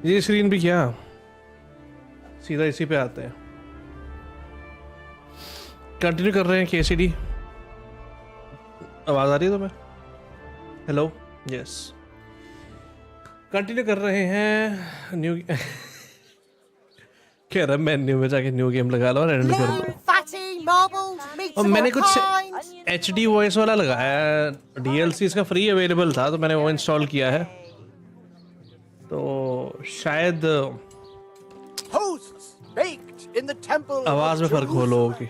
ये स्क्रीन भी क्या सीधा इसी पे आते हैं। कंटिन्यू कर रहे हैं केसीडी। आवाज आ रही है तुम्हें? Hello, yes. कंटिन्यू कर रहे हैं न्यू कह रहा मेन्यू में जाके न्यू गेम लगा लो और एंड कर दो। और मैंने कुछ HD वॉइस वाला लगाया है, DLC इसका फ्री अवेलेबल था तो मैंने वो इंस्टॉल किया है, तो शायद आवाज में फर्क हो लोगों की।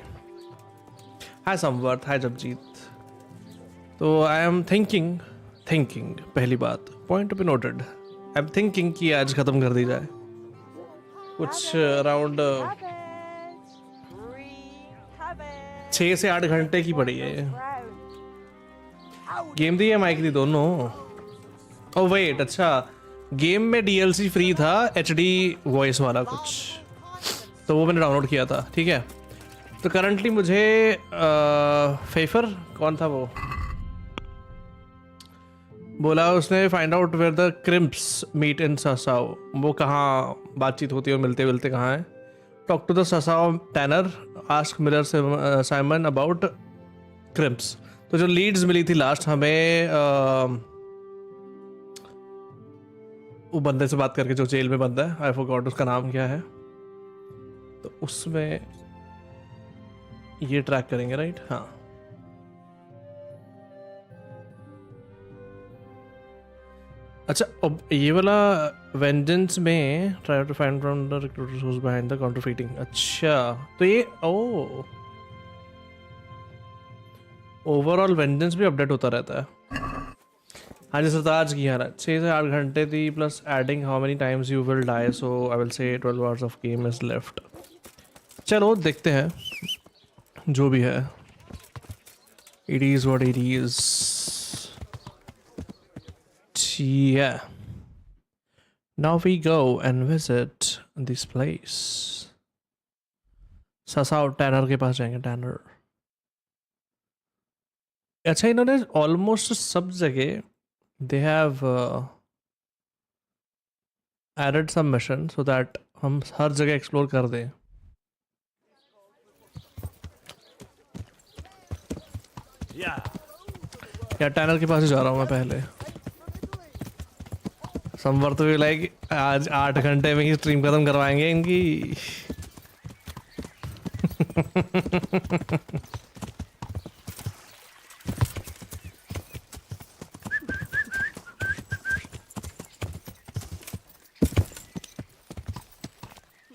हाय संवर्थ, हाय जपजीत। तो आई एम थिंकिंग पहली बात, point to be noted, I am thinking कि आज खत्म कर दी जाए। कुछ अराउंड 6 से 8 घंटे की पड़ी है। गेम दी है माइक दी दोनों। ओ वेट, अच्छा गेम में DLC फ्री था HD वॉइस वाला कुछ, तो वो मैंने डाउनलोड किया था। ठीक है, तो करंटली मुझे फेफर कौन था वो बोला, उसने find out where the Crimps meet in Sasao, वो कहाँ बातचीत होती है और मिलते मिलते कहाँ है। Talk to the Sasao Tanner, ask Miller Simon about Crimps. तो जो लीड्स मिली थी लास्ट हमें वो बंदे से बात करके जो जेल में बंदा है, आई फॉरगॉट उसका नाम क्या है, तो उसमें ये ट्रैक करेंगे राइट। हाँ, अच्छा अब ये वाला वेंजेंस में try to find from the recruiters who is behind the counterfeiting. अच्छा तो ये ओवरऑल वेंजेंस भी अपडेट होता रहता है। हाँ जी सरताज की यार 6 से 8 घंटे थी plus adding how many times you will die, so I will say 12 hours of game is left. चलो देखते हैं जो भी है, it is what it is. Yeah. Now we go and visit this place. Sasao Tanner के पास जाएंगे। Tanner अच्छा, इन्होंने ऑलमोस्ट सब जगह they have added some mission so that हम हर जगह एक्सप्लोर कर दें। या टैनर के पास ही जा रहा हूँ मैं पहले। संवर्त भी लाइक आज 8 घंटे में ही स्ट्रीम खत्म करवाएंगे इनकी।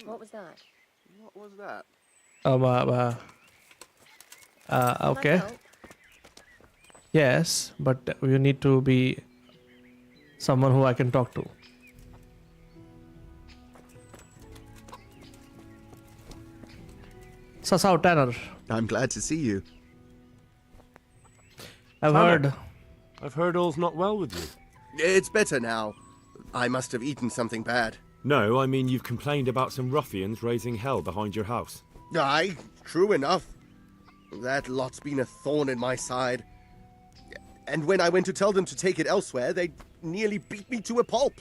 What was that? What was that? Okay. Yes, but you need to be someone who I can talk to. Sasao Tanner. I'm glad to see you. I've heard all's not well with you. It's better now. I must have eaten something bad. No, I mean you've complained about some ruffians raising hell behind your house. Aye, true enough. That lot's been a thorn in my side. And when I went to tell them to take it elsewhere, they nearly beat me to a pulp.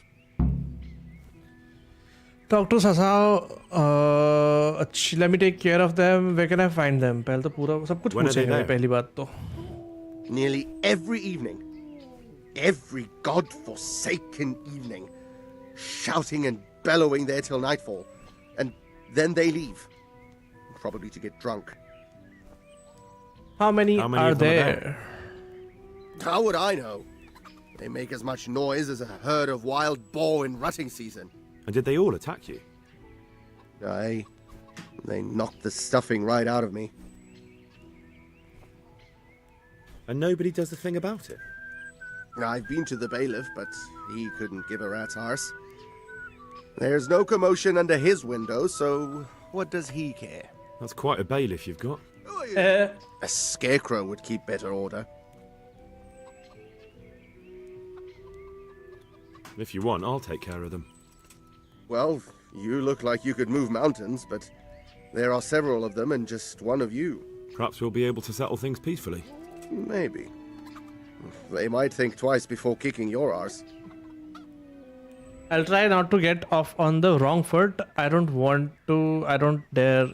Talk to Sasao. Let me take care of them. Where can I find them? पहले तो पूरा सब कुछ पूछेंगे पहली बात तो। Nearly every evening. Every godforsaken evening. Shouting and bellowing there till nightfall. And then they leave. Probably to get drunk. How many are there? How would I know? They make as much noise as a herd of wild boar in rutting season. And did they all attack you? Aye. They knocked the stuffing right out of me. And nobody does a thing about it? I've been to the bailiff, but he couldn't give a rat's arse. There's no commotion under his window, so what does he care? That's quite a bailiff you've got. Oh, yeah. A scarecrow would keep better order. If you want, I'll take care of them. Well, you look like you could move mountains, but there are several of them and just one of you. Perhaps we'll be able to settle things peacefully. Maybe. They might think twice before kicking your arse. I'll try not to get off on the wrong foot. I don't want to. I don't dare.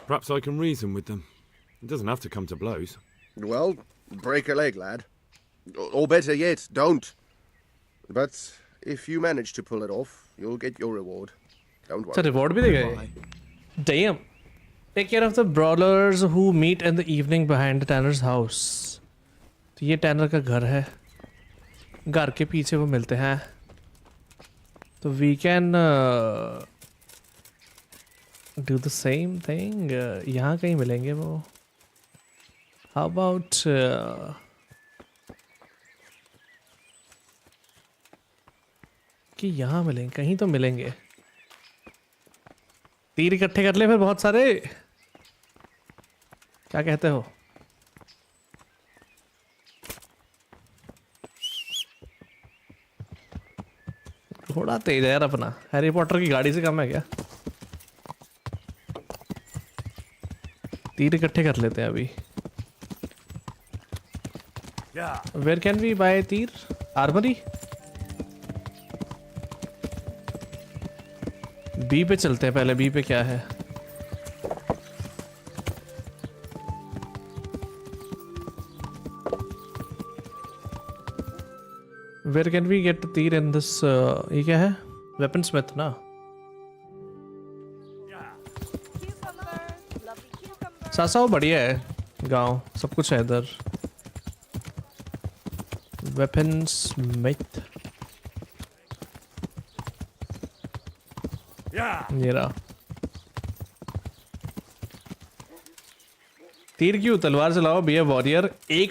Perhaps I can reason with them. It doesn't have to come to blows. Well, break a leg, lad. Or better yet, don't. But if you manage to pull it off, you'll get your reward. Don't worry. So reward भी देगा. Damn. Take care of the brawlers who meet in the evening behind the Tanner's house. तो ये tenor का घर है. घर के पीछे वो मिलते हैं. तो we can do the same thing. यहाँ कहीं मिलेंगे वो. How about कि यहाँ मिलेंगे. कहीं तो मिलेंगे. तीर इकट्ठे कर ले फिर बहुत सारे. क्या कहते हो? थोड़ा तेज है यार अपना. हैरी पॉटर की गाड़ी से कम है क्या? तीर इकट्ठे कर लेते हैं अभी. Where can we buy तीर? आर्मरी? बी पे चलते हैं पहले. बी पे क्या है? Where can we get तीर in this? ये क्या है? Weapon smith ना? सासाओ बढ़िया है. गांव सब कुछ है इधर. Weapon smith. ये रहा. तीर क्यों? तलवार चलाओ. Be a warrior. एक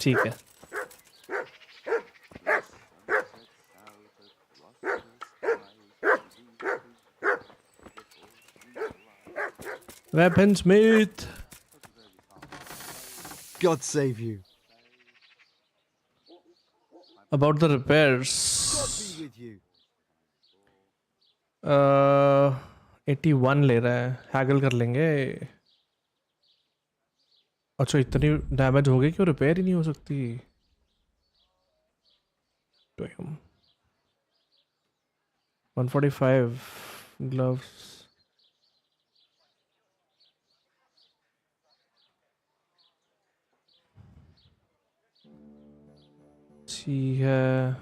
ठीक है. Weaponsmith. God save you. About the repairs. God be with you. 81 ले रहा है. हैगल कर लेंगे. अच्छा इतनी डैमेज हो गई कि रिपेयर ही नहीं हो सकती. Damn. 145 gloves. ठीक है.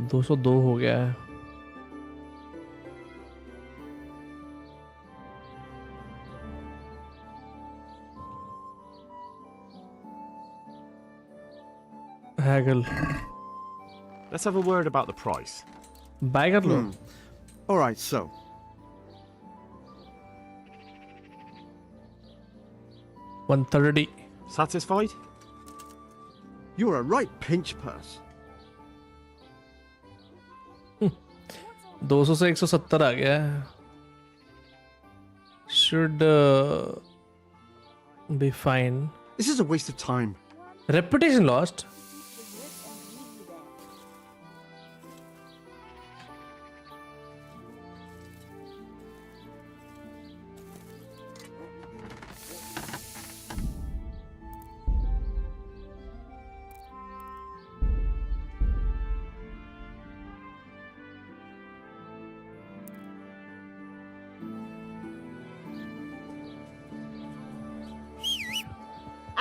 दो 202 हो गया है. हैगल. Let's have a word about the price. Buy कर लो. All right, so 130. Satisfied? you're a right pinch purse. 200 से 170 आ गया है. Should be fine. This is a waste of time. Reputation lost.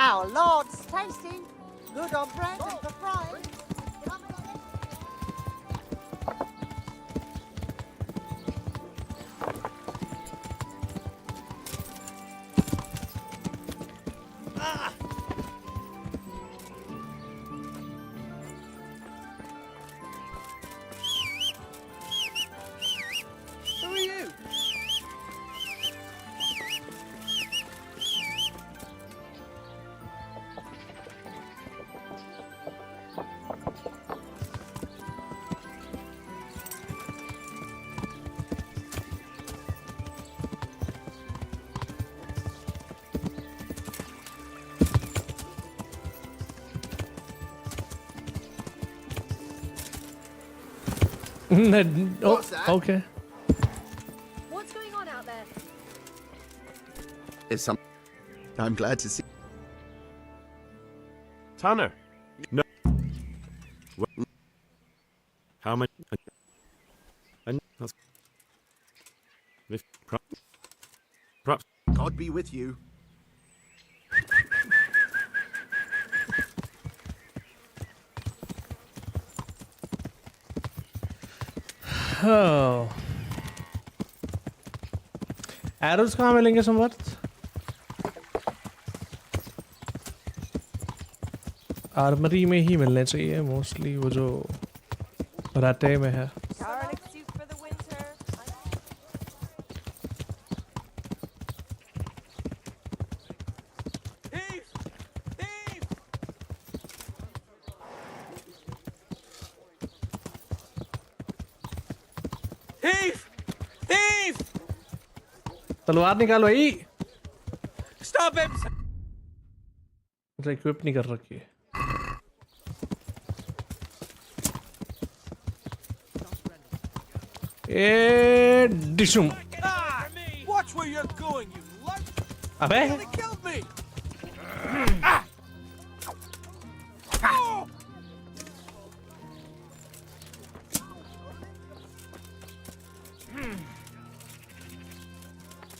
Our Lord's tasty. Good on bread and for frying. Who are you? What's that? Okay. What's going on out there? There's some. I'm glad to see. Tanner. No. How many? And that's. If perhaps. God be with you. Oh. Arrows कहाँ मिलेंगे समर्थ? Armoury में ही मिलने चाहिए mostly, वो जो राटे में है. Garlic soup for the winter. Thief! Thief! Thief! Thief! तलवार निकालो भाई. Stop him! मुझे इक्विप नहीं कर रखी है. ए डिशुम. Watch where you're going, you lug! अबे He killed me!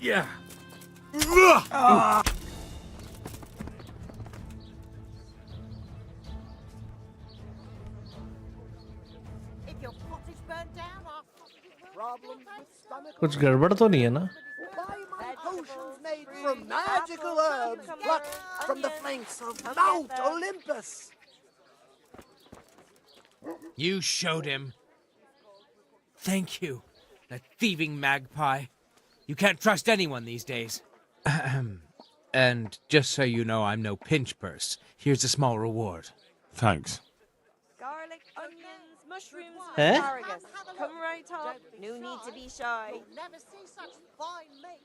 Yeah. If your cottage burned down, our cottage will Problems with stomach. कुछ गड़बड़ तो नहीं है ना? Buy my potions made from magical herbs plucked from the flanks of Mount Olympus. You showed him. Thank you, that thieving magpie. You can't trust anyone these days. And just so you know, I'm no pinch purse. Here's a small reward. Thanks. Garlic, onions, mushrooms, Eh? and asparagus. Come right up. No need to be shy. You'll never see such fine meat.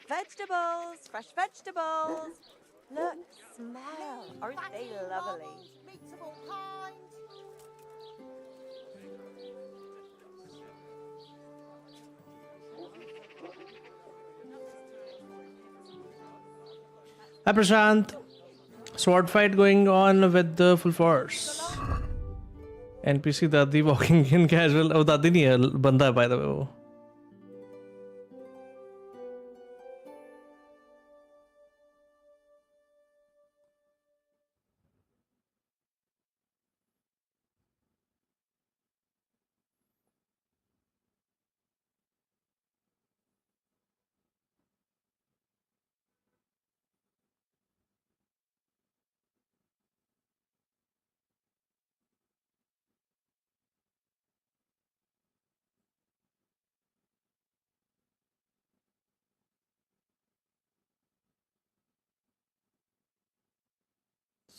Vegetables, fresh vegetables. Look, smell. Aren't they lovely? Meats of all kinds. Hi Prashant. Sword fight going on with the full force. NPC दादी walking in casual. वो दादी नहीं है, बंदा है by the way वो.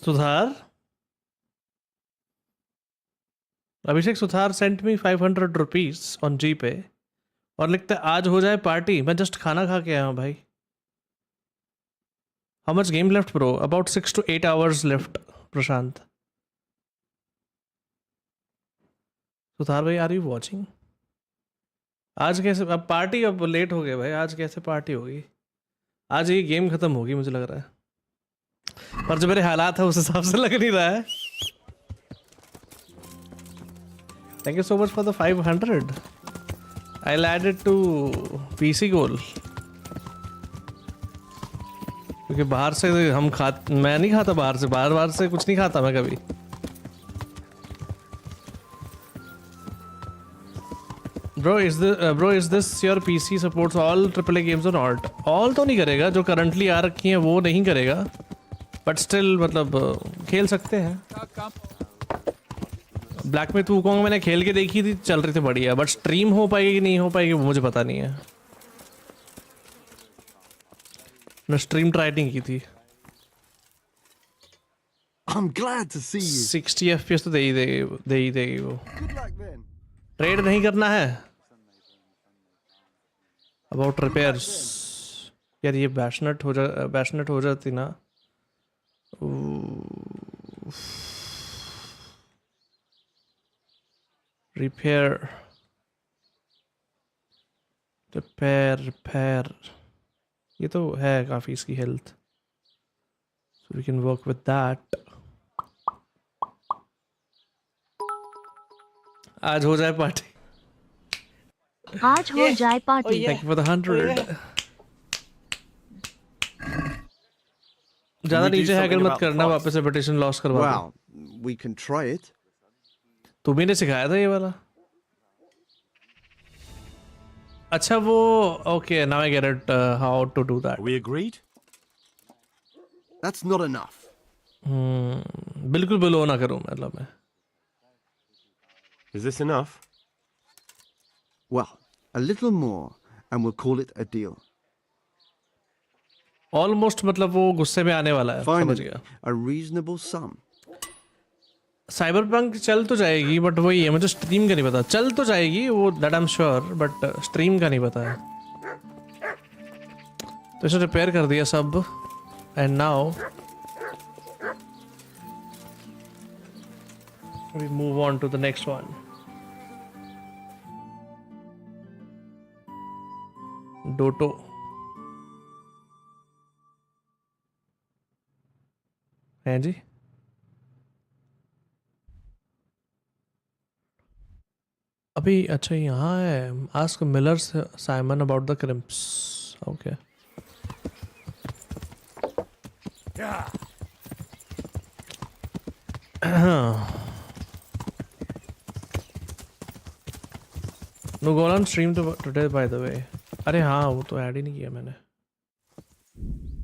सुधार. अभिषेक सुधार sent me 500 rupees on GPay और लिखते आज हो जाए पार्टी. मैं जस्ट खाना खा के आया हूँ भाई. How much game left bro? About 6 to 8 hours left. Prashant. सुधार भाई आर यू वॉचिंग? आज कैसे अब पार्टी? अब लेट हो गया भाई. आज कैसे पार्टी होगी? आज ये गेम खत्म होगी मुझे लग रहा है, पर जो मेरे हालात है उस हिसाब से लग नहीं रहा है. Thank you so much for the 500. I'll add it to PC goal. क्योंकि बाहर से हम मैं नहीं खाता बाहर से. बाहर से कुछ नहीं खाता मैं कभी. Bro, is this your PC supports all AAA games or not? All तो नहीं करेगा, जो करंटली आ रखी हैं वो नहीं करेगा, बट स्टिल मतलब खेल सकते हैं. ब्लैक में तू कौन मैंने खेल के देखी थी, चल रही थी बढ़िया, बट स्ट्रीम हो पाएगी कि नहीं हो पाएगी वो मुझे पता नहीं है. मैं स्ट्रीम ट्राई नहीं की थी. I'm glad to see you. 60 FPS तो दे ही देगी वो. Good luck then. ट्रेड नहीं करना है. अबाउट रिपेयर्स यार, ये बैशनेट हो जाती ना. Repair. ये तो है काफी इसकी health. So we can work with that. आज हो जाए पार्टी. आज हो जाए party. Thank you for the 100. ज़्यादा we do नीचे हैकर something मत about the करना, price? वापस रेपुटेशन लॉस करवा दो. Well, we can try it. तुम्ही ने सिखाया था ये वाला. अच्छा वो okay, now I get it how to do that. We agreed? That's not enough. बिल्कुल बिलो ना करूं मतलब मैं. Is this enough? Well, a little more, and we'll call it a deal. Almost मतलब वो गुस्से में आने वाला है. समझ Finally, गया. a reasonable sum. साइबरपंक चल तो जाएगी बट वही है, मुझे स्ट्रीम का नहीं पता. चल तो जाएगी वो, that I am sure, but stream का नहीं पता है. तो इसे रिपेयर कर दिया सब. And now we move on to the next one. डोटो. हैं जी. अभी अच्छा यहाँ है. Ask Miller Simon about the Crimps. Okay. No goal on stream today by the way. अरे हाँ वो तो ऐड ही नहीं किया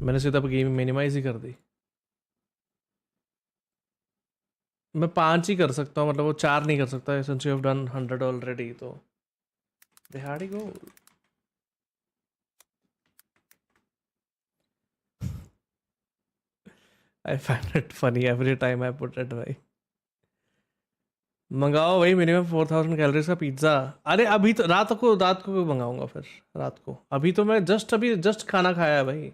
मैंने सीधा गेम मिनिमाइज ही कर दी. मैं 5 ही कर सकता हूँ, मतलब वो 4 नहीं कर सकता. Since you have done 100 already तो they hard go. I find it funny every time I put it. भाई मंगाओ भाई मिनिमम 4000 कैलोरीज का पिज्ज़ा. अरे अभी तो रात को मंगाऊंगा फिर रात को. अभी तो मैं जस्ट खाना खाया है भाई.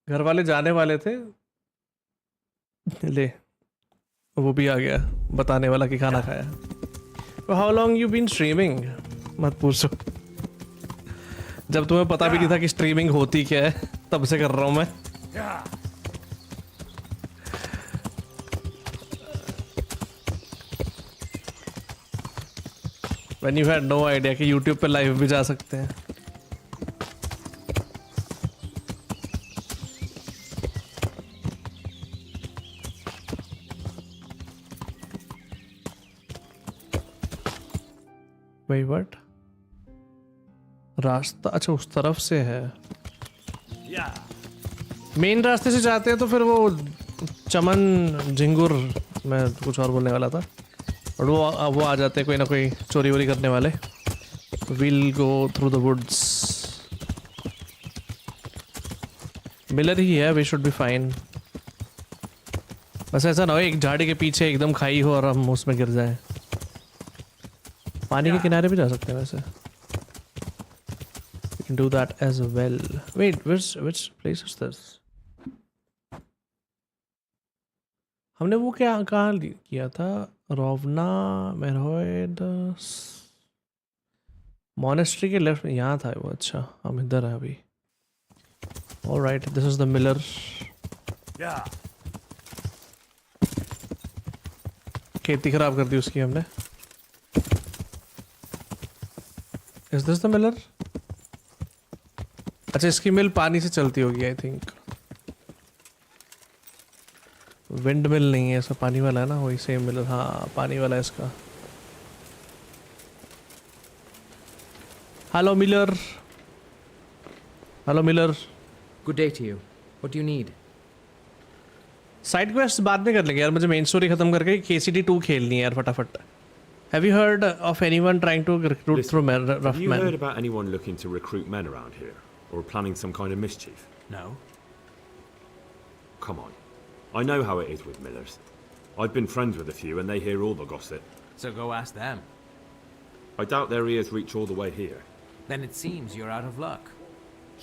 घर वाले जाने वाले थे, ले वो भी आ गया बताने वाला कि खाना खाया. तो how long you been streaming मत पूछो. जब तुम्हें पता भी नहीं था कि स्ट्रीमिंग होती क्या है तब से कर रहा हूँ मैं. When you had no idea कि YouTube पे लाइव भी जा सकते हैं. Wait, what? रास्ता अच्छा उस तरफ से है. मेन रास्ते से जाते हैं तो फिर वो चमन झिंगुर, मैं कुछ और बोलने वाला था, और वो आ जाते हैं कोई ना कोई चोरी वोरी करने वाले. We'll go through the woods. Miller ही है, we should be fine. बस ऐसा ना हो एक झाड़ी के पीछे एकदम खाई हो और हम उसमें गिर जाएं. पानी के किनारे भी जा सकते हैं वैसे. We can do that as well. Wait, which place is this? हमने वो क्या कहाँ किया था? रोवना मेरोइड मॉनेस्ट्री के लेफ्ट में यहाँ था वो. अच्छा हम इधर है अभी. Alright, this is the miller. खेती खराब कर दी उसकी हमने. Is this the miller? अच्छा इसकी मिल पानी से चलती होगी आई थिंक. विंड मिल नहीं है, ऐसा पानी वाला है ना, वही सेम मिलर. हाँ पानी वाला है इसका. Hello Miller. Hello Miller. Good day to you. What do you need? Side quest बाद में कर लेंगे यार, मुझे मेन स्टोरी खत्म करके KCD 2 खेलनी है यार फटाफट. Have you heard of anyone trying to recruit through rough Have you men? heard about anyone looking to recruit men around here? Or planning some kind of mischief? No. Come on. I know how it is with millers. I've been friends with a few and they hear all the gossip. So go ask them. I doubt their ears reach all the way here. Then it seems you're out of luck.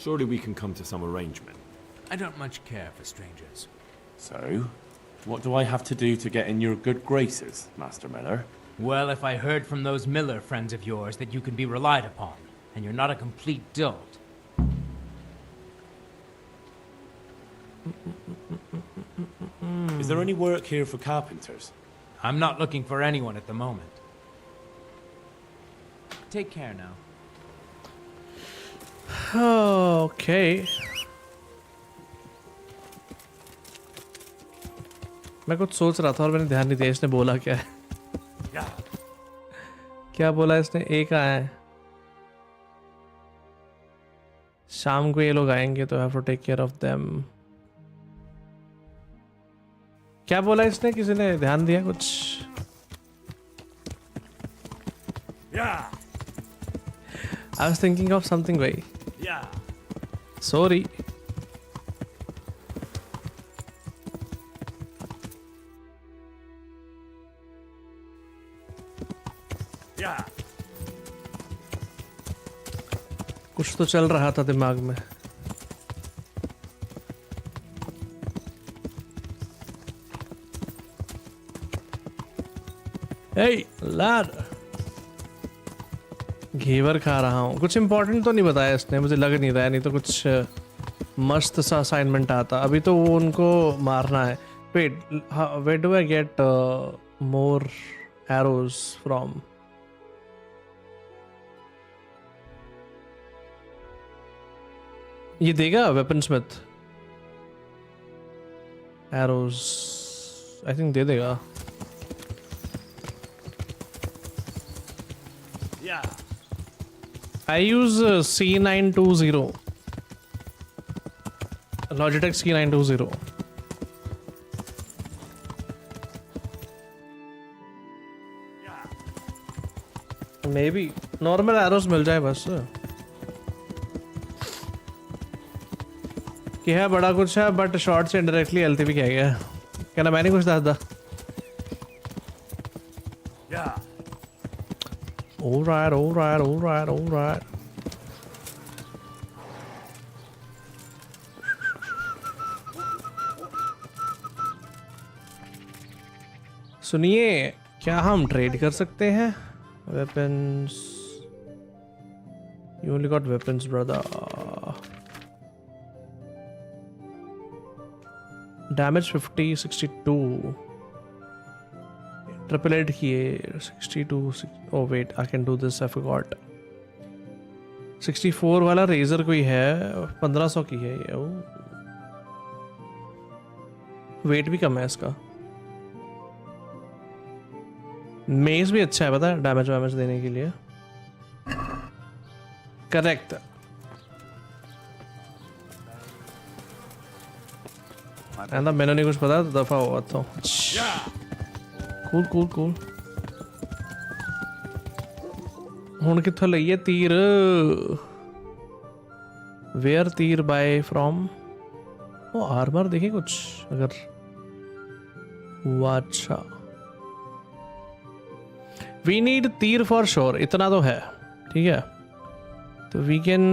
Surely we can come to some arrangement. I don't much care for strangers. So, what do I have to do to get in your good graces, Master Miller? Well, if I heard from those Miller friends of yours that you can be relied upon, and you're not a complete dolt. Is there any work here for carpenters? I'm not looking for anyone at the moment. Take care now. Okay. मैं कुछ सोच रहा था और मैंने ध्यान नहीं दिया इसने बोला क्या है. क्या बोला इसने? एक आया है. शाम को ये लोग आएंगे तो have to take care of them. क्या बोला इसने? किसी ने ध्यान दिया कुछ? I was thinking of something भाई. Sorry. कुछ तो चल रहा था दिमाग में. Hey lad. घेवर खा रहा हूँ. कुछ इम्पोर्टेंट तो नहीं बताया इसने, मुझे लग नहीं रहा है, नहीं तो कुछ मस्त सा असाइनमेंट आता. अभी तो वो उनको मारना है. Wait, where do I get more arrows from? ये देगा weaponsmith arrows? I think दे देगा. I use C920, Logitech C920. Maybe normal arrows मिल जाए बस. कि है बड़ा कुछ है बट शॉर्ट से डायरेक्टली एलटीवी किया गया है. कहना मैंने कुछ दस. Alright. सुनिए, क्या हम ट्रेड कर सकते हैं? Weapons. You only got weapons, brother. Damage 50, 62. Triple 8 here, 62. Oh wait, I can do this. I forgot. 64 वाला रेजर कोई है, 1500 की है ये. वेट भी कम है इसका. मेज भी अच्छा है, पता है, डैमेज देने के लिए. करेक्ट. मैंने नहीं कुछ पता तो दफा हुआ तो. Cool. ਹੁਣ ਕਿੱਥੋਂ ਲਈਏ ਤੀਰ? Where तीर buy from? ओ आर्मर देखे कुछ अगर. अच्छा. We need तीर for sure. इतना तो है. ठीक है. तो we can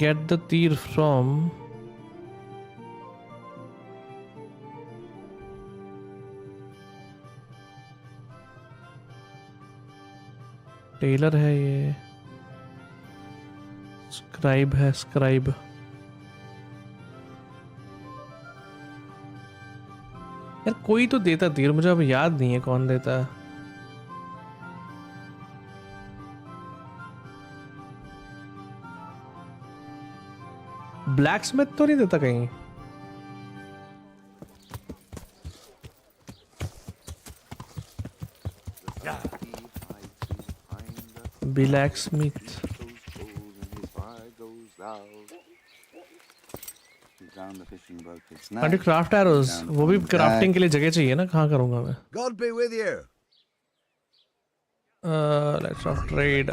get the तीर from. टेलर है ये. स्क्राइब है. स्क्राइब यार कोई तो देता तीर, मुझे अब याद नहीं है कौन देता है. ब्लैक स्मिथ तो नहीं देता कहीं? ब्लैकस्मिथ. क्राफ्ट एरोज, वो भी क्राफ्टिंग के लिए जगह चाहिए ना. कहाँ करूंगा मैं? God be with you. Let's of trade.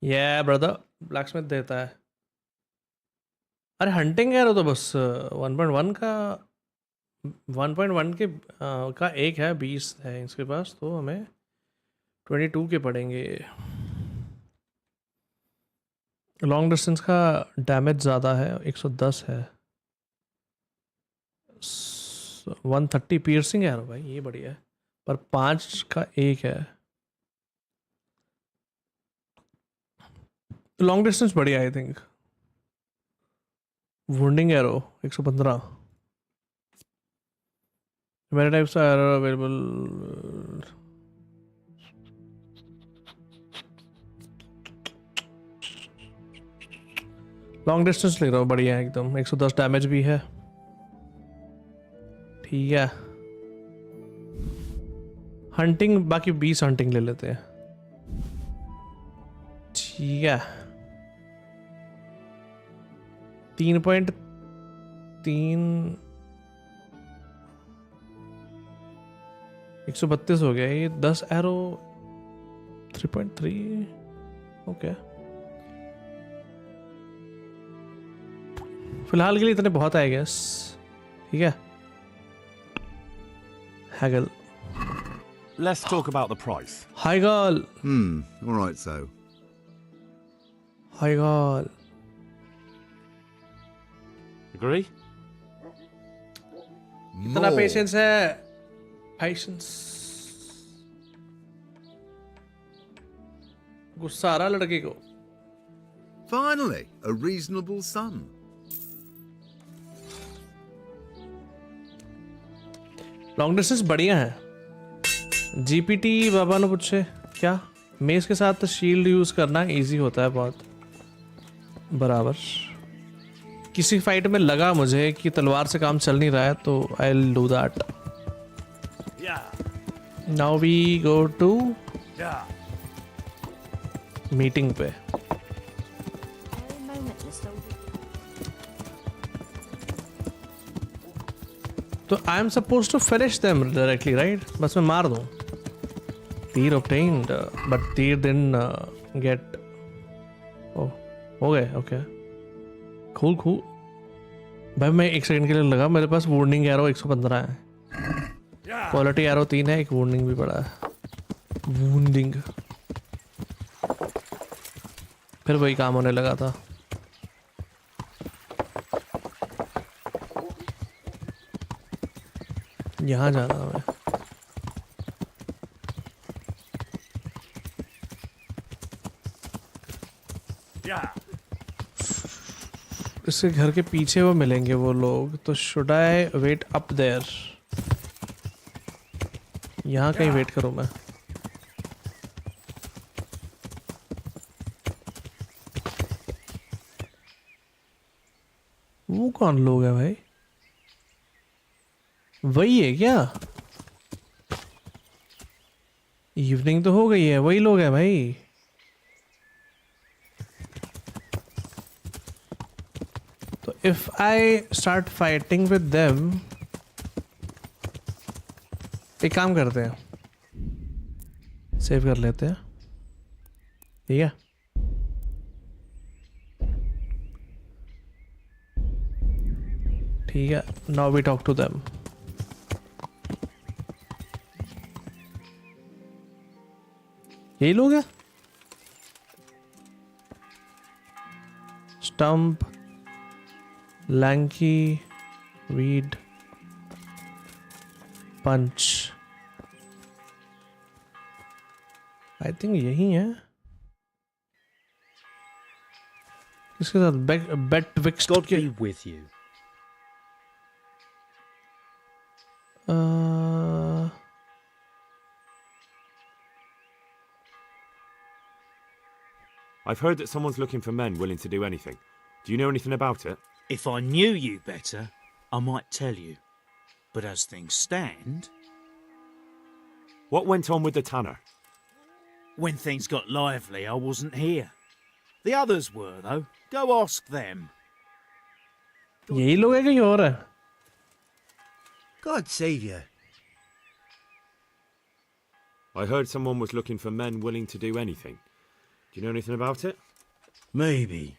Yeah brother, blacksmith देता है. अरे हंटिंग एरो तो बस 1.1 का 1.1 के का एक है, 20 है इसके पास, तो हमें 22 के पड़ेंगे. लॉन्ग डिस्टेंस का डैमेज ज़्यादा है, 110 है. 130 पियर्सिंग एरो भाई, ये बढ़िया है. पर 5 का 1 है. लॉन्ग डिस्टेंस बढ़िया आई थिंक. Winding arrow 115. मेरे types are available. Long distance ले रहा हूँ, बढ़िया है एकदम. 110 डैमेज भी है. ठीक है. हंटिंग बाकी 20 हंटिंग ले लेते हैं. ठीक है. 3.3 132 हो गया. ये 10 एरो 3.3. ओके. फिलहाल के लिए इतने बहुत आए गैस. ठीक है. हैगल. Let's talk about the price. High girl. All right, so. High girl. Agree? इतना पेशेंस है. पेशेंस. गुस्सा आ रहा लड़के को. Finally, a reasonable sum. Long distance बढ़िया है. जीपीटी बाबा ने पूछे क्या. मेस के साथ शील्ड यूज करना इजी होता है बहुत. बराबर. किसी फाइट में लगा मुझे कि तलवार से काम चल नहीं रहा है तो I will do that. Now we go to meeting पे. तो I am suppose to finish them directly right. बस मैं मार दूं. तीर obtained but तीर didn't get. oh हो गए. Okay cool cool. भाई मैं 1 सेकंड के लिए लगा मेरे पास वुंडिंग एरो 115 है. क्वालिटी एरो 3 है. एक वुंडिंग भी पड़ा है. वुंडिंग फिर वही काम होने लगा था. यहाँ जाना हमें. इसके घर के पीछे वो मिलेंगे वो लोग. तो should I wait up there. यहाँ कहीं वेट करूँ मैं. वो कौन लोग है भाई. वही है क्या. इवनिंग तो हो गई है. वही लोग हैं भाई. तो if I start fighting with them. एक काम करते हैं. सेव कर लेते हैं. ठीक है. ठीक है. Now we talk to them. यही लोग हैं. Stump lanky weed punch. I think यही है. इसके साथ बेट विक्स. God be with you. I've heard that someone's looking for men willing to do anything. Do you know anything about it? If I knew you better, I might tell you. But as things stand, What went on with the tanner? when things got lively, I wasn't here. The others were, though. Go ask them. यही लोग हैं कहीं और है. God save you. I heard someone was looking for men willing to do anything. Do you know anything about it? Maybe.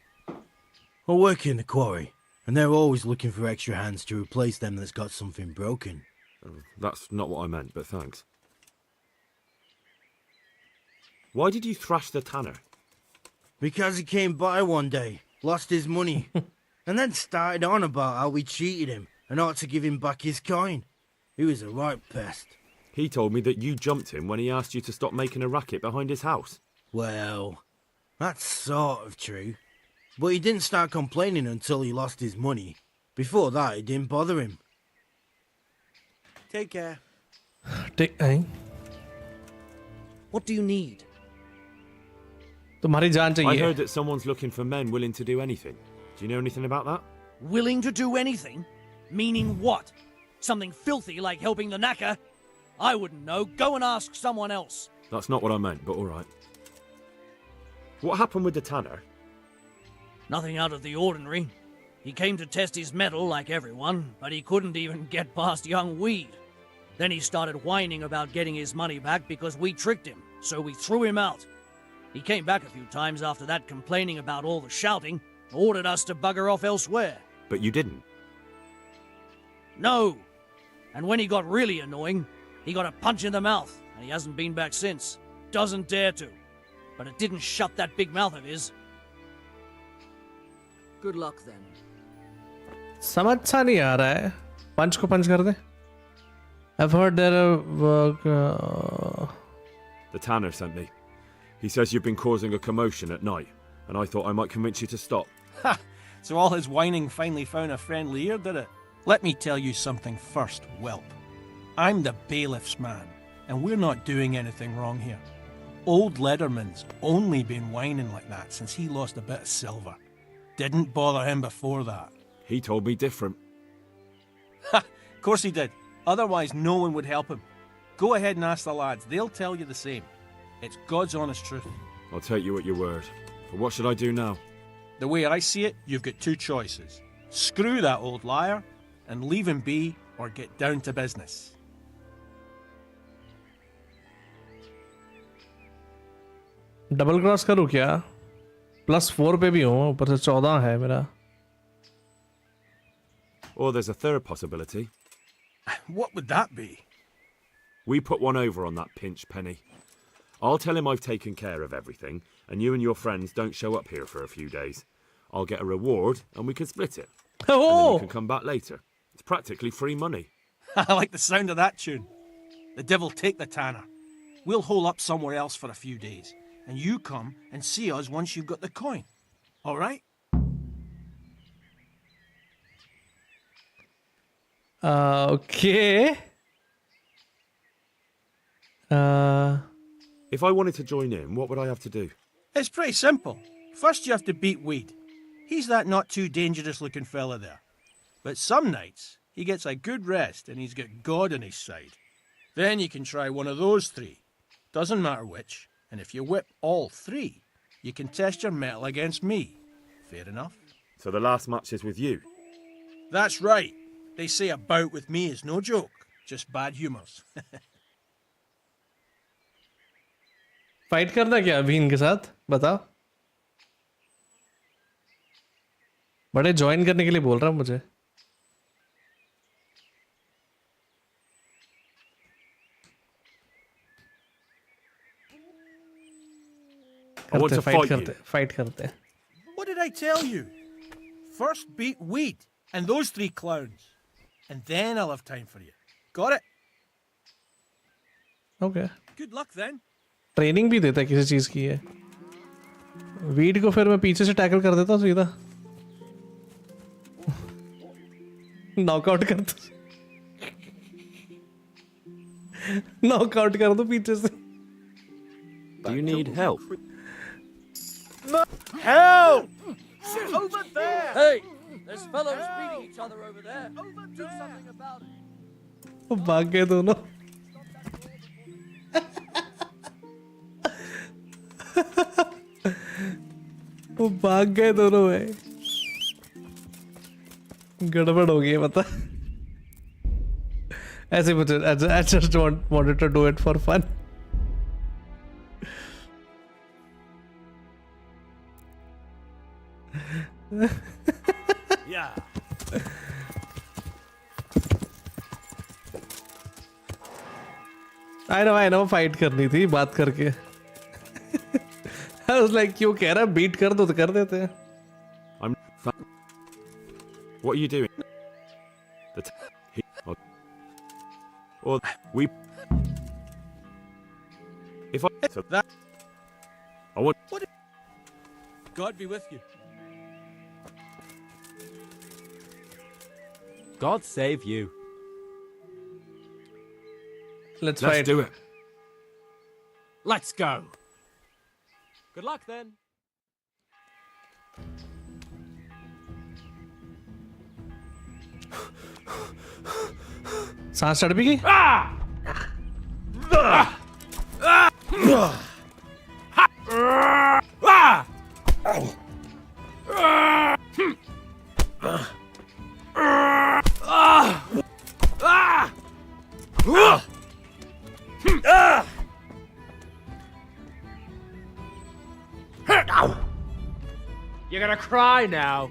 I work in the quarry, and they're always looking for extra hands to replace them that's got something broken. That's not what I meant, but thanks. Why did you thrash the tanner? Because he came by one day, lost his money, and then started on about how we cheated him and ought to give him back his coin. He was a right pest. He told me that you jumped him when he asked you to stop making a racket behind his house. Well, that's sort of true. But he didn't start complaining until he lost his money. Before that, it didn't bother him. Take care. What do you need? तुम्हारी जान I चाहिए. heard that someone's looking for men willing to do anything. Do you know anything about that? Willing to do anything? Meaning what? Something filthy like helping the knacker? I wouldn't know. Go and ask someone else. That's not what I meant, but all right. What happened with the tanner? Nothing out of the ordinary. He came to test his mettle like everyone, but he couldn't even get past young Weed. Then he started whining about getting his money back because we tricked him, so we threw him out. He came back a few times after that complaining about all the shouting, ordered us to bugger off elsewhere. But you didn't. No. And when he got really annoying, he got a punch in the mouth, and he hasn't been back since. Doesn't dare to. But it didn't shut that big mouth of his. Good luck then. समझ सा नहीं आ रहा है. पंच को पंच कर दे. I've heard there are The tanner sent me. He says you've been causing a commotion at night, and I thought I might convince you to stop. Ha! So all his whining finally found a friendly ear, did it? Let me tell you something first, whelp. I'm the bailiff's man, and we're not doing anything wrong here. Old Leatherman's only been whining like that since he lost a bit of silver. Didn't bother him before that. He told me different. Ha! Of course he did. Otherwise no one would help him. Go ahead and ask the lads. They'll tell you the same. It's God's honest truth. I'll take you at your word. But what should I do now? The way I see it, you've got two choices. Screw that old liar and leave him be, or get down to business. Double cross करूँ क्या? +4 पे भी हूँ, ऊपर से 14 है मेरा. Or there's a third possibility. What would that be? We put one over on that pinch penny. I'll tell him I've taken care of everything, and you and your friends don't show up here for a few days. I'll get a reward, and we can split it. Oh! And then you can come back later. It's practically free money. I like the sound of that tune. The devil take the tanner. We'll hole up somewhere else for a few days, and you come and see us once you've got the coin. All right? Okay. If I wanted to join in, what would I have to do? It's pretty simple. First you have to beat Weed. He's that not too dangerous looking fella there. But some nights, he gets a good rest and he's got God on his side. Then you can try one of those three. Doesn't matter which. And if you whip all three, you can test your mettle against me. Fair enough? So the last match is with you? That's right. They say a bout with me is no joke. Just bad humours. Fight करना क्या अभी इनके साथ? बताओ. बड़े join करने के लिए बोल रहा मुझे. I want to fight you. Fight करते. What did I tell you? First beat Weed and those three clowns. And then I'll have time for you. Got it? Okay. Good luck then. Training भी देता है किसी चीज की है. Weed को फिर मैं पीछे से टैकल कर देता हूँ सीधा. नॉकआउट कर दो. नॉकआउट कर दो पीछे से. Do you need help? No. Help! Over there! Hey! There's fellows beating each other over there. Do something about it. भाग गए दोनों. वो भाग गए दोनों भाई. गड़बड़ हो गई है पता. ऐसे मुझे I just wanted to do it for fun. Yeah. I know fight करनी थी बात करके. I was like क्यों कह रहा बीट कर दो तो कर देते हैं. What are you doing? Or we If I so that I want God be with you. God save you. Let's let's fight. do it. Let's go. Good luck then. सांस चढ़ भी गई? You're gonna cry now.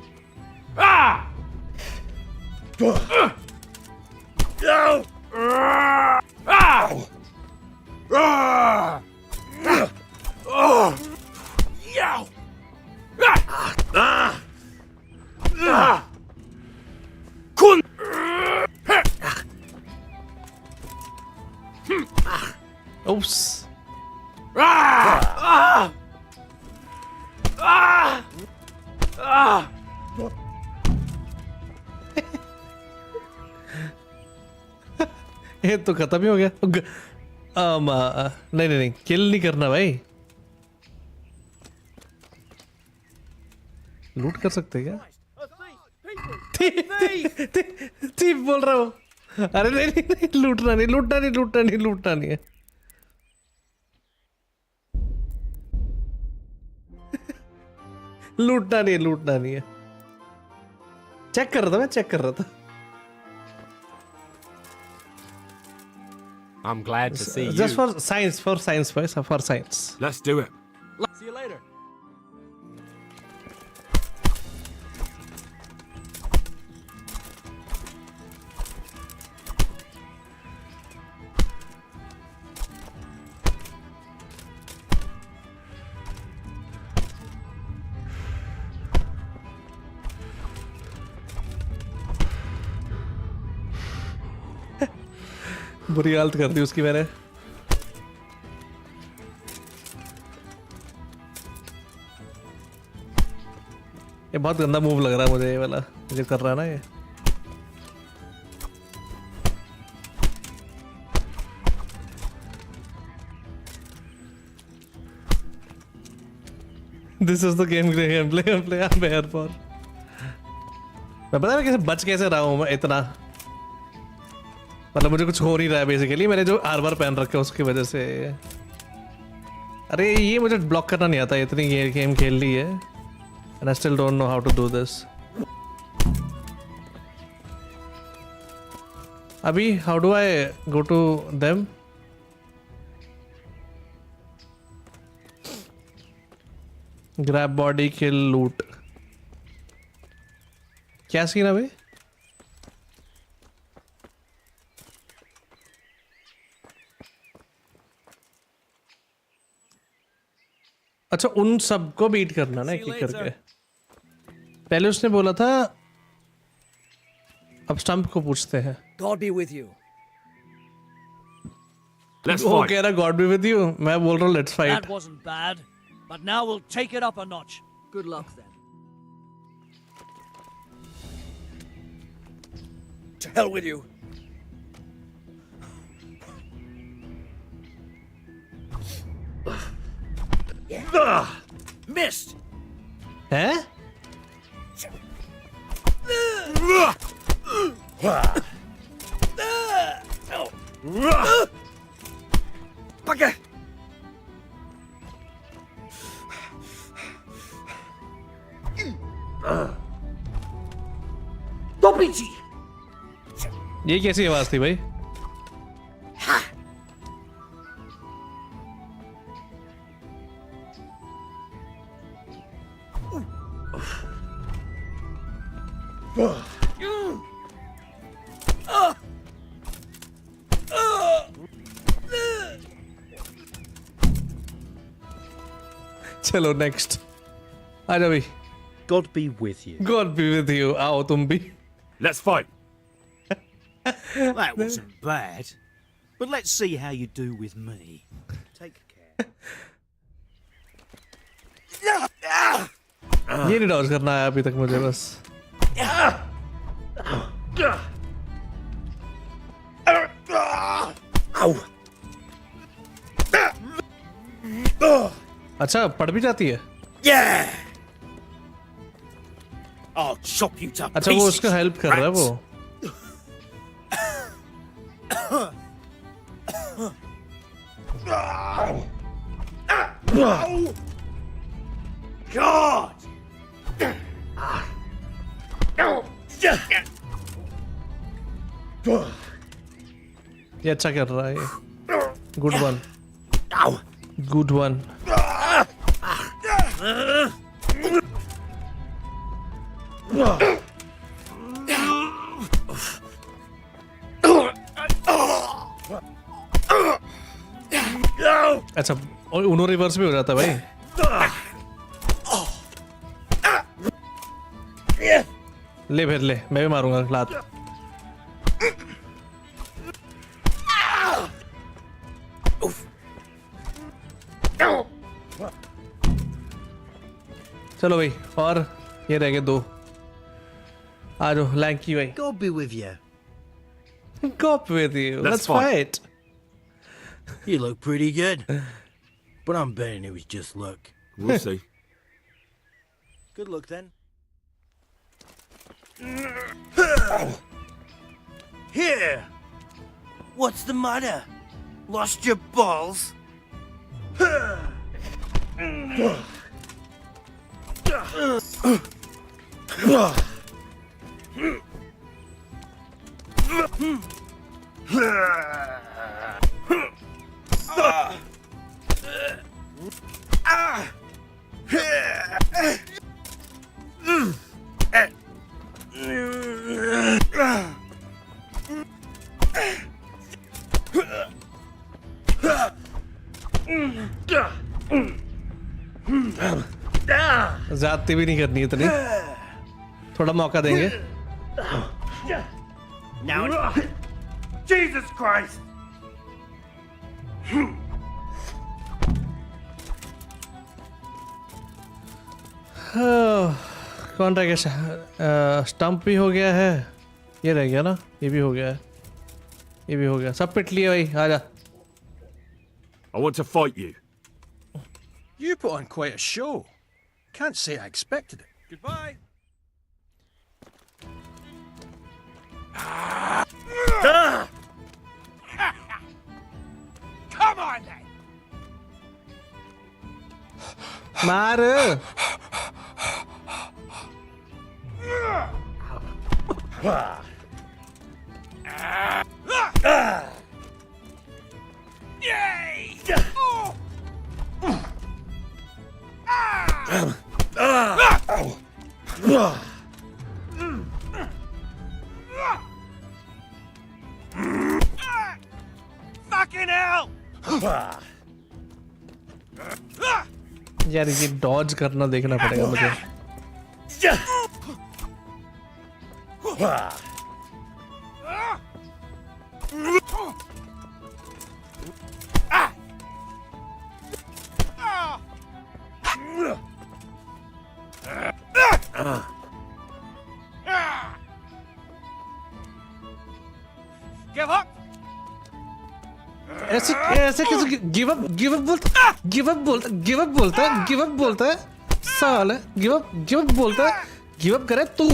Oops. ये तो खत्म ही हो गया। नहीं नहीं नहीं, किल नहीं करना भाई। लूट कर सकते क्या? थीफ बोल रहा हूँ। अरे नहीं नहीं नहीं, लूटना नहीं, लूटना नहीं, लूटना नहीं, लूटना नहीं है। लूटना नहीं, लूटना नहीं है। चेक कर रहा था मैं, चेक कर रहा था। I'm glad to see you. Just for science, boys, for science. Let's do it. See you later. बुरी हालत कर दी उसकी मैंने। ये बहुत गंदा मूव लग रहा है मुझे, ये वाला मुझे कर रहा है ना ये। This is the game play I'm here for। मैं पता है मैं कैसे बच कैसे रहा हूँ मैं इतना, मतलब मुझे कुछ हो नहीं रहा है बेसिकली, मैंने जो आर्मर पहन रखा है उसकी वजह से। अरे ये मुझे ब्लॉक करना नहीं आता, इतनी गेम खेल ली है and I still don't know how to do this. अभी how do I go to them? Grab body kill loot, क्या सीन है भाई? अच्छा, उन सबको बीट करना ना एक एक करके। पहले उसने बोला था अब स्टंप को पूछते हैं। God be with you. Let's वो fight. कह रहा गॉड बी विद यू, मैं बोल रहा हूँ let's fight. That wasn't bad, but now we'll take it up a notch. Good luck then. To hell with you. Missed. हैं? Bugger. Dobiji. ये कैसी आवाज थी भाई? चलो नेक्स्ट आ जाओ भाई। God be with you. God be with you, आओ तुम भी। Let's fight. That wasn't bad. But let's see how you do with me. Take care. ये नहीं डॉज करना है अभी तक मुझे बस. अच्छा पड़ भी जाती है. Yeah. I'll chop you to अच्छा वो pieces, उसका हेल्प कर रहा है वो. God. ये अच्छा कर रहा है ये. Good one. Good one. अच्छा और उनो रिवर्स भी हो जाता है भाई. ले फिर ले मैं भी मारूंगा लात. चलो भाई और ये रह गए 2. आ जाओ लैंकी भाई. God be with you. Cop with you. Let's fight. You look pretty good. But I'm betting it was just luck. We'll see. Good luck then. Here! What's the matter? Lost your balls? ज्यादती भी नहीं करनी इतनी. थोड़ा मौका देंगे. Now. Jesus Christ. कौन रह गया? स्टंप भी हो गया है. ये रह गया ना. ये भी हो गया है. ये भी हो गया. सब पिट लिए भाई. आजा. I want to fight you. You put on quite a show. Can't say I expected it. Goodbye. Come on then. मार. Yay! Fucking hell! यार ये डॉज करना देखना पड़ेगा मुझे. Give up! ऐसे ऐसे कैसे गिव अप बोलता है साल. गिव अप बोलता है. गिव अप करे तू.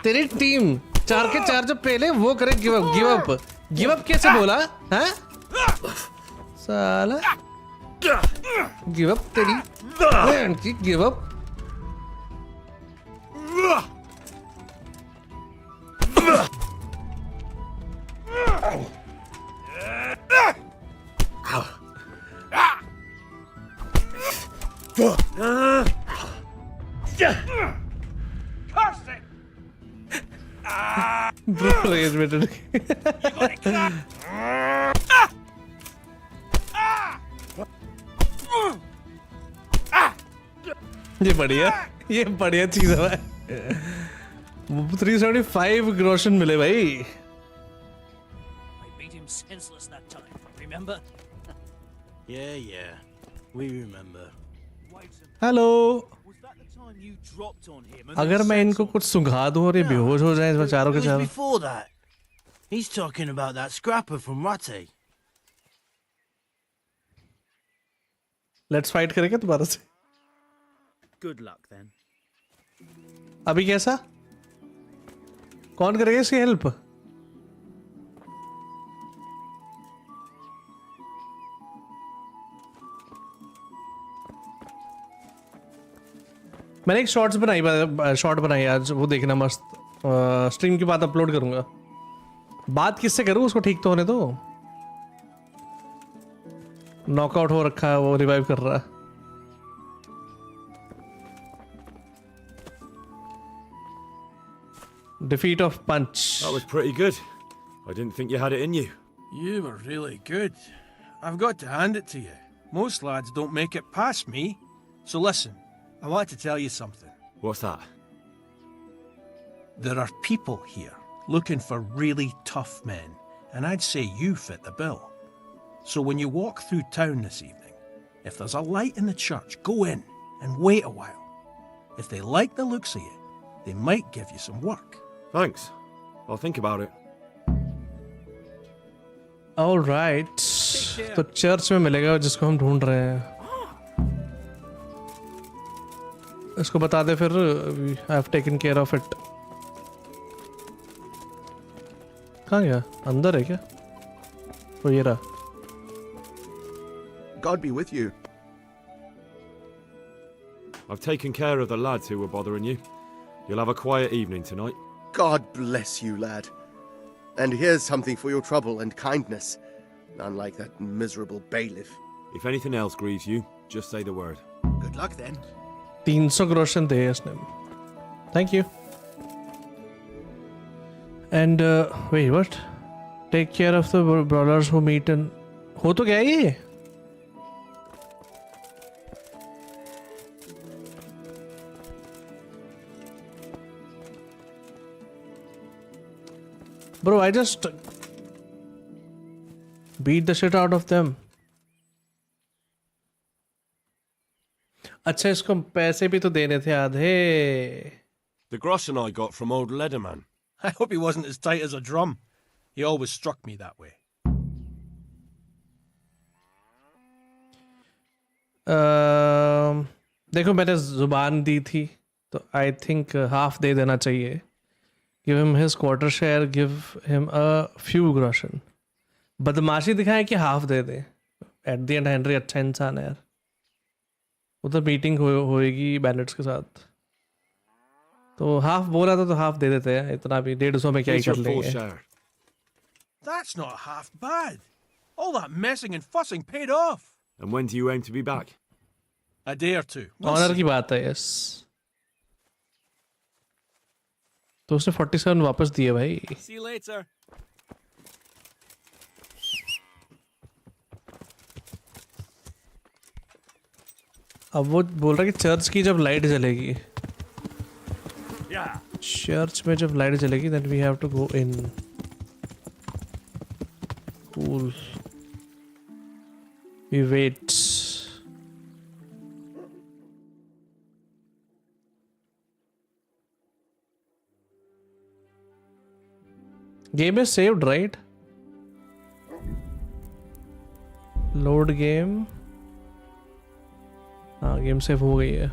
तेरी टीम 4 के 4 जो पहले वो करे गिव अप कैसे बोला हैं साला. गिव अप तेरी बहन की. Give up. Bro, rage में टूट गई. ये बढ़िया चीज है भाई. 375 ग्रोशन मिले भाई. I beat him senseless that time, remember? Yeah. We remember. Hello. Was that the time you dropped on him and अगर then मैं said इनको कुछ सुंघा दूं और ये बेहोश हो जाएं इसमें चारों के It was चारों. before that. He's talking about that scrapper from Ratte. Let's fight करेंगे दोबारा से. Good luck then. अभी कैसा? कौन करेगा इसकी हेल्प? मैंने एक शॉर्ट बनाई आज, वो देखना मस्त. स्ट्रीम के बाद अपलोड करूंगा. बात किससे करूं, उसको ठीक तो होने दो. नॉकआउट हो रखा है, वो रिवाइव कर रहा है. Defeat of Punch. That was pretty good. I didn't think you had it in you. You were really good. I've got to hand it to you. Most lads don't make it past me. So listen, I want to tell you something. What's that? There are people here looking for really tough men, and I'd say you fit the bill. So when you walk through town this evening, if there's a light in the church, go in and wait a while. If they like the looks of you, they might give you some work. Thanks. I'll think about it. All right. तो church में मिलेगा जिसको हम ढूंढ रहे हैं. इसको बता दे फिर. I have taken care of it. कहाँ गया? अंदर है क्या? वो ये रहा. God be with you. I've taken care of the lads who were bothering you. You'll have a quiet evening tonight. God bless you, lad. And here's something for your trouble and kindness. Unlike that miserable bailiff. If anything else grieves you, just say the word. Good luck then. 300 groschen दे इसने. Thank you. And wait, what? Take care of the brawlers who meet in. हो तो गया ये? Bro, I just beat the shit out of them. अच्छा, इसको पैसे भी तो देने थे आधे. The groschen I got from old Leatherman. I hope he wasn't as tight as a drum. He always struck me that way. देखो मैंने जुबान दी थी तो I think half दे देना चाहिए. Give him his quarter share. Give him a few groschen. बदमाशी दिखाए कि half they they. At the end Henry अच्छा इंसान है यार. उधर मीटिंग होएगी बैलेट्स के साथ. तो हाफ बोला था तो हाफ दे देते हैं. इतना भी 150 में क्या ही कर लेंगे. That's not half bad. All that messing and fussing paid off. And when do you aim to be back? A day or two. Honour की बात है. यस. तो उसने 47 वापस दिए भाई. See you later. अब वो बोल रहा है कि चर्च की जब लाइट जलेगी. चर्च में जब light जलेगी then we have to go in. Cool. We wait. Game is saved, right? Load game. हाँ, गेम सेव हो गई है.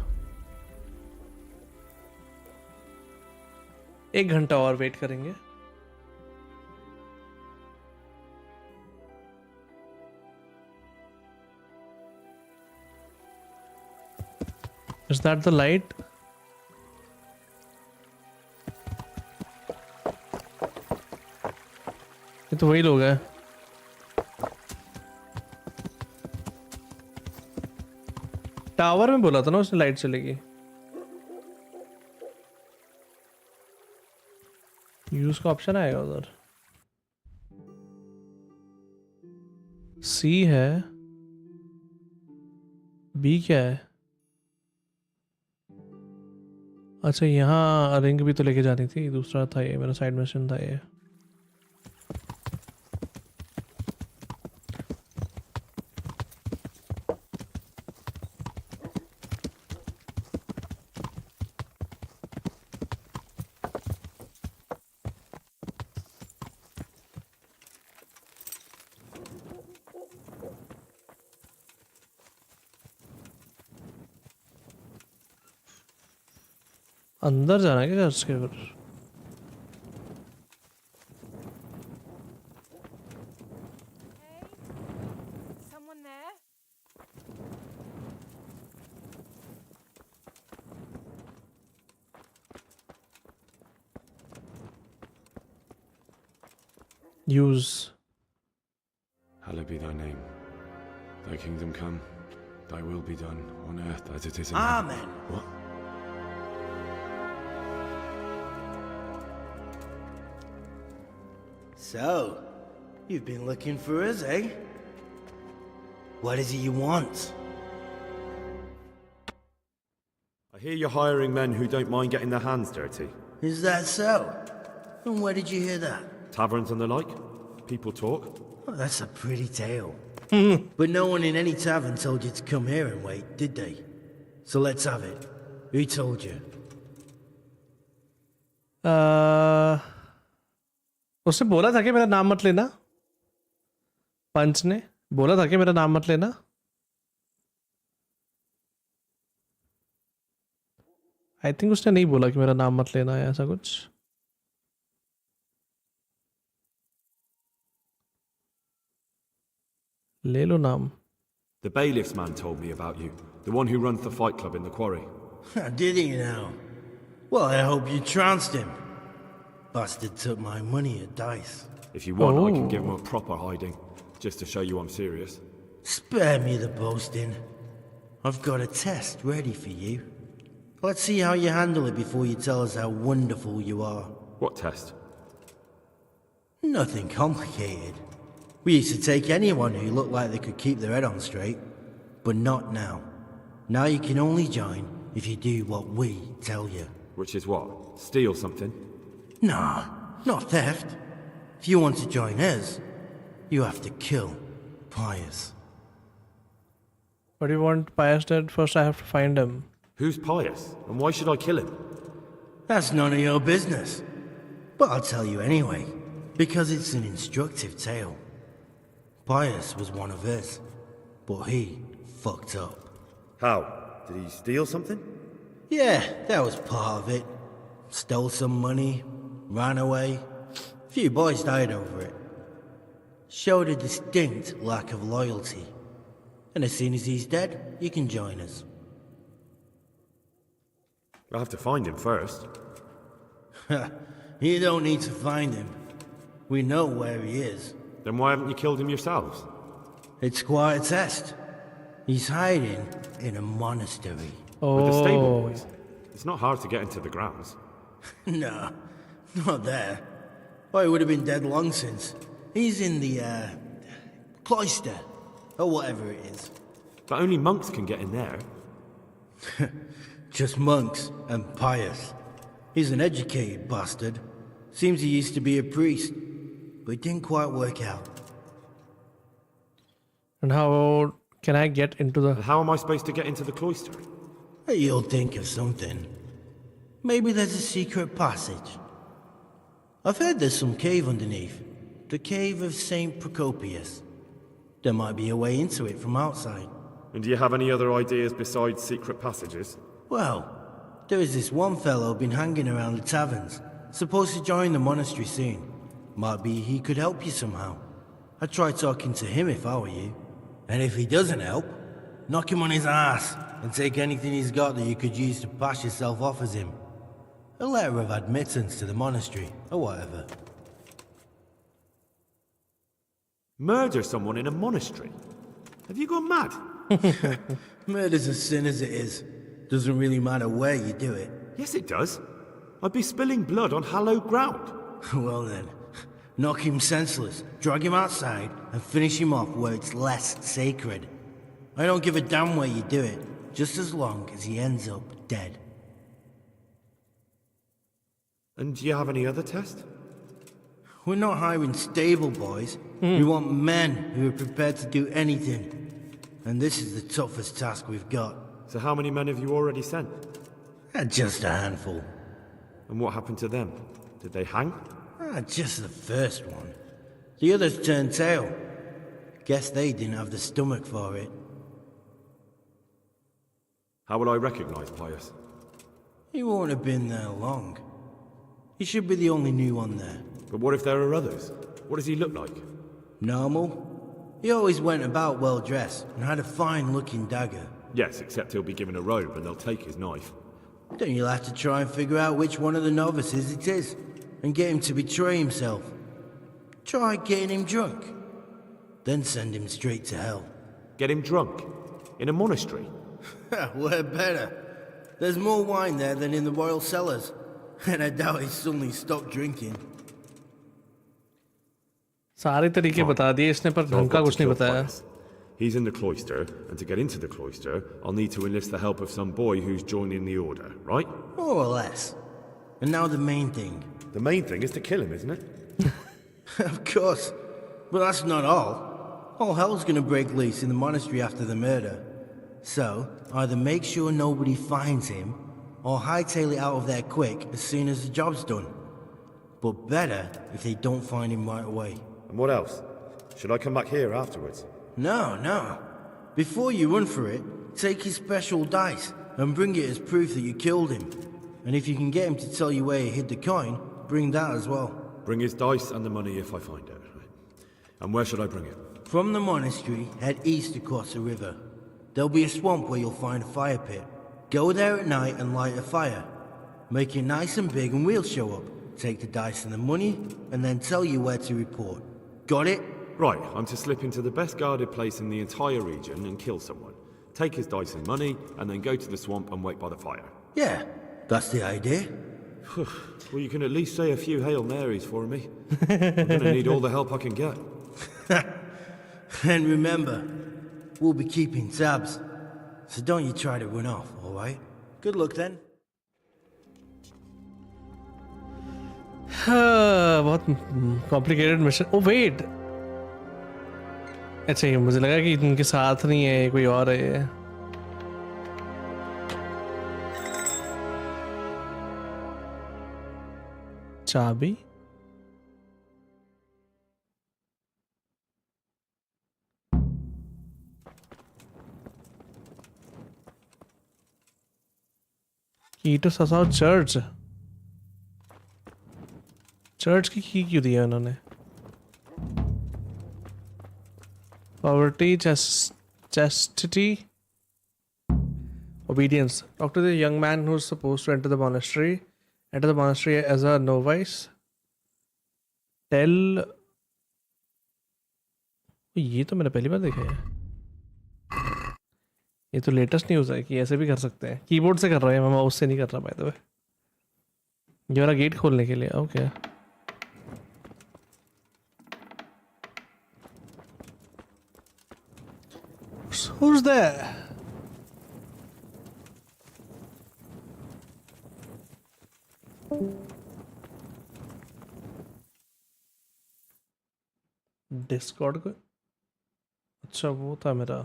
1 घंटा और वेट करेंगे. Is that the light? ये तो वही लोग हैं. टावर में बोला था ना उसने लाइट चलेगी. यूज का ऑप्शन आएगा उधर. सी है. बी क्या है? अच्छा, यहाँ रिंग भी तो लेके जानी थी. दूसरा था ये, मेरा साइड मिशन था ये. अंदर जाना है क्या चर्च के फिर? Someone there? Use. Hallowed be thy name. Thy kingdom come. Thy will be done on earth as it is in Amen. heaven. What? So, you've been looking for us, eh? What is it you want? I hear you're hiring men who don't mind getting their hands dirty. Is that so? And where did you hear that? Taverns and the like. People talk. Well, that's a pretty tale. But no one in any tavern told you to come here and wait, did they? So let's have it. Who told you? उसने बोला था कि मेरा नाम मत लेना. पंच ने बोला था कि मेरा नाम मत लेना. आई थिंक उसने नहीं बोला कि मेरा नाम मत लेना है ऐसा कुछ. ले लो नाम. The bailiff's man told me about you. The one who runs the fight club in the quarry. Did he now? Well, I hope you trounced him. Bastard took my money at dice. If you want, I can give him a proper hiding, just to show you I'm serious. Spare me the boasting. I've got a test ready for you. Let's see how you handle it before you tell us how wonderful you are. What test? Nothing complicated. We used to take anyone who looked like they could keep their head on straight, but not now. Now you can only join if you do what we tell you. Which is what? Steal something? Nah, not theft. If you want to join us, you have to kill Pius. What do you want Pius dead? First I have to find him. Who's Pius? And why should I kill him? That's none of your business. But I'll tell you anyway, because it's an instructive tale. Pius was one of us, but he fucked up. How? Did he steal something? Yeah, that was part of it. Stole some money, ran away. A few boys died over it. Showed a distinct lack of loyalty. And as soon as he's dead, you can join us. I'll have to find him first. You don't need to find him. We know where he is. Then why haven't you killed him yourselves? It's quite a test. He's hiding in a monastery. With the stable boys? It's not hard to get into the grounds. No, not there. Well, he would have been dead long since. He's in the, cloister, or whatever it is. But only monks can get in there. Just monks and Pius. He's an educated bastard. Seems he used to be a priest, but it didn't quite work out. And how can I get into the... And how am I supposed to get into the cloister? You'll think of something. Maybe there's a secret passage. I've heard there's some cave underneath. The cave of St. Procopius. There might be a way into it from outside. And do you have any other ideas besides secret passages? Well, there is this one fellow been hanging around the taverns. Supposed to join the monastery soon. Might be he could help you somehow. I'd try talking to him if I were you. And if he doesn't help, knock him on his ass and take anything he's got that you could use to pass yourself off as him. A letter of admittance to the monastery, or whatever. Murder someone in a monastery? Have you gone mad? Murder's a sin as it is. Doesn't really matter where you do it. Yes, it does. I'd be spilling blood on hallowed ground. Well then, knock him senseless, drag him outside, and finish him off where it's less sacred. I don't give a damn where you do it, just as long as he ends up dead. And do you have any other test? We're not hiring stable boys. We want men who are prepared to do anything. And this is the toughest task we've got. So how many men have you already sent? Just a handful. And what happened to them? Did they hang? Just the first one. The others turned tail. Guess they didn't have the stomach for it. How will I recognize Pius? He won't have been there long. He should be the only new one there. But what if there are others? What does he look like? Normal. He always went about well dressed and had a fine looking dagger. Yes, except he'll be given a robe and they'll take his knife. Then you'll have to try and figure out which one of the novices it is and get him to betray himself. Try getting him drunk. Then send him straight to hell. Get him drunk? In a monastery? We're better. There's more wine there than in the royal cellars. And I doubt he suddenly stopped drinking. सारे तरीके बता दिए इसने पर ढंग का कुछ नहीं बताया. He's in the cloister, and to get into the cloister, I'll need to enlist the help of some boy who's joining the order, right? More or less. And now the main thing. The main thing is to kill him, isn't it? Of course. But that's not all. All hell's gonna break loose in the monastery after the murder. So, either make sure nobody finds him, or hightail it out of there quick as soon as the job's done. But better if they don't find him right away. And what else? Should I come back here afterwards? No. Before you run for it, take his special dice and bring it as proof that you killed him. And if you can get him to tell you where he hid the coin, bring that as well. Bring his dice and the money if I find it. And where should I bring it? From the monastery, head east across the river. There'll be a swamp where you'll find a fire pit. Go there at night and light a fire. Make it nice and big and we'll show up. Take the dice and the money, and then tell you where to report. Got it? Right, I'm to slip into the best guarded place in the entire region and kill someone. Take his dice and money, and then go to the swamp and wait by the fire. Yeah, that's the idea. Well, you can at least say a few Hail Marys for me. I'm gonna need all the help I can get. And remember, we'll be keeping tabs. So don't you try to run off, alright? Good luck then. बहुत complicated mission. Oh wait, अच्छा ये मुझे लगा कि इनके साथ नहीं है, कोई और है. चाबी की तो ससाओ चर्च. चर्च की क्यों दिया उन्होंने? Poverty, chastity, obedience. Talk to the young man who's supposed to enter the monastery. Enter the monastery as a novice. Tell. ये तो मैंने पहली बार देखा है. ये तो लेटेस्ट न्यूज़ है कि ऐसे भी कर सकते हैं. कीबोर्ड से कर रहा है, मैं माउस से नहीं कर रहा बाय द वे. ये वाला गेट खोलने के लिए. ओके. Who's there? डिस्कॉर्ड को. अच्छा वो था मेरा.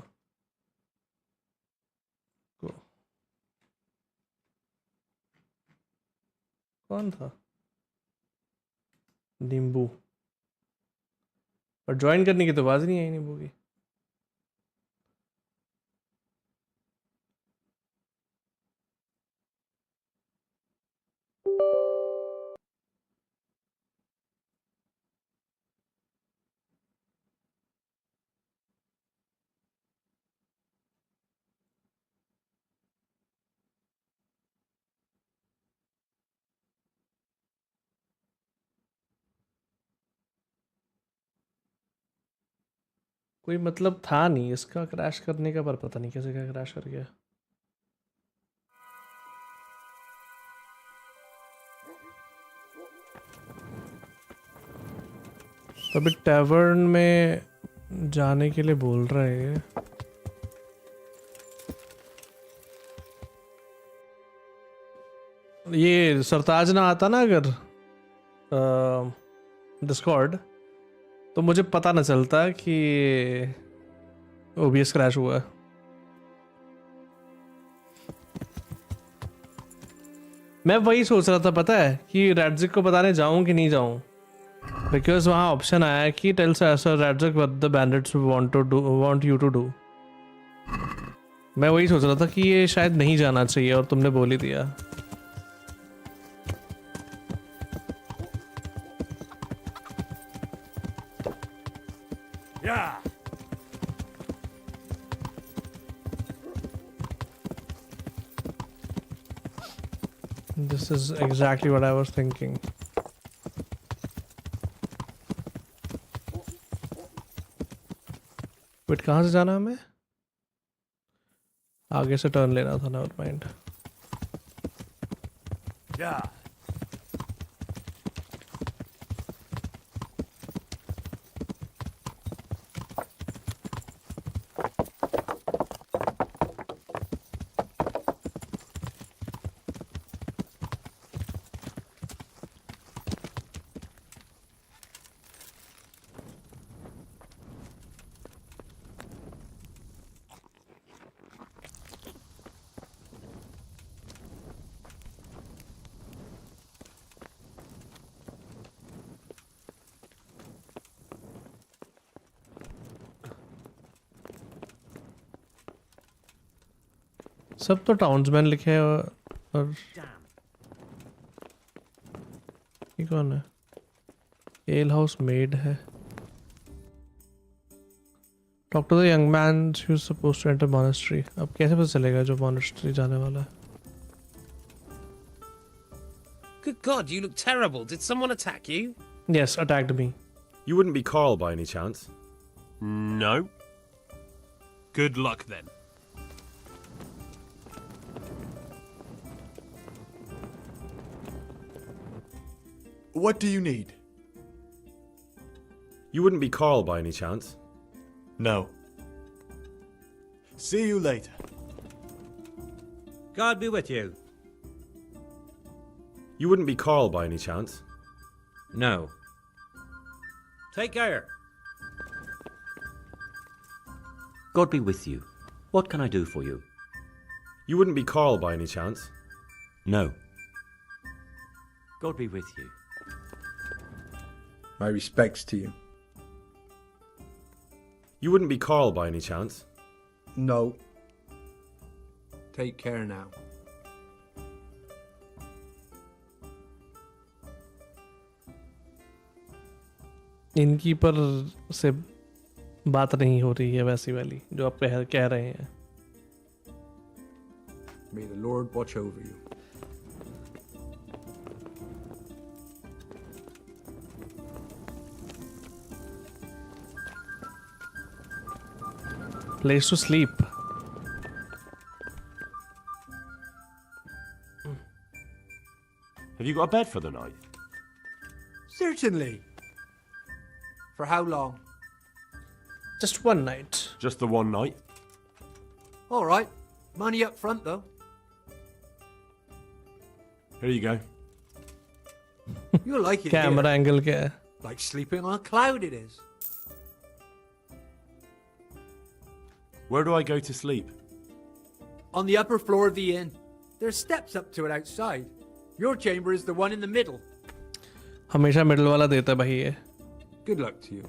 कौन था? नींबू. और ज्वाइन करने की तो आवाज नहीं आई नींबू की. कोई मतलब था नहीं इसका क्रैश करने का, पर पता नहीं कैसे क्या क्रैश कर गया. अभी टैवर्न में जाने के लिए बोल रहे हैं. ये सरताज ना आता ना अगर डिस्कॉर्ड, तो मुझे पता न चलता कि ओबीएस क्रैश हुआ है. मैं वही सोच रहा था पता है कि रैडजिक को बताने जाऊं कि नहीं जाऊं, बिकॉज वहाँ ऑप्शन आया है कि tells Radzig what the bandits want you to do. मैं वही सोच रहा था कि ये शायद नहीं जाना चाहिए और तुमने बोल ही दिया. Yeah. This is exactly what I was thinking. Wait, कहाँ से जाना है हमें? आगे से टर्न लेना था, never mind. Yeah. सब तो टाउन्समैन लिखे हैं और ये कौन है? एल हाउस मेड है. Talk to the young man who is supposed to enter monastery. अब कैसे पता चलेगा जो मॉनेस्ट्री जाने वाला है? Good God, you look terrible. Did someone attack you? Yes, attacked me. You wouldn't be Carl by any chance? No. Good luck then. What do you need? You wouldn't be Carl by any chance? No. See you later. God be with you. You wouldn't be Carl by any chance? No. Take care. God be with you. What can I do for you? You wouldn't be Carl by any chance? No. God be with you. My respects to you. You wouldn't be Carl by any chance? No. Take care now. इनकी पर से बात नहीं हो रही है वैसी वाली जो आप कह रहे हैं. May the Lord watch over you. Place to sleep. Have you got a bed for the night? Certainly. For how long? Just one night. Just the one night? All right. Money up front, though. Here you go. You'll like it. Camera dear. angle क्या है? Like sleeping on a cloud, it is. Where do I go to sleep? On the upper floor of the inn. There's steps up to it outside. Your chamber is the one in the middle. हमेशा middle वाला देता है भाई ये. Good luck to you.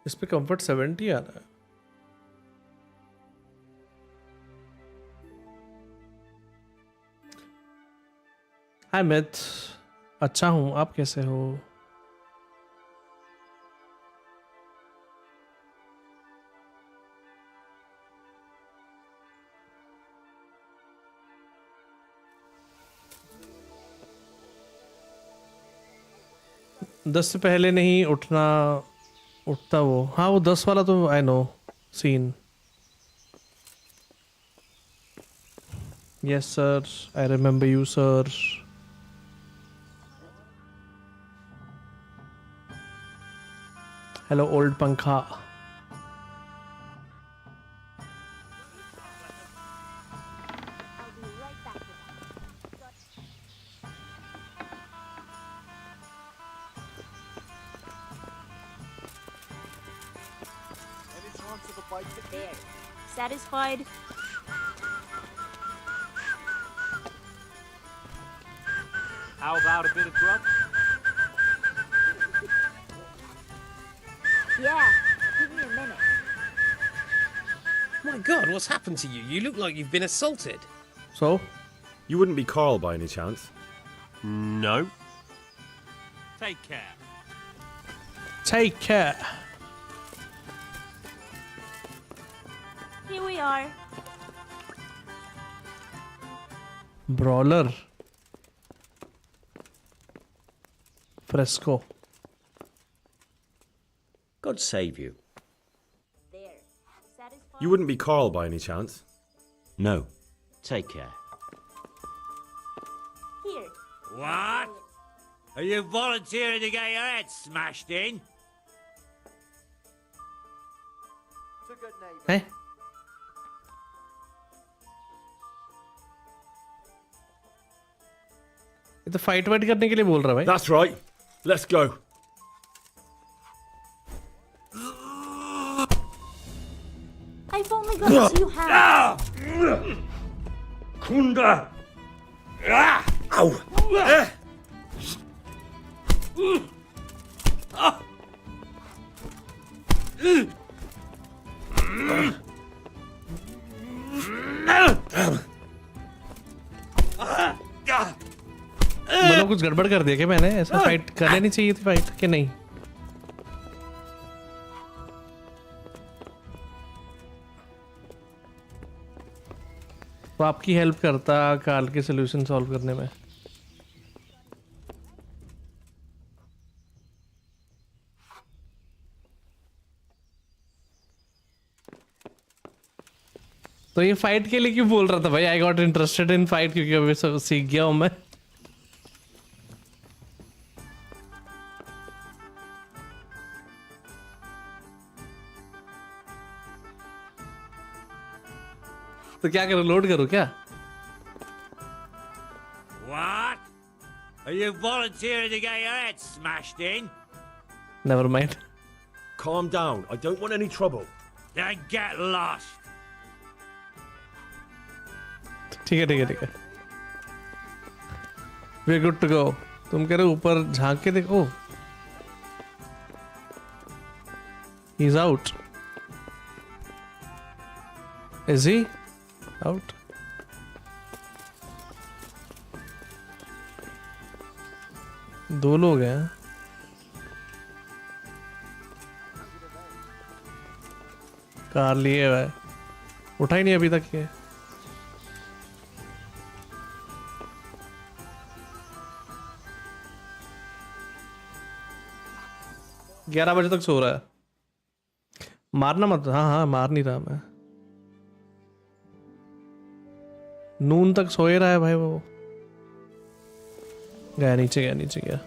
इस पे comfort 70 आ रहा है. हाय मिथ, अच्छा हूँ, आप कैसे हो? दस से पहले नहीं उठता वो. हाँ वो 10 वाला तो I know scene. Yes sir, I remember you sir. Hello old पंखा. There. Satisfied? How about a bit of grub? Yeah. Give me a minute. My God, what's happened to you? You look like you've been assaulted. So? You wouldn't be Carl by any chance? No. Take care. Take care. Here we are. Brawler. Fresco. God save you. There. Satisfied? You wouldn't be Carl by any chance? No. Take care. Here. What? Are you volunteering to get your head smashed in? Hey. ये तो fight white करने के लिए बोल रहा है भाई. That's right. Let's go. I've only got 2 hands. Kunda! Ow! मतलब कुछ गड़बड़ कर दिया क्या मैंने? ऐसा फाइट करने नहीं चाहिए थी फाइट कि नहीं? तो आपकी हेल्प करता काल के सोल्यूशन सॉल्व करने में. तो ये फाइट के लिए क्यों बोल रहा था भाई? I got interested in fight क्योंकि अभी सब सीख गया हूं मैं. तो क्या करूं? लोड करूं क्या? What? Are you volunteering to get your head smashed in? Never mind. Calm down. I don't want any trouble. Then get lost. ठीक है ठीक है ठीक है. We're good to go. तुम कह रहे हो ऊपर झांक के देखो. He's out. Is he out? दो लोग हैं. कार लिए हुआ है. उठा ही नहीं अभी तक ये. ग्यारह बजे तक सो रहा है. मारना मत. हाँ हाँ मार नहीं रहा मैं. नून तक सोए रहा है भाई वो. गया नीचे गया नीचे गया.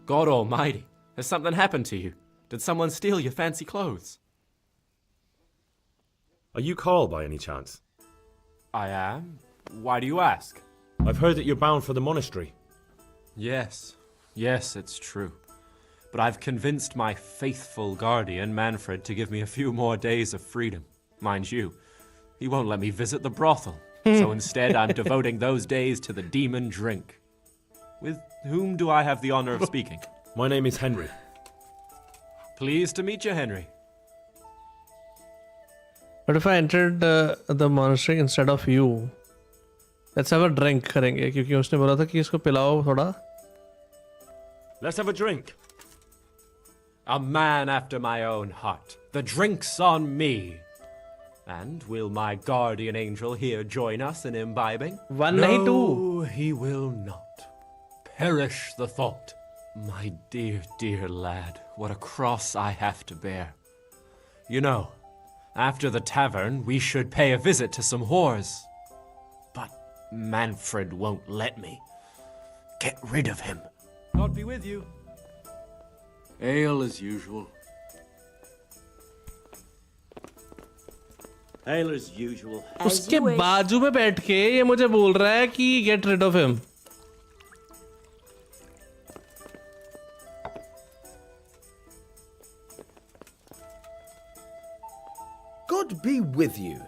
God almighty. Has something happened to you? Did someone steal your fancy clothes? Are you Carl by any chance? I am. Why do you ask? I've heard that you're bound for the monastery. Yes. Yes, it's true. But I've convinced my faithful guardian, Manfred, to give me a few more days of freedom. Mind you, he won't let me visit the brothel. So instead, I'm devoting those days to the demon drink. With whom do I have the honor of speaking? My name is Henry. Pleased to meet you, Henry. But if I entered the monastery instead of you, let's have a drink करेंगे क्योंकि उसने बोला था कि इसको पिलाओ थोड़ा. Let's have a drink. A man after my own heart. The drink's on me. And will my guardian angel here join us in imbibing? One nahi two. No, he will not. Perish the thought. My dear, dear lad, what a cross I have to bear. You know, after the tavern, we should pay a visit to some whores. But Manfred won't let me. Get rid of him. God be with you. Ale as usual. Ale as usual. उसके बाजू में बैठ के ये मुझे बोल रहा है कि get rid of him. God be with you.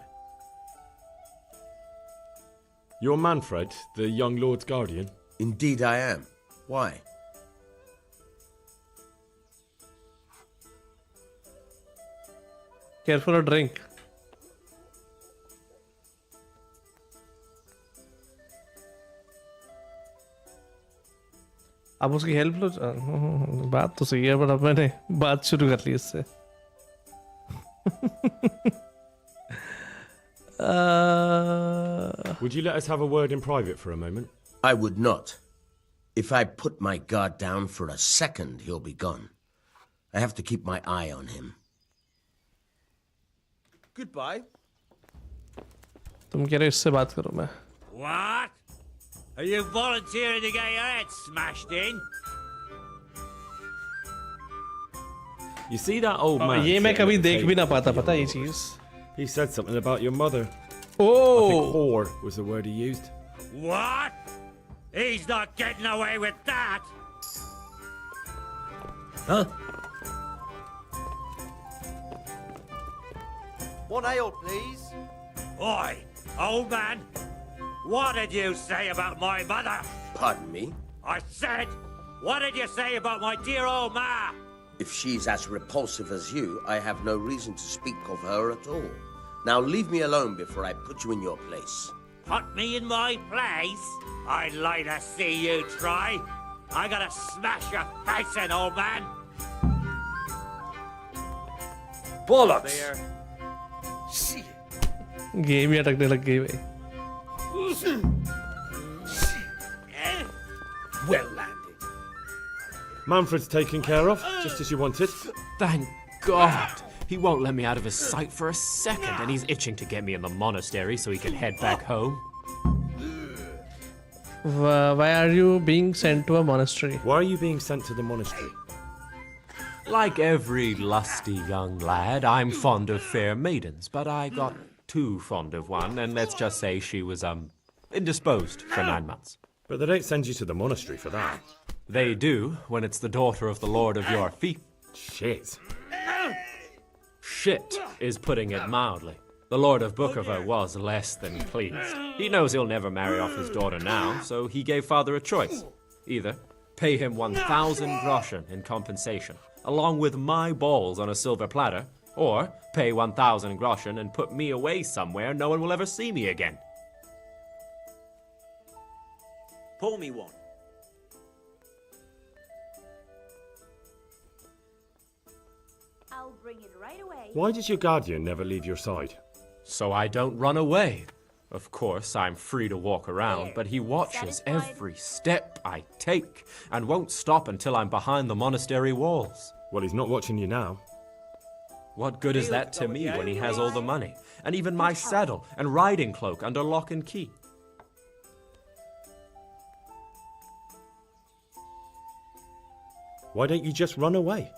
You're Manfred, the young lord's guardian? Indeed I am. Why? Care for a drink. अब उसकी हेल्प लो। बात तो सही है पर अब मैंने बात शुरू कर ली इससे। Would you let us have a word in private for a moment? I would not. If I put my guard down for a second, he'll be gone. I have to keep my eye on him. Goodbye. तुम कह रहे इससे बात करो मैं। What? Are you volunteering to get your head smashed in? You see that old man? ये मैं कभी देख भी ना पाता, पता ये चीज। He said something about your mother. Oh! I think whore was the word he used. What? He's not getting away with that. Huh? One ale, please. Oi, old man. What did you say about my mother? Pardon me? I said, what did you say about my dear old ma? If she's as repulsive as you, I have no reason to speak of her at all. Now leave me alone before I put you in your place. Put me in my place? I'd like to see you try. I gotta smash your face in, old man. Bollocks! Game ही अटकने लग गई भाई। Well landed. Manfred's taken care of, just as you wanted. Thank God. He won't let me out of his sight for a second, and he's itching to get me in the monastery so he can head back home. Why are you being sent to a monastery? Why are you being sent to the monastery? Like every lusty young lad, I'm fond of fair maidens, but I got too fond of one, and let's just say she was, indisposed for 9 months. But they don't send you to the monastery for that. They do, when it's the daughter of the lord of your fief. Shit. Shit is putting it mildly. The Lord of Bookover was less than pleased. He knows he'll never marry off his daughter now, so he gave father a choice. Either pay him 1,000 groschen in compensation, along with my balls on a silver platter, or pay 1,000 groschen and put me away somewhere no one will ever see me again. Pour me one. I'll bring it right away. Why does your guardian never leave your side? So I don't run away. Of course, I'm free to walk around, but he watches every step I take and won't stop until I'm behind the monastery walls. Well, he's not watching you now. What good is that to me when he has all the money, and even my saddle and riding cloak under lock and key? Why don't you just run away?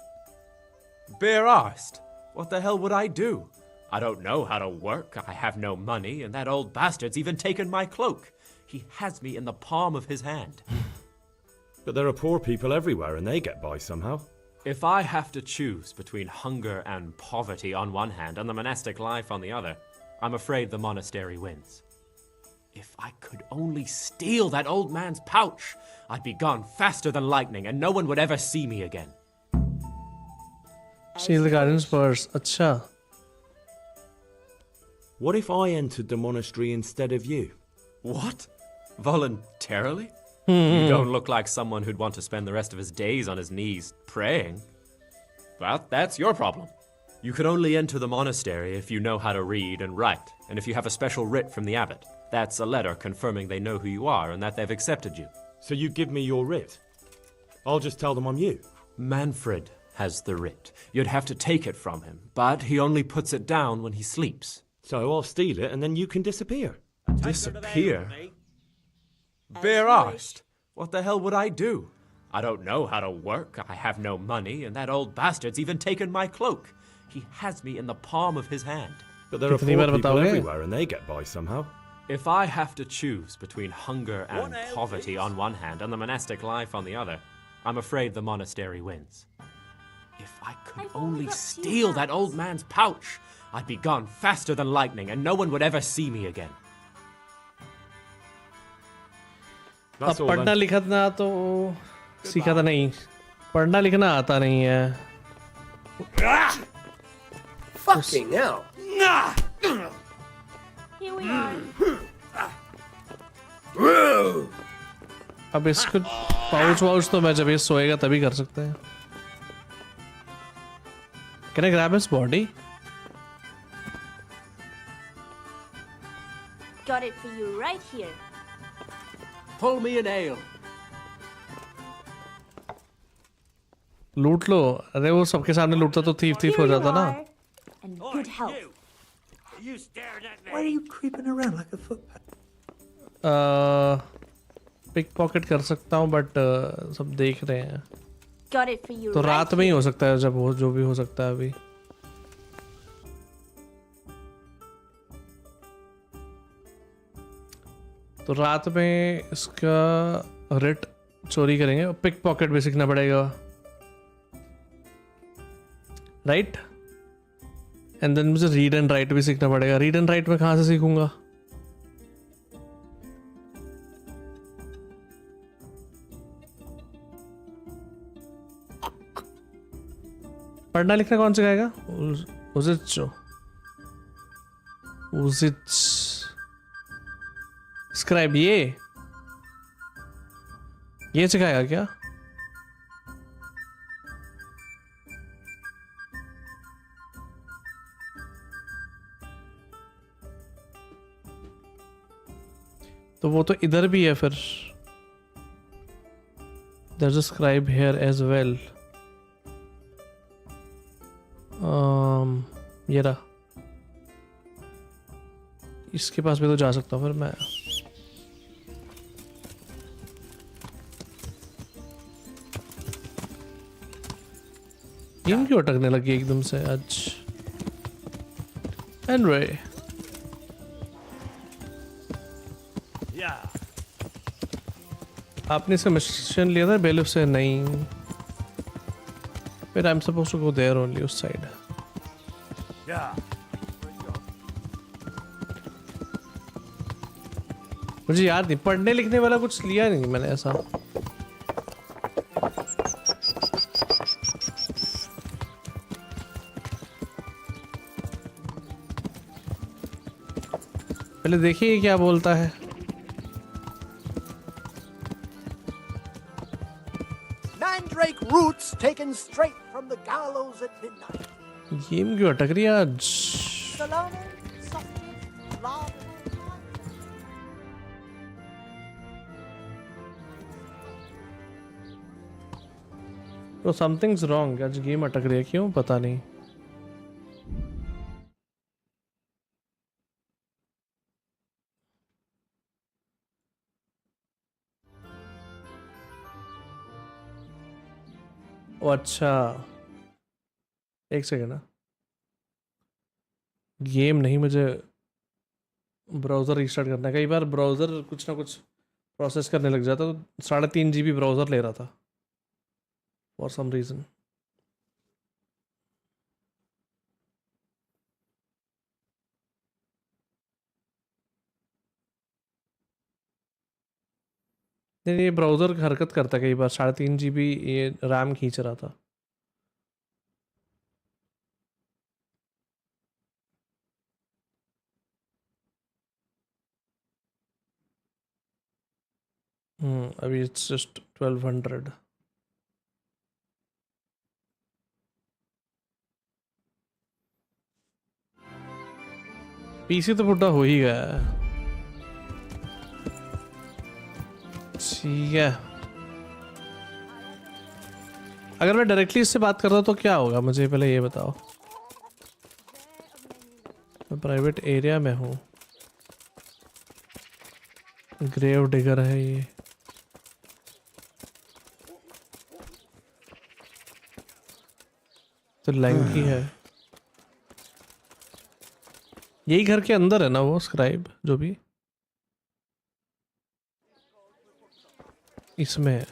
Bare-arsed. What the hell would I do? I don't know how to work, I have no money, and that old bastard's even taken my cloak. He has me in the palm of his hand. But there are poor people everywhere and they get by somehow. If I have to choose between hunger and poverty on one hand and the monastic life on the other, I'm afraid the monastery wins. If I could only steal that old man's pouch, I'd be gone faster than lightning and no one would ever see me again. Steal the guardian's purse. Acha. What if I entered the monastery instead of you? What? Voluntarily? You don't look like someone who'd want to spend the rest of his days on his knees praying. Well, that's your problem. You can only enter the monastery if you know how to read and write, and if you have a special writ from the abbot. That's a letter confirming they know who you are and that they've accepted you. So you give me your writ? I'll just tell them I'm you. Manfred has the writ. You'd have to take it from him, but he only puts it down when he sleeps. So I'll steal it and then you can disappear. Disappear? Bare-arsed. What the hell would I do? I don't know how to work, I have no money, and that old bastard's even taken my cloak. He has me in the palm of his hand. But there are कितनी poor बार people बताओगे? everywhere and they get by somehow. If I have to choose between hunger and poverty on one hand and the monastic life on the other, I'm afraid the monastery wins. If I could only steal that old man's pouch, I'd be gone faster than lightning and no one would ever see me again. That's अब all पढ़ना then. लिखना तो सीखा था नहीं, पढ़ना लिखना आता नहीं है. Fucking hell. Here we are. अब इसको पाउच वाउच तो मैं जब ये सोएगा तभी कर सकते हैं. Can I grab his body? Got it for you right here. Pull me an ale. लूट लो. अरे वो सबके सामने लूटता तो थीफ Here हो you जाता ना. are. And good health. You staring at me? Why are you creeping around like a footpad? Pickpocket कर सकता हूँ बट सब देख रहे हैं. Got it for you तो right रात में ही here. हो सकता है, जब वो जो भी हो सकता है अभी. तो रात में इसका रेट चोरी करेंगे. पिक पॉकेट भी सीखना पड़ेगा, राइट? एंड देन मुझे रीड एंड राइट भी सीखना पड़ेगा. रीड एंड राइट में कहाँ से सीखूंगा? पढ़ना लिखना कौन सिखाएगा? स्क्राइब ये सिखाएगा क्या? तो वो तो इधर भी है फिर. There's a scribe here as well. ये रहा. इसके पास भी तो जा सकता हूँ फिर मैं. गेम क्यों अटकने लगी एकदम से आज? एनवे आपने इसका मिशन लिया था बेलिफ से? नहीं. फिर I am supposed to go there only, उस साइड. मुझे याद नहीं, पढ़ने लिखने वाला कुछ लिया नहीं मैंने ऐसा. पहले देखिए क्या बोलता है. Mandrake roots taken straight from the gallows at midnight. Game क्यों अटक रही है आज? Salome, sausages, lard. तो समथिंग्स रॉन्ग. आज गेम अटक रही है क्यों पता नहीं. ओ अच्छा, एक सेकेंड ना. गेम नहीं, मुझे ब्राउज़र रिस्टार्ट करना है. कई बार ब्राउज़र कुछ ना कुछ प्रोसेस करने लग जाता, तो 3.5 GB ब्राउज़र ले रहा था फॉर सम रीज़न. नहीं, ये ब्राउज़र हरकत करता है कई बार. 3.5 GB ये रैम खींच रहा था. अभी इट्स जस्ट 1200. पीसी तो फुटा हो ही गया है. ठीक है, अगर मैं डायरेक्टली इससे बात करता तो क्या होगा मुझे पहले ये बताओ. मैं प्राइवेट एरिया में हूँ. ग्रेव डिगर है ये. तो लैंकी है. यही घर के अंदर है ना वो स्क्राइब जो भी इसमें है.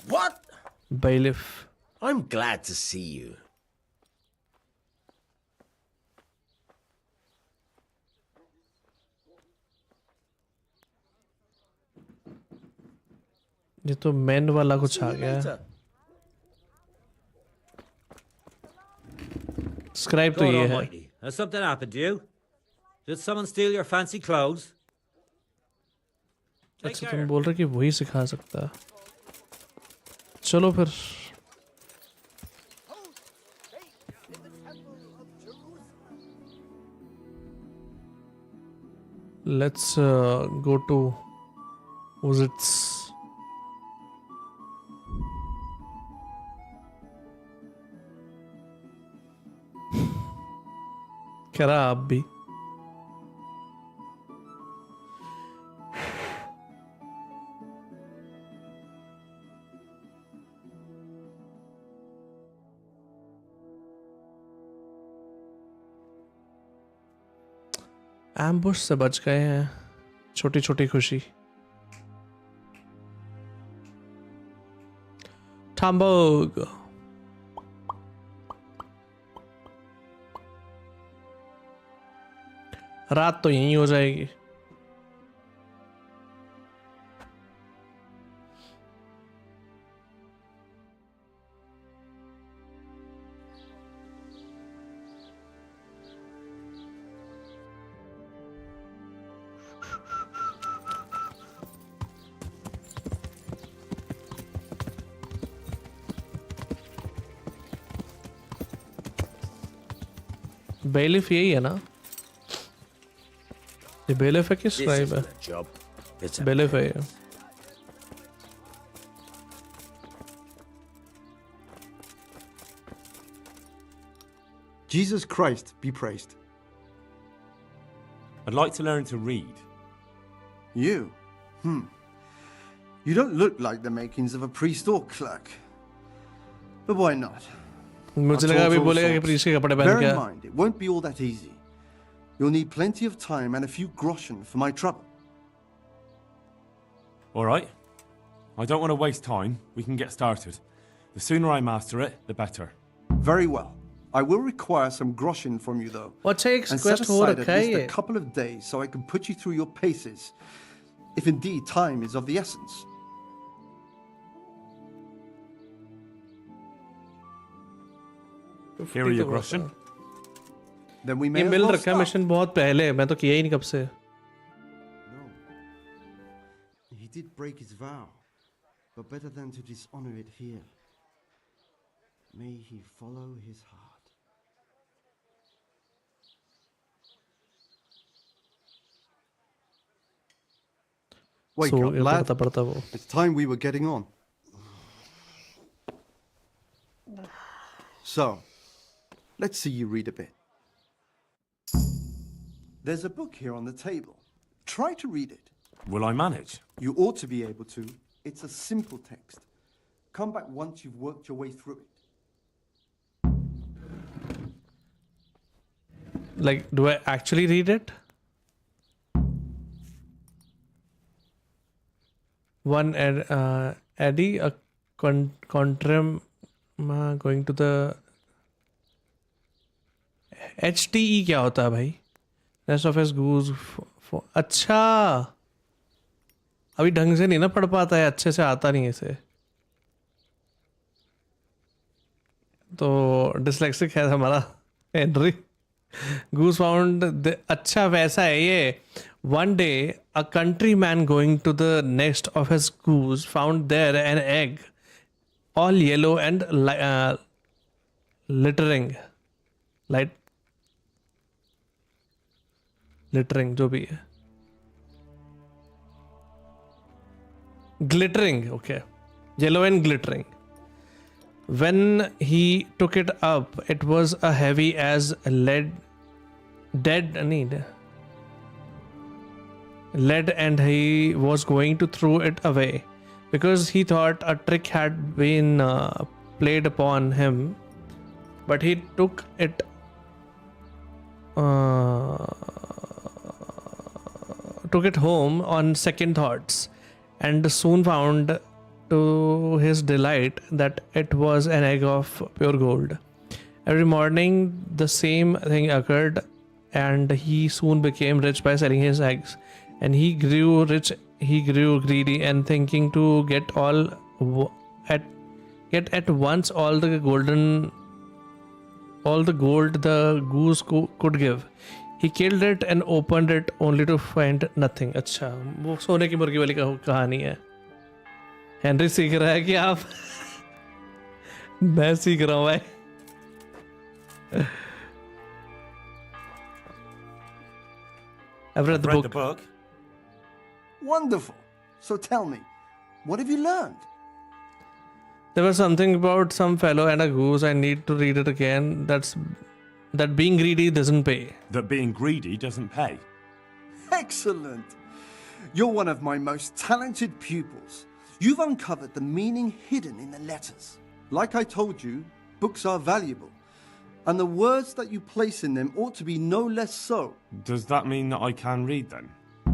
What? Bailiff. I'm glad to see you. ये तो मैन वाला कुछ आ गया. स्क्राइब तो God ये है. almighty, has something happened to you? Did someone steal your fancy clothes? अच्छा तुम बोल रहे कि वही सिखा सकता है. चलो फिर. Let's go to Uzits. कह रहा आप भी. एम्बुश से बच गए हैं. छोटी छोटी खुशी. Hamburg. रात तो यहीं हो जाएगी. बेलिफ यही है ना? ये बेलिफ है कि स्क्राइब है? बेलिफ है ये. Jesus Christ be praised. I'd like to learn to read. You? You don't look like the makings of a priest or clerk. But why not? मुझे लगा अभी बोलेगा कि प्रीस्ट के कपड़े पहन के. Bear in mind, it won't be all that easy. You'll need plenty of time and a few groschen for my trouble. All right. I don't want to waste time. We can get started. The sooner I master it, the better. Very well. I will require some groschen from you, though. What's and set aside at least a couple of days so I can put you through your paces, if indeed time is of the essence. Here are your groschen. Then we may ये as मिल well रखा है mission बहुत पहले. मैं तो किया ही नहीं कब से. No. He did break his vow, but better than to dishonor it here. May he follow his heart. Wake up, lad. It's time we were getting on. So, let's see you read a bit. There's a book here on the table. Try to read it. Will I manage? You ought to be able to. It's a simple text. Come back once you've worked your way through it. Like, do I actually read it? One Eddie, a contrim going to the HTE क्या होता है भाई? Rest of his goose. अच्छा, अभी ढंग से नहीं ना पढ़ पाता है, अच्छे से आता नहीं इसे. तो डिसलेक्सिक है हमारा हेनरी. Goose found अच्छा वैसा है ये. One day, a countryman going to the nest of his goose found there an egg, all yellow and littering. Littering जो भी है. Glittering, okay. Yellow and glittering. When he took it up, it was as heavy as lead, and he was going to throw it away because he thought a trick had been played upon him. But he took it took it home on second thoughts and soon found to his delight that it was an egg of pure gold. Every morning the same thing occurred, and he soon became rich by selling his eggs. And he grew rich, he grew greedy, and thinking to get at once all the gold the goose could give. He killed it and opened it only to find nothing. अच्छा, वो सोने की मुर्गी वाली कहानी है. Henry सीख रहा है कि आप मैं सीख रहा हूँ भाई. I've read the book. Wonderful. So tell me, what have you learned? There was something about some fellow and a goose. I need to read it again. That being greedy doesn't pay. That being greedy doesn't pay. Excellent. You're one of my most talented pupils. You've uncovered the meaning hidden in the letters. Like I told you, books are valuable, and the words that you place in them ought to be no less so. Does that mean that I can read then?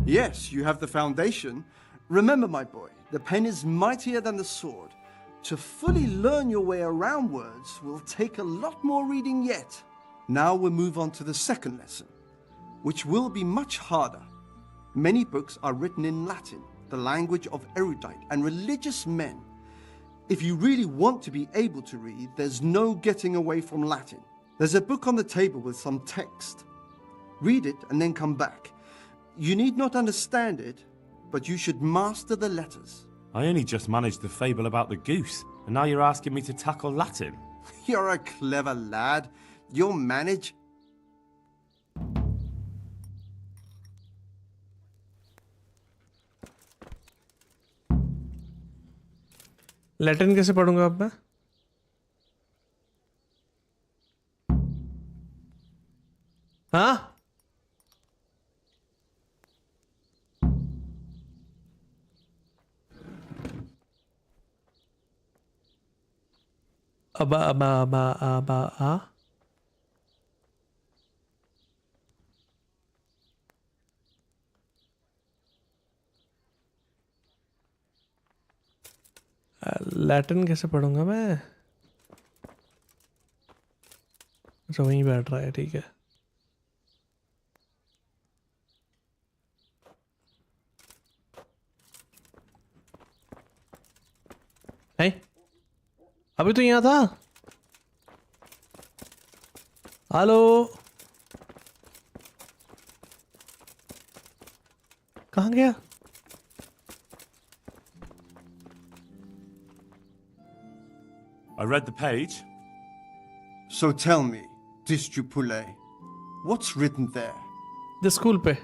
Yes, you have the foundation. Remember, my boy, the pen is mightier than the sword. To fully learn your way around words will take a lot more reading yet. Now we'll move on to the second lesson, which will be much harder. Many books are written in Latin, the language of erudite and religious men. If you really want to be able to read, there's no getting away from Latin. There's a book on the table with some text. Read it and then come back. You need not understand it, but you should master the letters. I only just managed the fable about the goose, and now you're asking me to tackle Latin. You're a clever lad. You'll manage. Latin कैसे पढ़ूंगा अब मैं? हाँ? Latin कैसे पढ़ूंगा मैं? अच्छा वहीं बैठ रहा है, ठीक है. है? अभी तो यहाँ था. हेलो. कहाँ गया? I read the page. So tell me, Disjupule, what's written there? The school पे.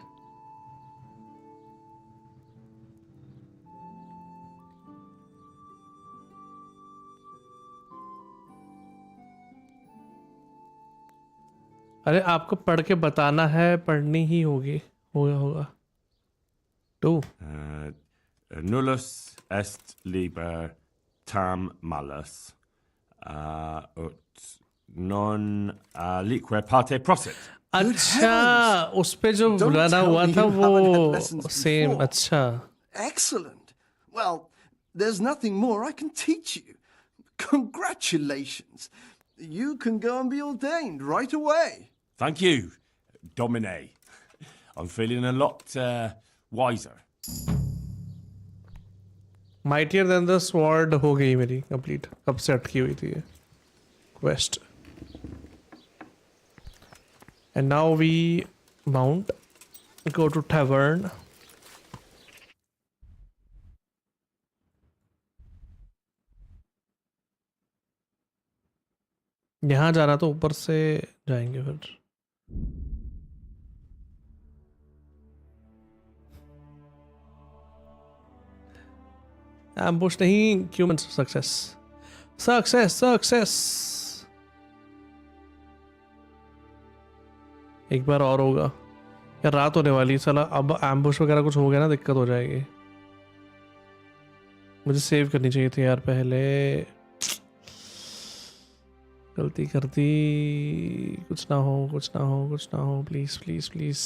अरे आपको पढ़ के बताना है, पढ़नी ही होगी, होगा. Do. Nullus est liber tam malus. Ut non lique parte prosit. अच्छा, उस पे जो बुलाना हुआ था वो same. अच्छा. Excellent. Well, there's nothing more I can teach you. Congratulations. You can go and be ordained right away. Thank you, Domine. I'm feeling a lot wiser. Mightier than the sword हो गई मेरी complete. कब से अटकी हुई थी ये quest. And now we mount, go to tavern. यहाँ जाना तो ऊपर से जाएंगे फिर. Ambush नहीं, human success. Success. एक बार और होगा. यार रात होने वाली साला. अब ambush वगैरह कुछ हो गया ना, दिक्कत हो जाएगी. मुझे सेव करनी चाहिए थी यार पहले. गलती कर दी, कुछ ना हो, कुछ ना हो, कुछ ना हो, please please please.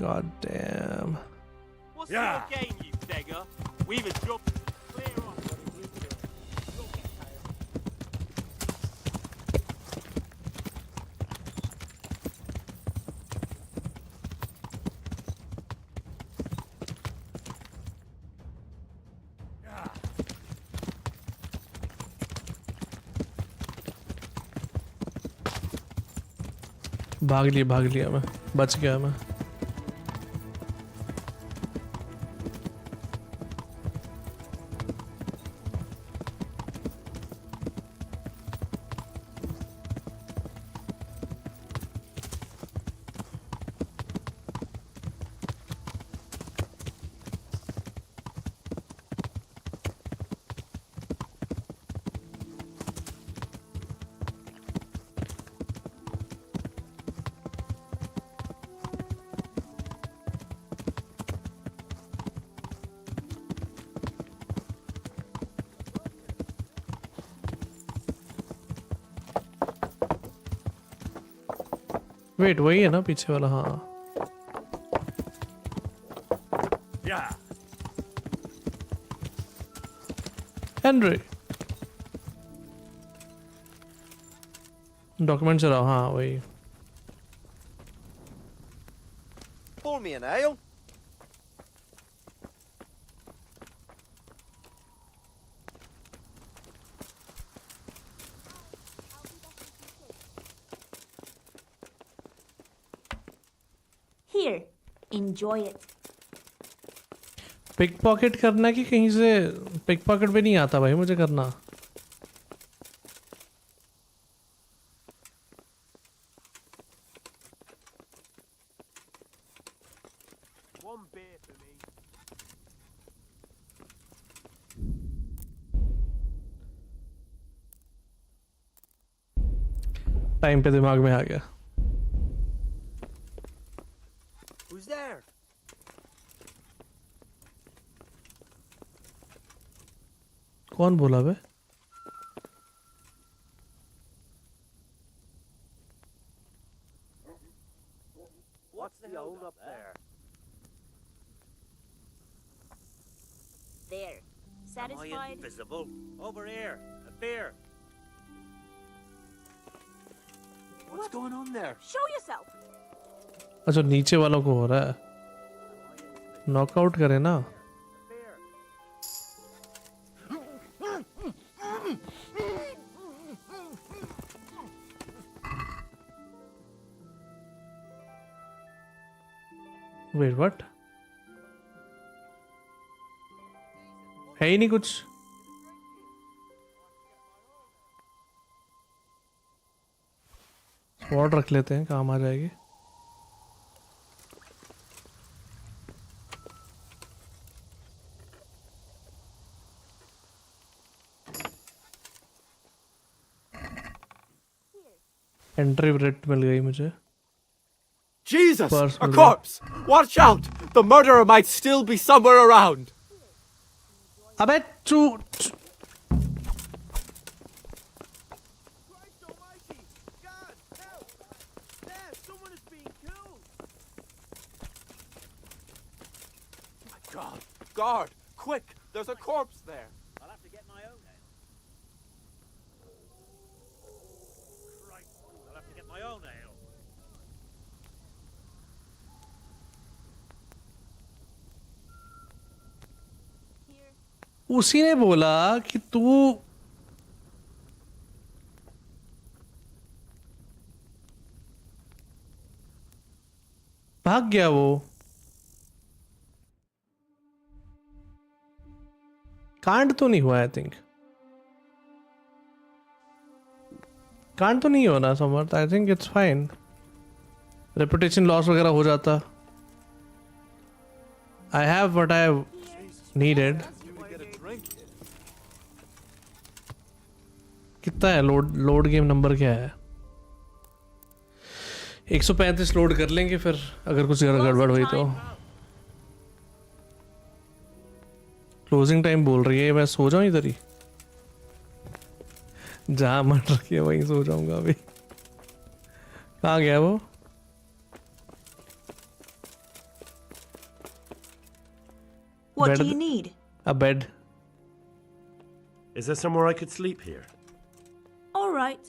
God damn. What's your game, you beggar? We've a job clear off. भाग लिया मैं, बच गया मैं। वेट वही है ना पीछे वाला? हाँ हेनरी, डॉक्यूमेंट चलाओ। हाँ वही। Pour me an ale. Here, enjoy it. Pickpocket करना कि कहीं से पिक पॉकेट भी नहीं आता भाई मुझे करना। One beer for me. Time पे दिमाग में आ गया। Who's there? कौन बोला बे? What's the hold up there? There. Am I Satisfied? invisible? Over here. A beer. What's going on there? Show yourself. अच्छा नीचे वालों को हो रहा है, नॉकआउट करे ना। Wait what? है ही नहीं कुछ। स्वॉर्ड रख लेते हैं, काम आ जाएगी। एंट्री रेट मिल गई मुझे। Jesus! Purse A mill corpse! Watch out! The murderer might still be somewhere around! अबे चू God! Guard! Quick! There's a corpse there! I'll have to get my own ale. Christ, I'll have to get my own ale. उसी ने बोला कि तू भाग गया। वो कांड तो नहीं हुआ। आई थिंक कांड तो नहीं होना समर्थ। I think it's fine. Reputation loss वगैरह हो जाता। I have what I needed. कितना है लोड गेम नंबर क्या है? 135 लोड कर लेंगे फिर अगर कुछ गड़बड़ हुई तो। क्लोजिंग टाइम बोल रही है, मैं सो जाऊं इधर ही, जहां मन रखिए वहीं सो जाऊंगा अभी। कहाँ गया वो? What do you need? A bed. Is there somewhere I could sleep here? All right.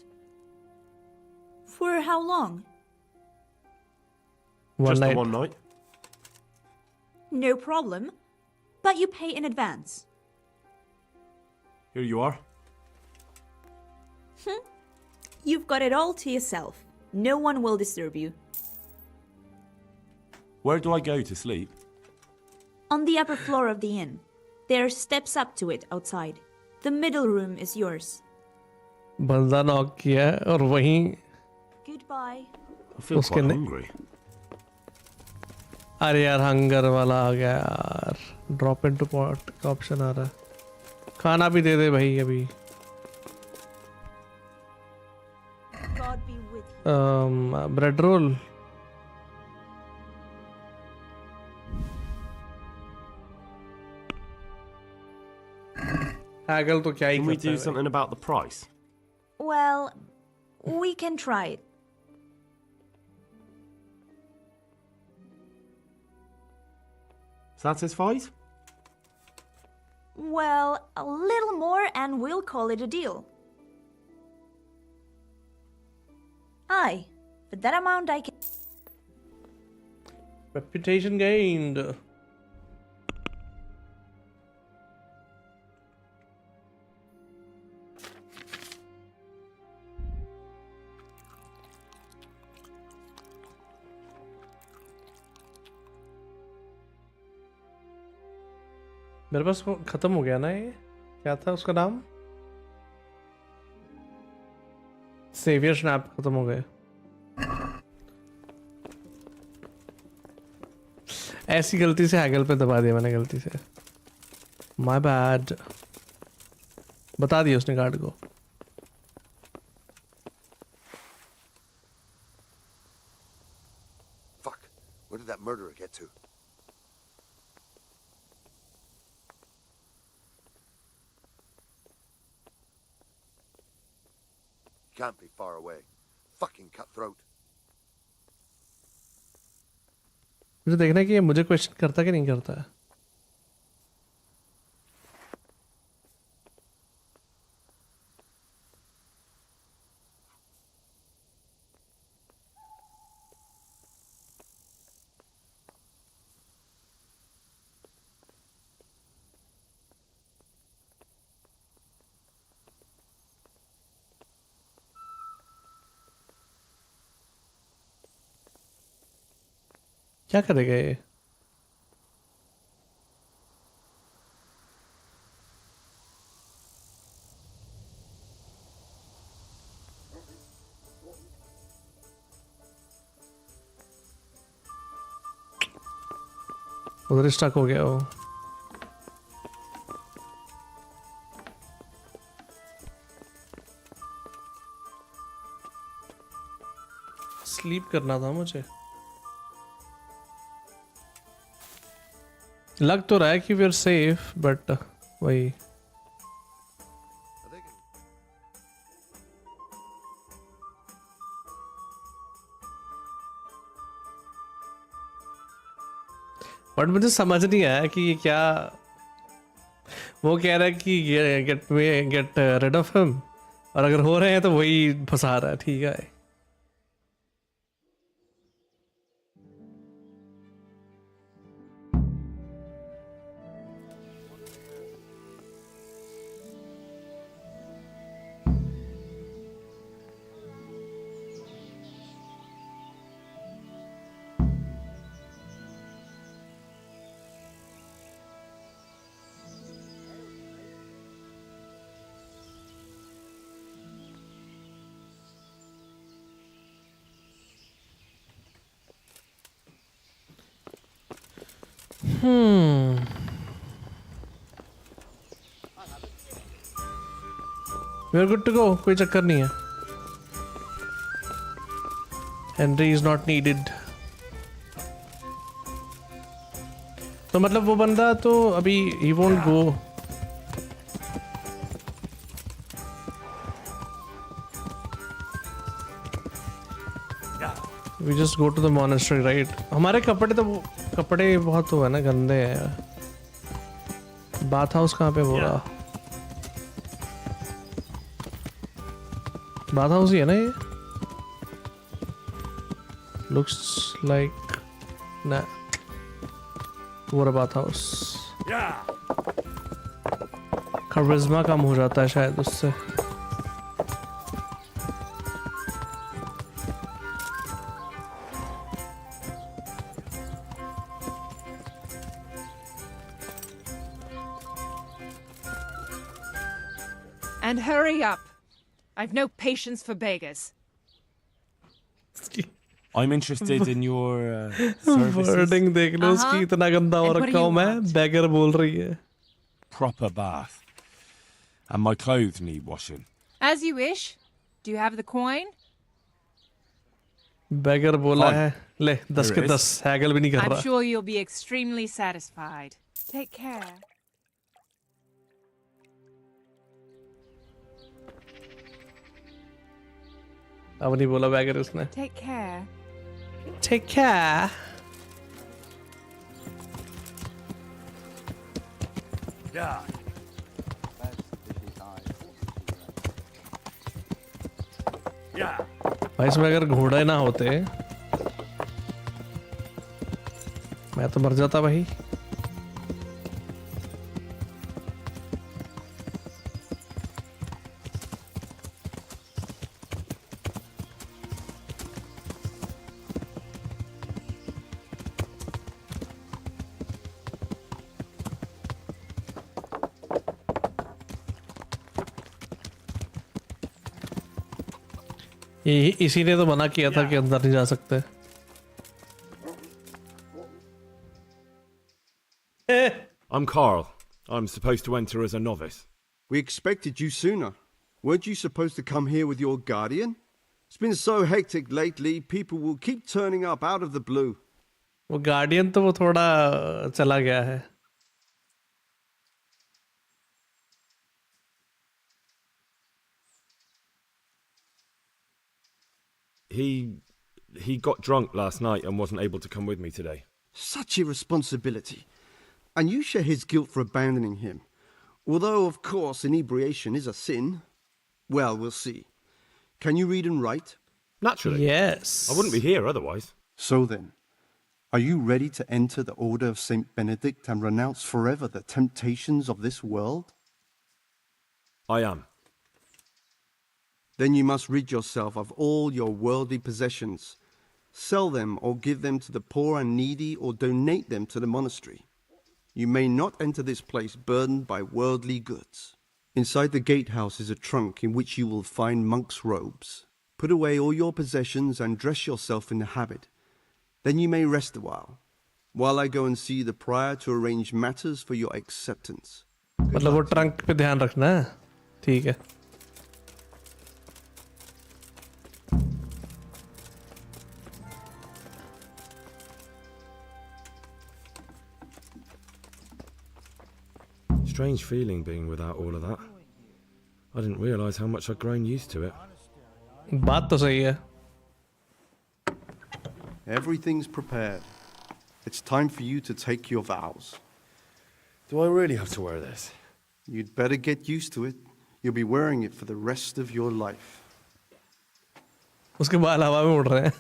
For how long? Just night. the one night. No problem. But you pay in advance. Here you are. You've got it all to yourself. No one will disturb you. Where do I go to sleep? On the upper floor of the inn. There are steps up to it outside. The middle room is yours. बंदा knock किया है और वहीं Goodbye. I feel उसके quite ने- hungry. अरे यार hunger वाला आ गया यार। ड्रॉप इनटू पॉट का ऑप्शन आ रहा है। खाना भी दे दे भाई अभी। God be with you. Bread role. Hegel तो क्या ही Can we करता do है something about the price? Well, we can try it. Satisfied? Well, a little more and we'll call it a deal. Aye, for that amount I can... Reputation gained. मेरे पास खत्म हो गया ना ये, क्या था उसका नाम? सेवियर स्नैप खत्म हो गए। ऐसी गलती से हैगल पे दबा दिया मैंने, गलती से। My bad. बता दिया उसने गार्ड को। Fuck. Where did that murderer get to? Can't be far away. Fucking cutthroat. मुझे देखना है कि ये मुझे क्वेश्चन करता कि नहीं करता है। क्या करेगा ये? उधर स्टक हो गया वो। स्लीप करना था मुझे। लग तो रहा है कि वी आर सेफ, बट वही बट मुझे समझ नहीं आया कि ये क्या। वो कह रहा है कि गेट रिड ऑफ हिम, और अगर हो रहे हैं तो वही फंसा रहा है। ठीक है, we are good to go, कोई चक्कर नहीं है। Entry is not needed. तो मतलब वो बंदा तो अभी he won't go. We just go to the monastery, right? हमारे कपड़े बहुत वो है ना, गंदे हैं. बाथ हाउस कहाँ पे होगा? बाथ हाउस ही है ना ये? Looks like nah. What about house? Charisma कम हो जाता है शायद उससे. And hurry up. I've no patience for beggars. I'm interested in your services. Wording देख लो उसकी, इतना गंदा हो रखा हूँ मैं. Beggar बोल रही है. Proper bath. And my clothes need washing. As you wish. Do you have the coin? Beggar बोला है. ले 10 के 10. Haggle भी नहीं कर रहा. I'm sure you'll be extremely satisfied. Take care. अब नहीं बोला बैगर उसने. Take care. Take care. भाई इसमें अगर घोड़े ना होते मैं तो मर जाता भाई. इसी ने तो मना किया था कि अंदर नहीं जा सकते. I'm Carl. I'm supposed to enter as a novice. We expected you sooner. Weren't you supposed to come here with your guardian? It's been so hectic lately, people will keep turning up out of the blue. वो guardian तो वो थोड़ा चला गया है. He got drunk last night and wasn't able to come with me today. Such irresponsibility. And you share his guilt for abandoning him. Although, of course, inebriation is a sin. Well, we'll see. Can you read and write? Naturally. Yes. I wouldn't be here otherwise. So then, are you ready to enter the Order of St. Benedict and renounce forever the temptations of this world? I am. Then you must rid yourself of all your worldly possessions. Sell them or give them to the poor and needy or donate them to the monastery. You may not enter this place burdened by worldly goods. Inside the gatehouse is a trunk in which you will find monk's robes. Put away all your possessions and dress yourself in the habit. Then you may rest a while I go and see the prior to arrange matters for your acceptance. मतलब वो trunk पे ध्यान रखना है. ठीक है. Strange feeling being without all of that. I didn't realise how much I'd grown used to it. बात तो सही है. Everything's prepared. It's time for you to take your vows. Do I really have to wear this? You'd better get used to it. You'll be wearing it for the rest of your life. उसके बाल हवा में उड़ रहे हैं.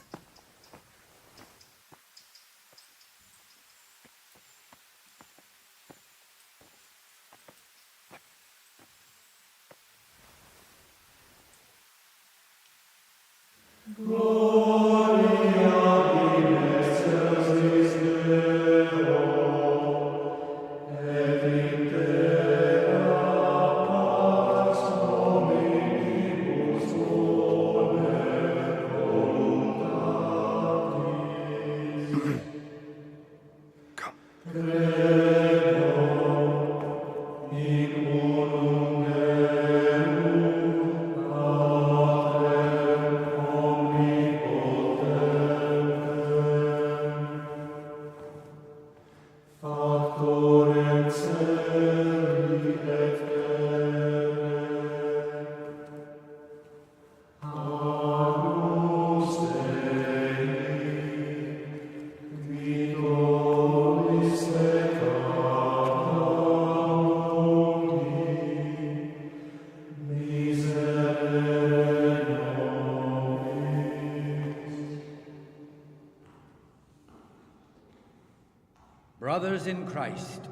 Brothers in Christ,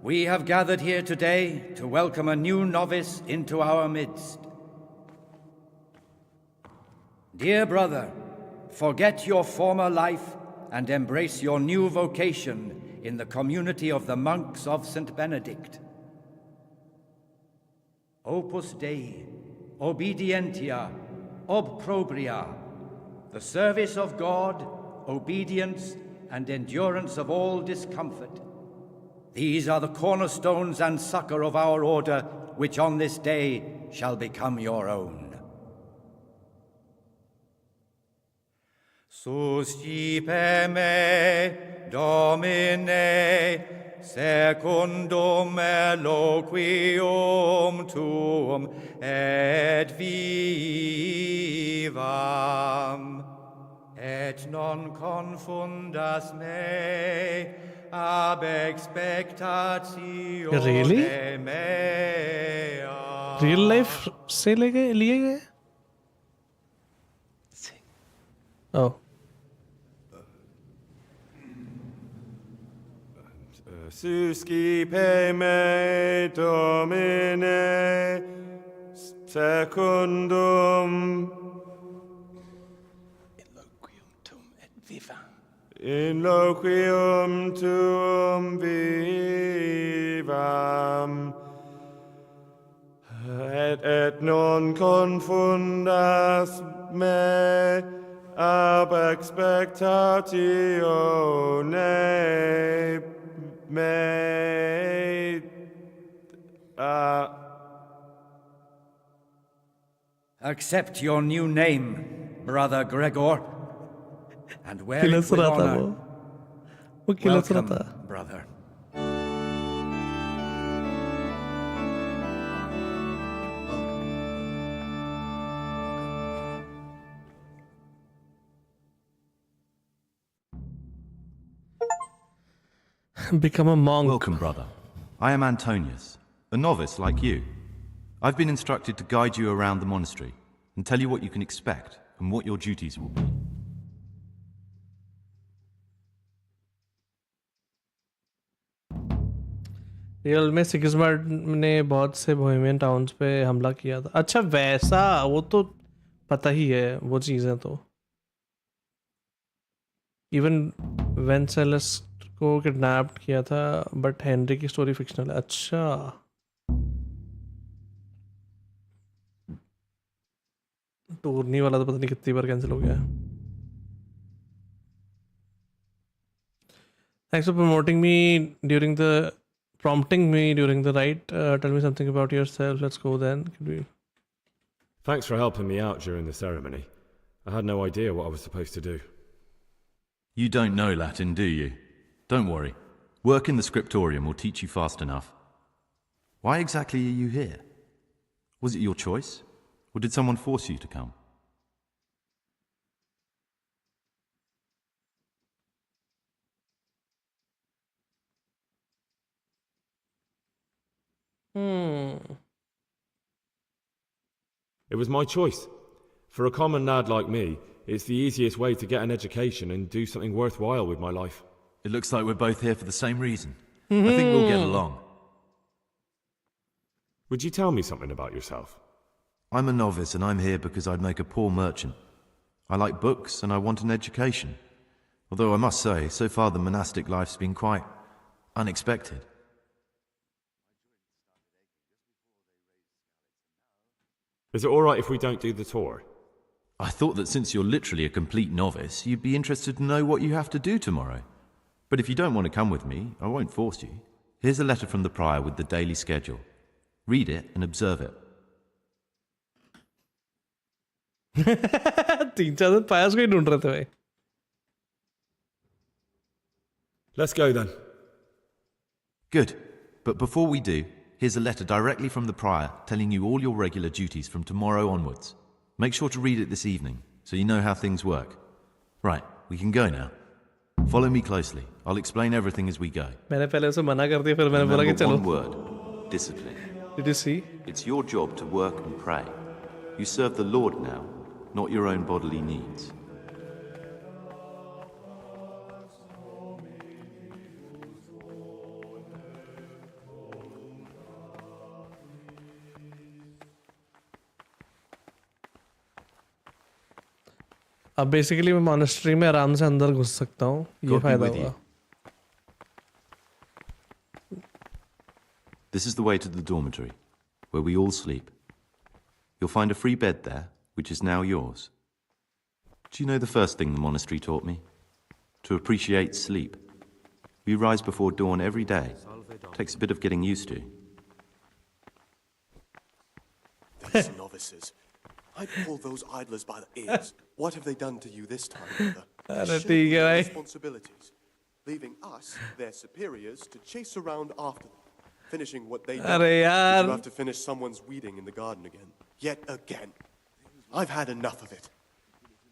we have gathered here today to welcome a new novice into our midst. Dear brother, forget your former life and embrace your new vocation in the community of the monks of St. Benedict. Opus Dei, obedientia, obprobria, the service of God, obedience, and endurance of all discomfort. These are the cornerstones and succor of our order, which on this day shall become your own. Suscipe me, Domine, secundum eloquium tuum, et vivam, et non confundas me ab expectatione Really? mea. Real life से लिए गए? Oh. Suscipe me, Domine, secundum in loquium tuum vivam, et non confundas me ab expectatione mea. Accept your new name, Brother Gregor, and wear it with honor. Welcome, brother. Become a monk. Welcome, brother. I am Antonius, a novice like you. I've been instructed to guide you around the monastery and tell you what you can expect and what your duties will be. Real में Sigismund ने बहुत से Bohemian towns पे हमला किया था. अच्छा वैसा, वो तो पता ही है वो चीज़ें तो. इवन वेंसेलस को किडनैप किया था, बट हेनरी की स्टोरी फिक्शनल है. अच्छा टूरनी वाला तो पता नहीं कितनी बार कैंसिल हो गया. Thanks for promoting me during the prompting me during the rite. Tell me something about yourself. Let's go then. Thanks for helping me out during the ceremony. I had no idea what I was supposed to do. You don't know Latin, do you? Don't worry. Work in the scriptorium will teach you fast enough. Why exactly are you here? Was it your choice? Or did someone force you to come? It was my choice. For a common lad like me, it's the easiest way to get an education and do something worthwhile with my life. It looks like we're both here for the same reason. I think we'll get along. Would you tell me something about yourself? I'm a novice and I'm here because I'd make a poor merchant. I like books and I want an education. Although I must say, so far the monastic life's been quite unexpected. Is it alright if we don't do the tour? I thought that since you're literally a complete novice, you'd be interested to know what you have to do tomorrow. But if you don't want to come with me, I won't force you. Here's a letter from the prior with the daily schedule. Read it and observe it. 3-4 दिन पायस को ही ढूंढ रहे थे भाई. Let's go then. Good. But before we do, here's a letter directly from the prior telling you all your regular duties from tomorrow onwards. Make sure to read it this evening so you know how things work. Right, we can go now. Follow me closely. I'll explain everything as we go. मैंने पहले उसे मना कर दिया, फिर मैंने बोला कि चलो. One word: discipline. Did you see? It's your job to work and pray. You serve the Lord now, not your own bodily needs. अब बेसिकली मैं मॉनेस्ट्री में आराम से अंदर घुस सकता हूँ, ये God be फायदा with होगा. you. This is the way to the dormitory, where we all sleep. You'll find a free bed there, which is now yours. Do you know the first thing the monastery taught me? To appreciate sleep. We rise before dawn every day. Takes a bit of getting used to. These novices. I'd pull those idlers by the ears. What have they done to you this time, brother? अरे Shirking ठीक है their भाई. responsibilities, leaving us, their superiors, to chase around after them, finishing what they अरे did. यार. You have to finish someone's weeding in the garden again. Yet again. I've had enough of it.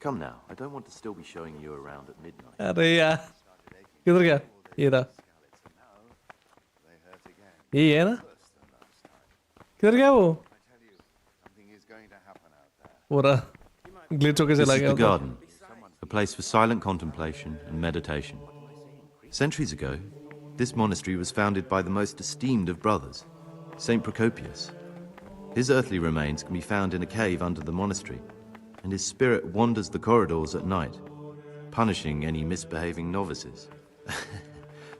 Come now, I don't want to still be showing you around at midnight. अरे यार, किधर गया? ये रहा. यही है ना? किधर गया वो? वो रहा. ग्लिच होके This चला is गया. the garden, a place for silent contemplation and meditation. Centuries ago, this monastery was founded by the most esteemed of brothers, Saint Procopius. His earthly remains can be found in a cave under the monastery, and his spirit wanders the corridors at night, punishing any misbehaving novices.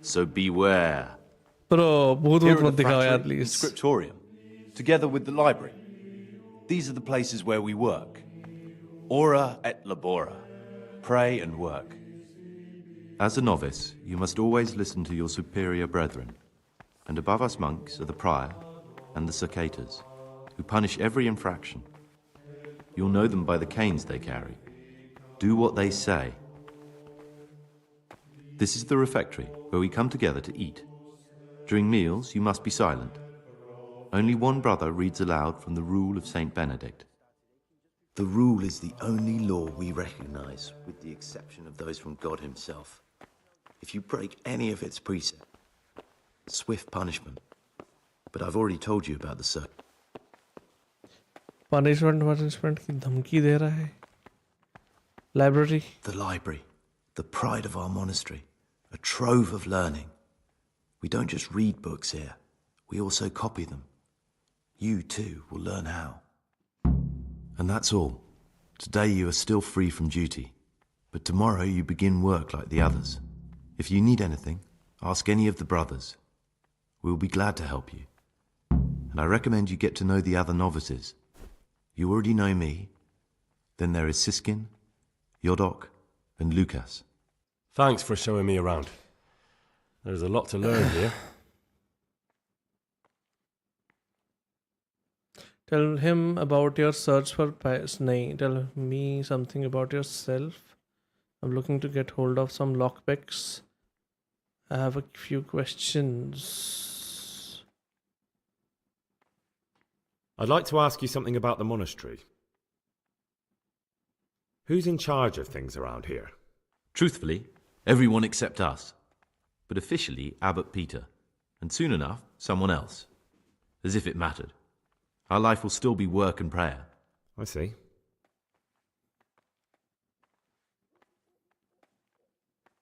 So beware. Bro, भूत Here भूत are मत the दिखाओ यार factory and please. scriptorium, together with the library. These are the places where we work. Ora et labora. Pray and work. As a novice, you must always listen to your superior brethren. And above us monks are the prior and the circators, who punish every infraction. You'll know them by the canes they carry. Do what they say. This is the refectory, where we come together to eat. During meals, you must be silent. Only one brother reads aloud from the rule of Saint Benedict. The rule is the only law we recognize, with the exception of those from God himself. If you break any of its precepts, swift punishment. But I've already told you about the circuit. Punishment की धमकी दे रहा है. Library. The library, the pride of our monastery, a trove of learning. We don't just read books here, we also copy them. You too will learn how. And that's all. Today you are still free from duty, but tomorrow you begin work like the others. If you need anything, ask any of the brothers. We'll be glad to help you. And I recommend you get to know the other novices. You already know me. Then there is Siskin, Yodok, and Lucas. Thanks for showing me around. There's a lot to learn here. Tell him about your search for nahi. Tell me something about yourself. I'm looking to get hold of some lockpicks. I have a few questions. I'd like to ask you something about the monastery. Who's in charge of things around here? Truthfully, everyone except us. But officially, Abbot Peter. And soon enough, someone else. As if it mattered. Our life will still be work and prayer. I see.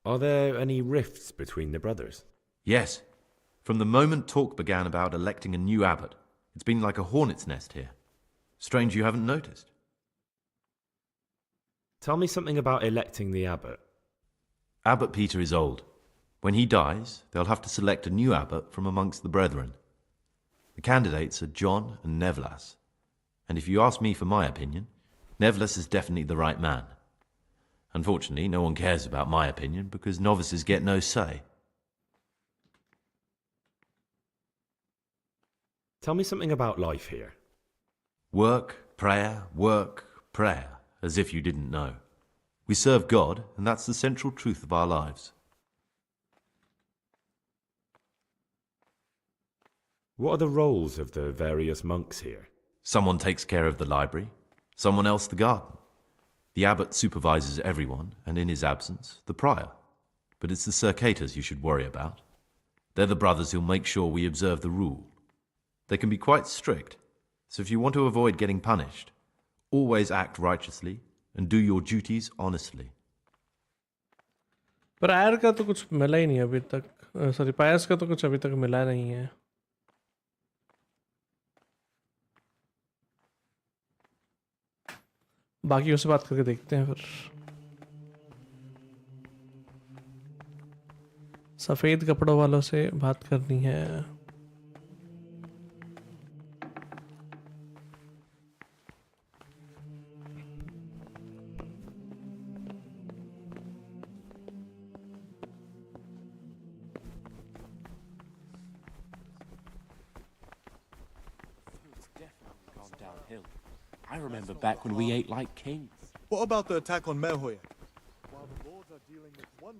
Are there any rifts between the brothers? Yes. From the moment talk began about electing a new abbot, it's been like a hornet's nest here. Strange you haven't noticed. Tell me something about electing the abbot. Abbot Peter is old. When he dies, they'll have to select a new abbot from amongst the brethren. The candidates are John and Nevlas. And if you ask me for my opinion, Nevlas is definitely the right man. Unfortunately, no one cares about my opinion because novices get no say. Tell me something about life here. Work, prayer, as if you didn't know. We serve God, and that's the central truth of our lives. What are the roles of the various monks here? Someone takes care of the library, someone else the garden. The abbot supervises everyone, and in his absence, the prior. But it's the circators you should worry about. They're the brothers who'll make sure we observe the rule. They can be quite strict, so if you want to avoid getting punished, always act righteously and do your duties honestly. Prior का तो कुछ मिला ही नहीं अभी तक. Sorry, पायस का तो कुछ अभी तक मिला नहीं है. बाकी उससे बात करके देखते हैं फिर. सफेद कपड़ों वालों से बात करनी है. I remember back when we ate like kings. What about the attack on Melhoya?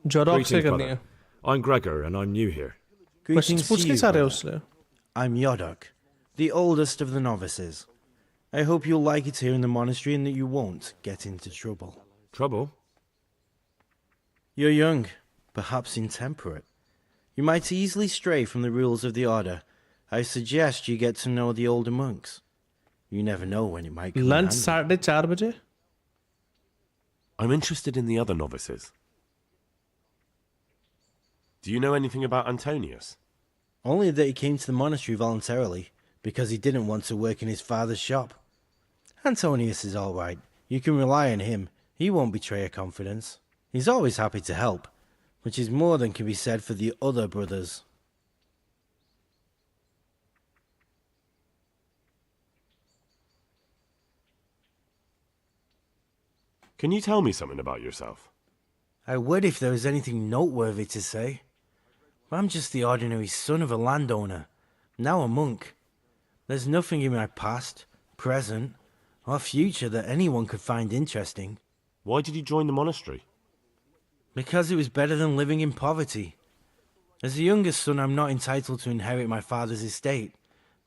जोरॉक से Greetings, करनी brother. है. I'm Gregor, and I'm new here. Questions पूछ के सारे उसने. I'm Yodok, the oldest of the novices. I hope you'll like it here in the monastery and that you won't get into trouble. Trouble? You're young, perhaps intemperate. You might easily stray from the rules of the order. I suggest you get to know the older monks. You never know when it might come in Lunch handy. 4:30 बजे. I'm interested in the other novices. Do you know anything about Antonius? Only that he came to the monastery voluntarily, because he didn't want to work in his father's shop. Antonius is all right. You can rely on him. He won't betray your confidence. He's always happy to help, which is more than can be said for the other brothers. Can you tell me something about yourself? I would if there was anything noteworthy to say. I'm just the ordinary son of a landowner, now a monk. There's nothing in my past, present, or future that anyone could find interesting. Why did you join the monastery? Because it was better than living in poverty. As the youngest son, I'm not entitled to inherit my father's estate,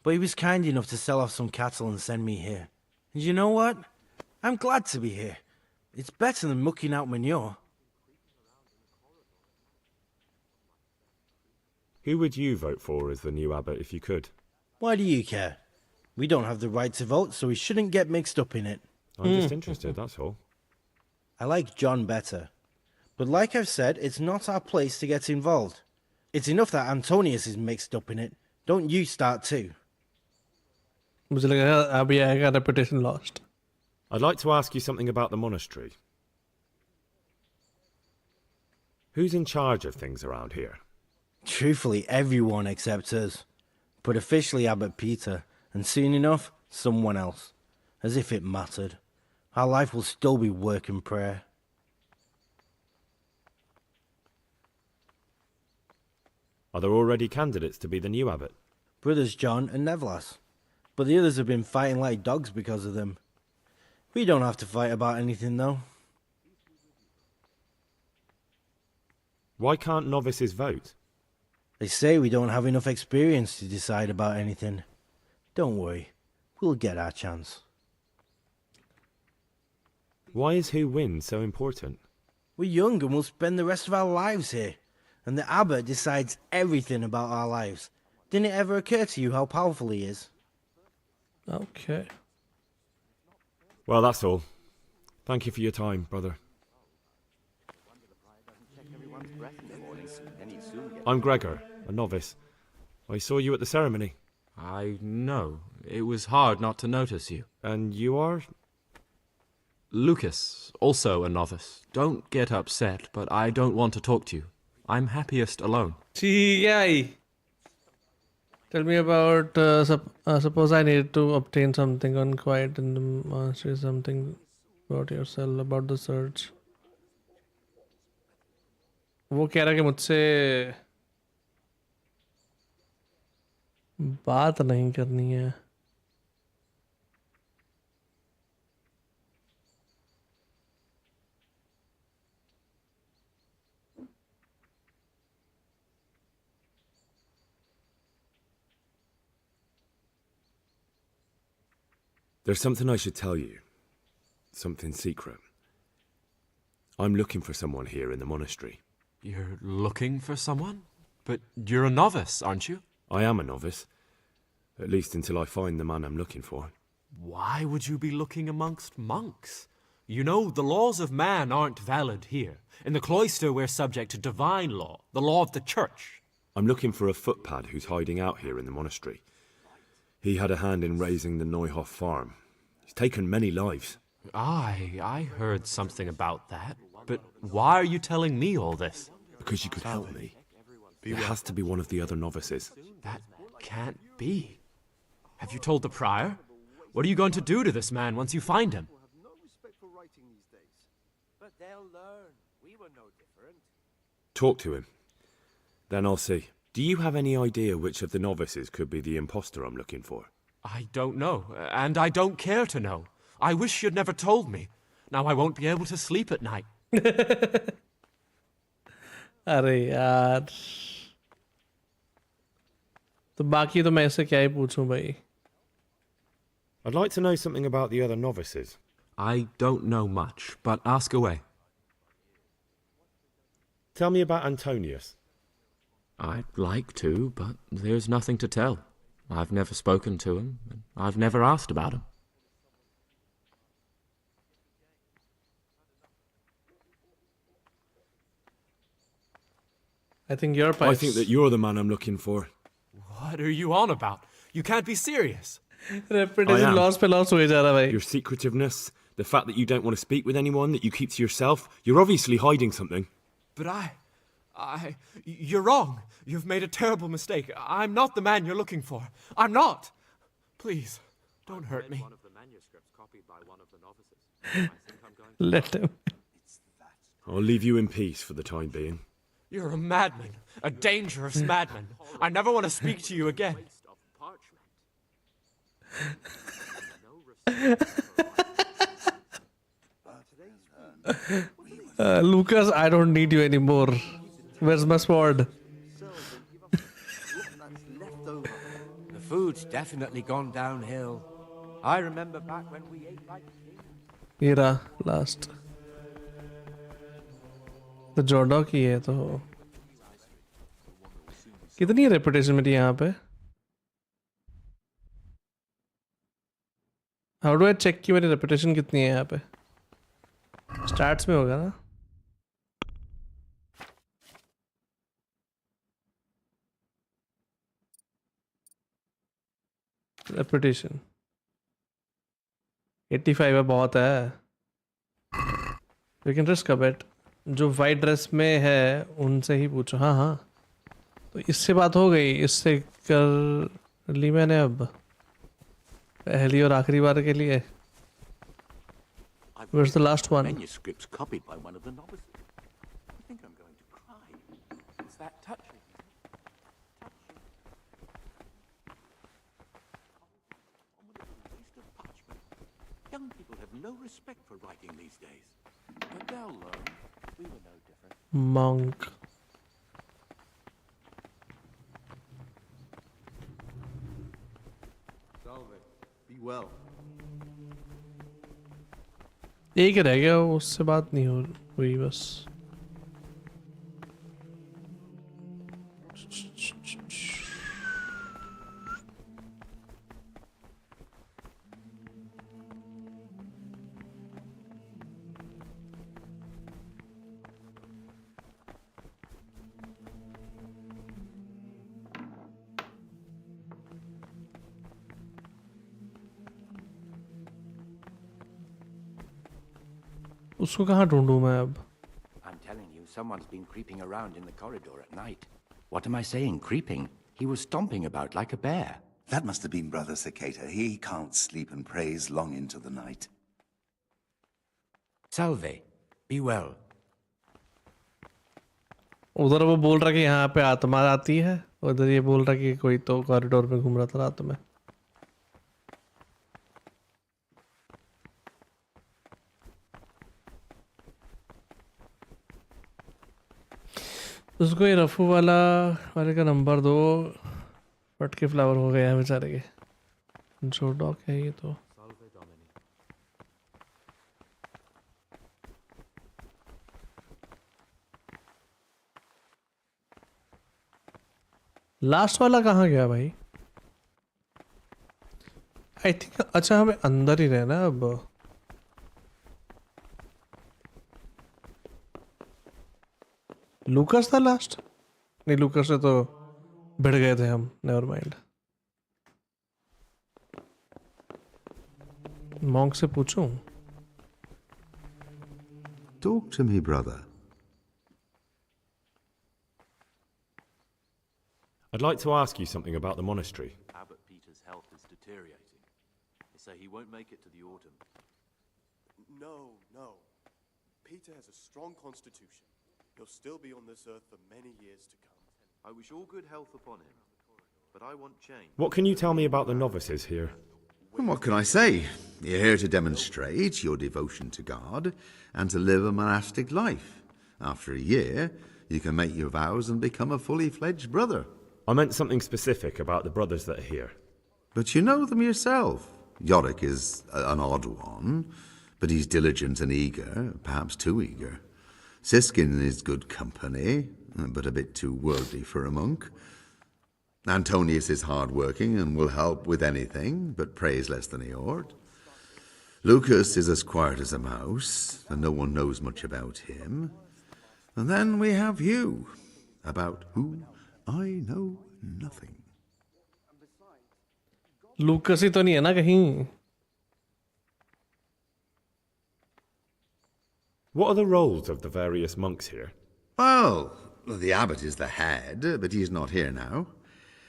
but he was kind enough to sell off some cattle and send me here. And you know what? I'm glad to be here. It's better than mucking out manure. Who would you vote for as the new abbot if you could? Why do you care? We don't have the right to vote, so we shouldn't get mixed up in it. I'm just interested, that's all. I like John better. But like I've said, it's not our place to get involved. It's enough that Antonius is mixed up in it. Don't you start too. मुझे लगा अभी आएगा reputation lost. I'd like to ask you something about the monastery. Who's in charge of things around here? Truthfully, everyone except us. But officially Abbot Peter, and soon enough, someone else. As if it mattered. Our life will still be work and prayer. Are there already candidates to be the new abbot? Brothers John and Nevlas. But the others have been fighting like dogs because of them. We don't have to fight about anything, though. Why can't novices vote? They say we don't have enough experience to decide about anything. Don't worry. We'll get our chance. Why is who wins so important? We're young and we'll spend the rest of our lives here. And the abbot decides everything about our lives. Didn't it ever occur to you how powerful he is? Okay. Well, that's all. Thank you for your time, brother. I'm Gregor, a novice. I saw you at the ceremony. I know. It was hard not to notice you. And you are? Lucas, also a novice. Don't get upset, but I don't want to talk to you. I'm happiest alone. TI. Tell me about, suppose I need to obtain something unquiet in the monastery, something about yourself, about the search. वो कह रहा है कि मुझसे बात नहीं करनी है. There's something I should tell you. Something secret. I'm looking for someone here in the monastery. You're looking for someone? But you're a novice, aren't you? I am a novice. At least until I find the man I'm looking for. Why would you be looking amongst monks? You know, the laws of man aren't valid here. In the cloister, we're subject to divine law, the law of the church. I'm looking for a footpad who's hiding out here in the monastery. He had a hand in raising the Neuhoff farm. He's taken many lives. I heard something about that. But why are you telling me all this? Because you could help me. It has to be one of the other novices. That can't be. Have you told the prior? What are you going to do to this man once you find him? But they'll learn. We were no different. Talk to him. Then I'll see. Do you have any idea which of the novices could be the imposter I'm looking for? I don't know, and I don't care to know. I wish you'd never told me. Now I won't be able to sleep at night. अरे यार तो बाकी तो मैं इससे क्या ही पूछूं भाई. I'd like to know something about the other novices. I don't know much, but ask away. Tell me about Antonius. I'd like to, but there's nothing to tell. I've never spoken to him, and I've never asked about him. I think you're I think that you're the man I'm looking for. What are you on about? You can't be serious. Reputation loss पे loss हुए जा रहा भाई. Your secretiveness, the fact that you don't want to speak with anyone, that you keep to yourself, you're obviously hiding something. But you're wrong. You've made a terrible mistake. I'm not the man you're looking for. I'm not. Please, don't hurt me. Let him. I'll leave you in peace for the time being. You're a madman, a dangerous madman. I never want to speak to you again. Lucas, I don't need you anymore. Where's my sword? The food's definitely gone downhill. I remember back when we ate like kings. Era last. तो जोड़ो की है तो कितनी है reputation मेरी यहाँ पे? हाउ डू आई चेक कि मेरी रेपुटेशन कितनी है यहाँ पे? स्टैट्स में होगा ना? रेपुटेशन 85 है, बहुत है. We can risk a bit. जो वाइट ड्रेस में है उनसे ही पूछो. हाँ हाँ तो इससे बात हो गई, इससे कर ली मैंने अब पहली और आखिरी बार के लिए. Where's the last one? Manuscripts copied by one of the novices. I think I'm going to cry. It's that touching. Waste of parchment. Young people have no respect for writing these days. But they'll learn. We were no different. Monk. Salve. Be well. एक रह गया, उससे बात नहीं हुई बस. उसको कहाँ ढूंढूं मैं अब? I'm telling you, someone's been creeping around in the corridor at night. What am I saying, creeping? He was stomping about like a bear. That must have been Brother Cicada. He can't sleep and prays long into the night. Salve. Be well. उधर वो बोल रहा कि यहाँ पे आत्मा आती है, उधर ये बोल रहा कि कोई तो कॉरिडोर में घूम रहा था रात में. उसको ये रफू वाले का नंबर दो. फटके फ्लावर हो गया है बेचारे के. जो डॉक है ये तो. लास्ट वाला कहाँ गया भाई? आई थिंक अच्छा हमें अंदर ही रहना अब. लूकस था लास्ट? नहीं, लूकस से तो भिड़ गए थे हम. Never mind. मॉन्क से पूछूं? Talk to me, brother. I'd like to ask you something about the monastery. Abbot Peter's health is deteriorating. They say he won't make it to the autumn. No. Peter has a strong constitution. He'll still be on this earth for many years to come. I wish all good health upon him, but I want change. What can you tell me about the novices here? And what can I say? You're here to demonstrate your devotion to God and to live a monastic life. After a year, you can make your vows and become a fully fledged brother. I meant something specific about the brothers that are here. But you know them yourself. Yorick is an odd one, but he's diligent and eager, perhaps too eager. Siskin is good company, but a bit too worldly for a monk. Antonius is hard-working and will help with anything, but prays less than he ought. Lucas is as quiet as a mouse, and no one knows much about him. And then we have you, about whom I know nothing. Lucas ही तो नहीं है ना कहीं. What are the roles of the various monks here? Well, the abbot is the head, but he's not here now.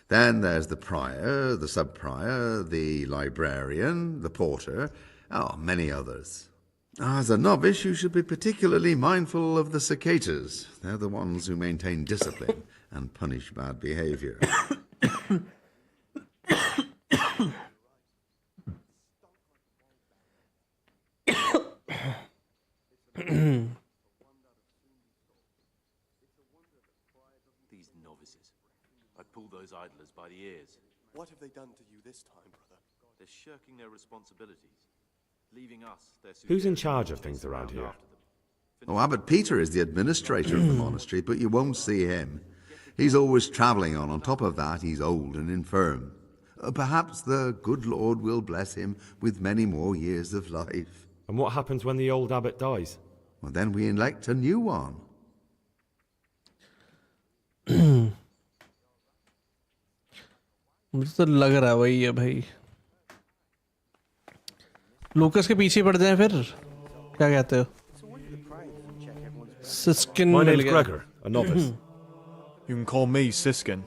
Then there's the prior, the sub-prior, the librarian, the porter, many others. As a novice, you should be particularly mindful of the cicatas. They're the ones who maintain discipline and punish bad behavior. These novices. I'd pull those idlers by the ears. What have they done to you this time, brother? They're shirking their responsibilities, leaving us their Who's in charge of things around here? Oh, Abbot Peter is the administrator of the monastery, but you won't see him. He's always travelling on top of that, he's old and infirm. Perhaps the good Lord will bless him with many more years of life. And what happens when the old abbot dies? Well, then we elect a new one. मुझे तो लग रहा है वही है भाई. लूकस के पीछे पड़ जाए फिर क्या कहते हो? Siskin My मिल name's गया. Gregor, a novice. You can call me Siskin.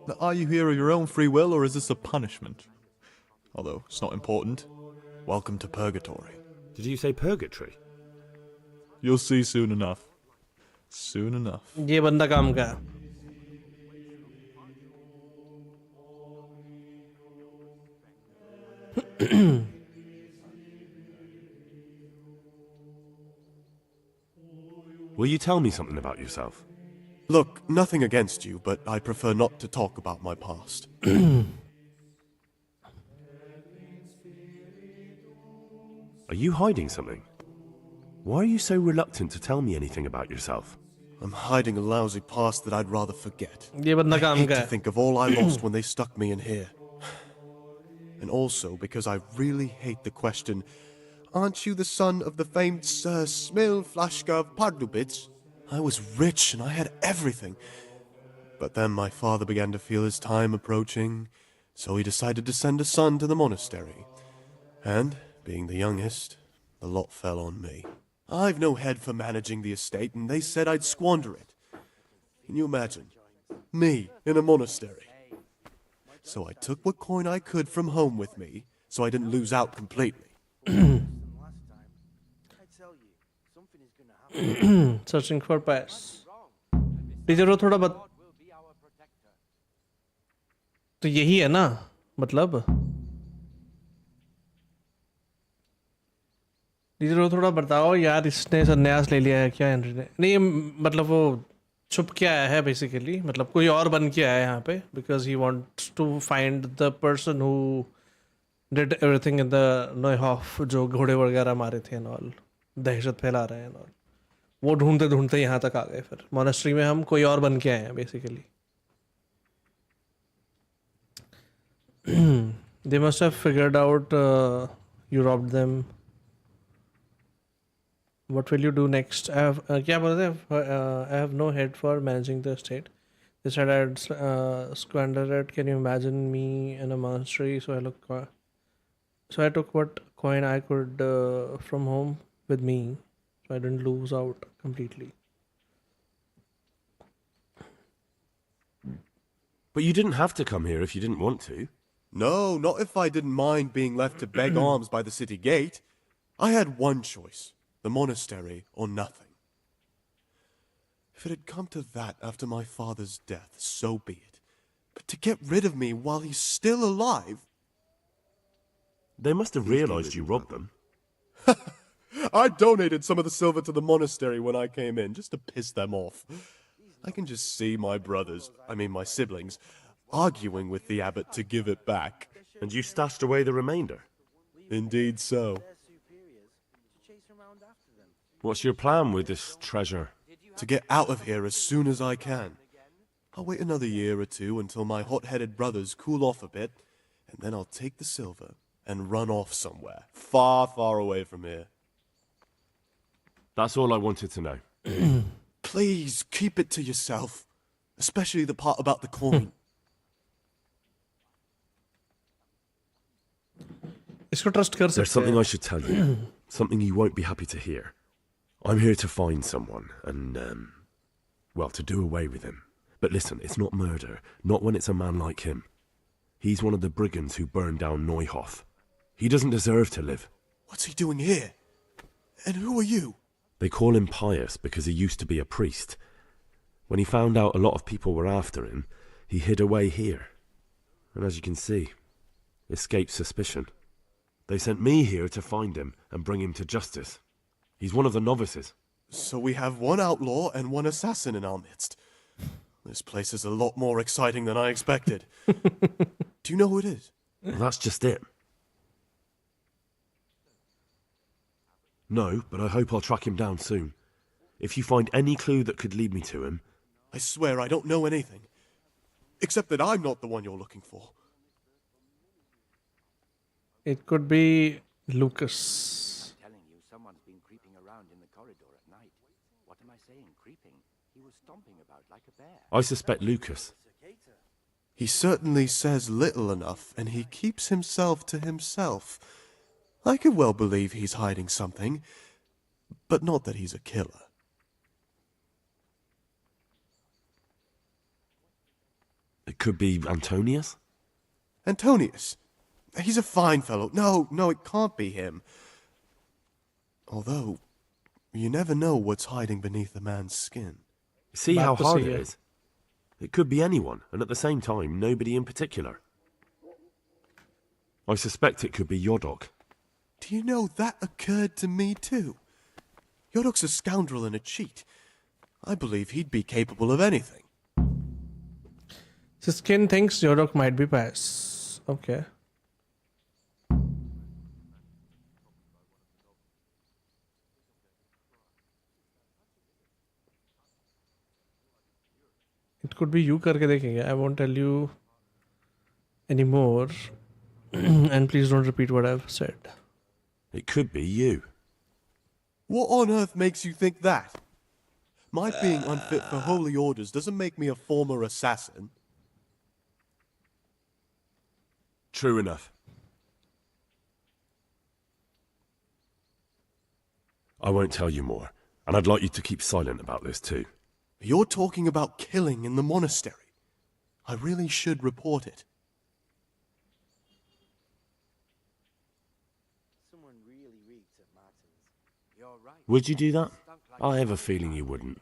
Now, are you here of your own free will, or is this a punishment? Although it's not important. Welcome to purgatory. Did you say purgatory? You'll see soon enough. Soon enough. ये बंदा काम का है. Will you tell me something about yourself? Look, nothing against you, but I prefer not to talk about my past. Are you hiding something? Why are you so reluctant to tell me anything about yourself? I'm hiding a lousy past that I'd rather forget. ये बंदा I काम hate का to है. think of all I lost when they stuck me in here. And also because I really hate the question, aren't you the son of the famed Sir Smil Flashka of Pardubitz? I was rich and I had everything. But then my father began to feel his time approaching, so he decided to send a son to the monastery. And, being the youngest, the lot fell on me. I've no head for managing the estate, and they said I'd squander it. Can you imagine? Me, in a monastery. So I took what coin I could from home with me, so I didn't lose out completely. Searching for pass. Teacher वो थोड़ा बत तो यही है ना मतलब teacher वो थोड़ा बताओ यार इसने संन्यास ले लिया है क्या हेनरी ने नहीं मतलब वो छुप के आया है बेसिकली मतलब कोई और बन के आया है यहाँ पे because he wants to find the person who did everything in the Neuhof जो घोड़े वगैरह मारे थे एंड ऑल दहशत फैला रहे हैं एंड ऑल वो ढूंढते ढूंढते यहाँ तक आ गए फिर मोनेस्ट्री में हम कोई और बन के आए हैं basically they must have figured out you robbed them. What will you do next? I have क्या बोलते हैं I have no head for managing the estate. They said I'd squander it. Can you imagine me in a monastery? So I took what coin I could from home with me, so I didn't lose out completely. But you didn't have to come here if you didn't want to. No, not if I didn't mind being left to beg alms by the city gate. I had one choice, the monastery or nothing. If it had come to that after my father's death, so be it. But to get rid of me while he's still alive... They must have realized you robbed them. I donated some of the silver to the monastery when I came in, just to piss them off. I can just see my brothers, my siblings, arguing with the abbot to give it back. And you stashed away the remainder? Indeed so. What's your plan with this treasure? To get out of here as soon as I can. I'll wait another year or two until my hot-headed brothers cool off a bit, and then I'll take the silver and run off somewhere, far, far away from here. That's all I wanted to know. Please, keep it to yourself. Especially the part about the coin. There's something I should tell you. Something you won't be happy to hear. I'm here to find someone and, to do away with him. But listen, it's not murder. Not when it's a man like him. He's one of the brigands who burned down Neuhof. He doesn't deserve to live. What's he doing here? And who are you? They call him pious because he used to be a priest. When he found out a lot of people were after him, he hid away here. And as you can see, escaped suspicion. They sent me here to find him and bring him to justice. He's one of the novices. So we have one outlaw and one assassin in our midst. This place is a lot more exciting than I expected. Do you know who it is? Well, that's just it. No, but I hope I'll track him down soon. If you find any clue that could lead me to him... I swear I don't know anything. Except that I'm not the one you're looking for. It could be Lucas. I'm telling you, someone's been creeping around in the corridor at night. What am I saying, creeping? He was stomping about like a bear. I suspect Lucas. He certainly says little enough, and he keeps himself to himself. I could well believe he's hiding something, but not that he's a killer. It could be Antonius? Antonius? He's a fine fellow. No, it can't be him. Although, you never know what's hiding beneath a man's skin. See how hard it is? It could be anyone, and at the same time, nobody in particular. I suspect it could be Yodok. Do you know, that occurred to me too. Yodok's a scoundrel and a cheat. I believe he'd be capable of anything. Siskin thinks Yodok might be pious. Okay. It could be you करके देखेंगे. I won't tell you anymore. And please don't repeat what I've said. It could be you. What on earth makes you think that? My being unfit for holy orders doesn't make me a former assassin. True enough. I won't tell you more, and I'd like you to keep silent about this too. You're talking about killing in the monastery. I really should report it. Someone really reeked at Martin's. You're right. Would you do that? I have a feeling you wouldn't.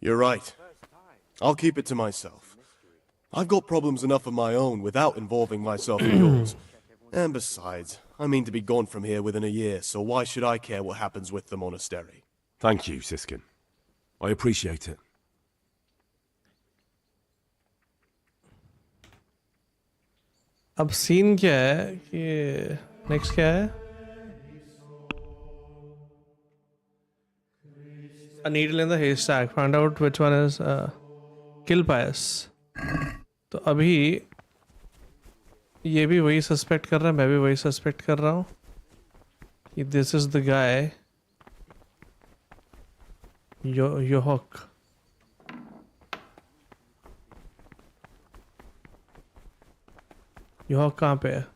You're right. I'll keep it to myself. I've got problems enough of my own without involving myself in yours. And besides, I mean to be gone from here within a year, so why should I care what happens with the monastery? Thank you, Siskin. I appreciate it. अब scene क्या है कि next क्या है? A needle in the haystack. Find out which one is kill pious. तो अभी ये भी वही सस्पेक्ट कर रहा है, मैं भी वही सस्पेक्ट कर रहा हूँ कि this is the guy Yohok. Yohok कहाँ पे है?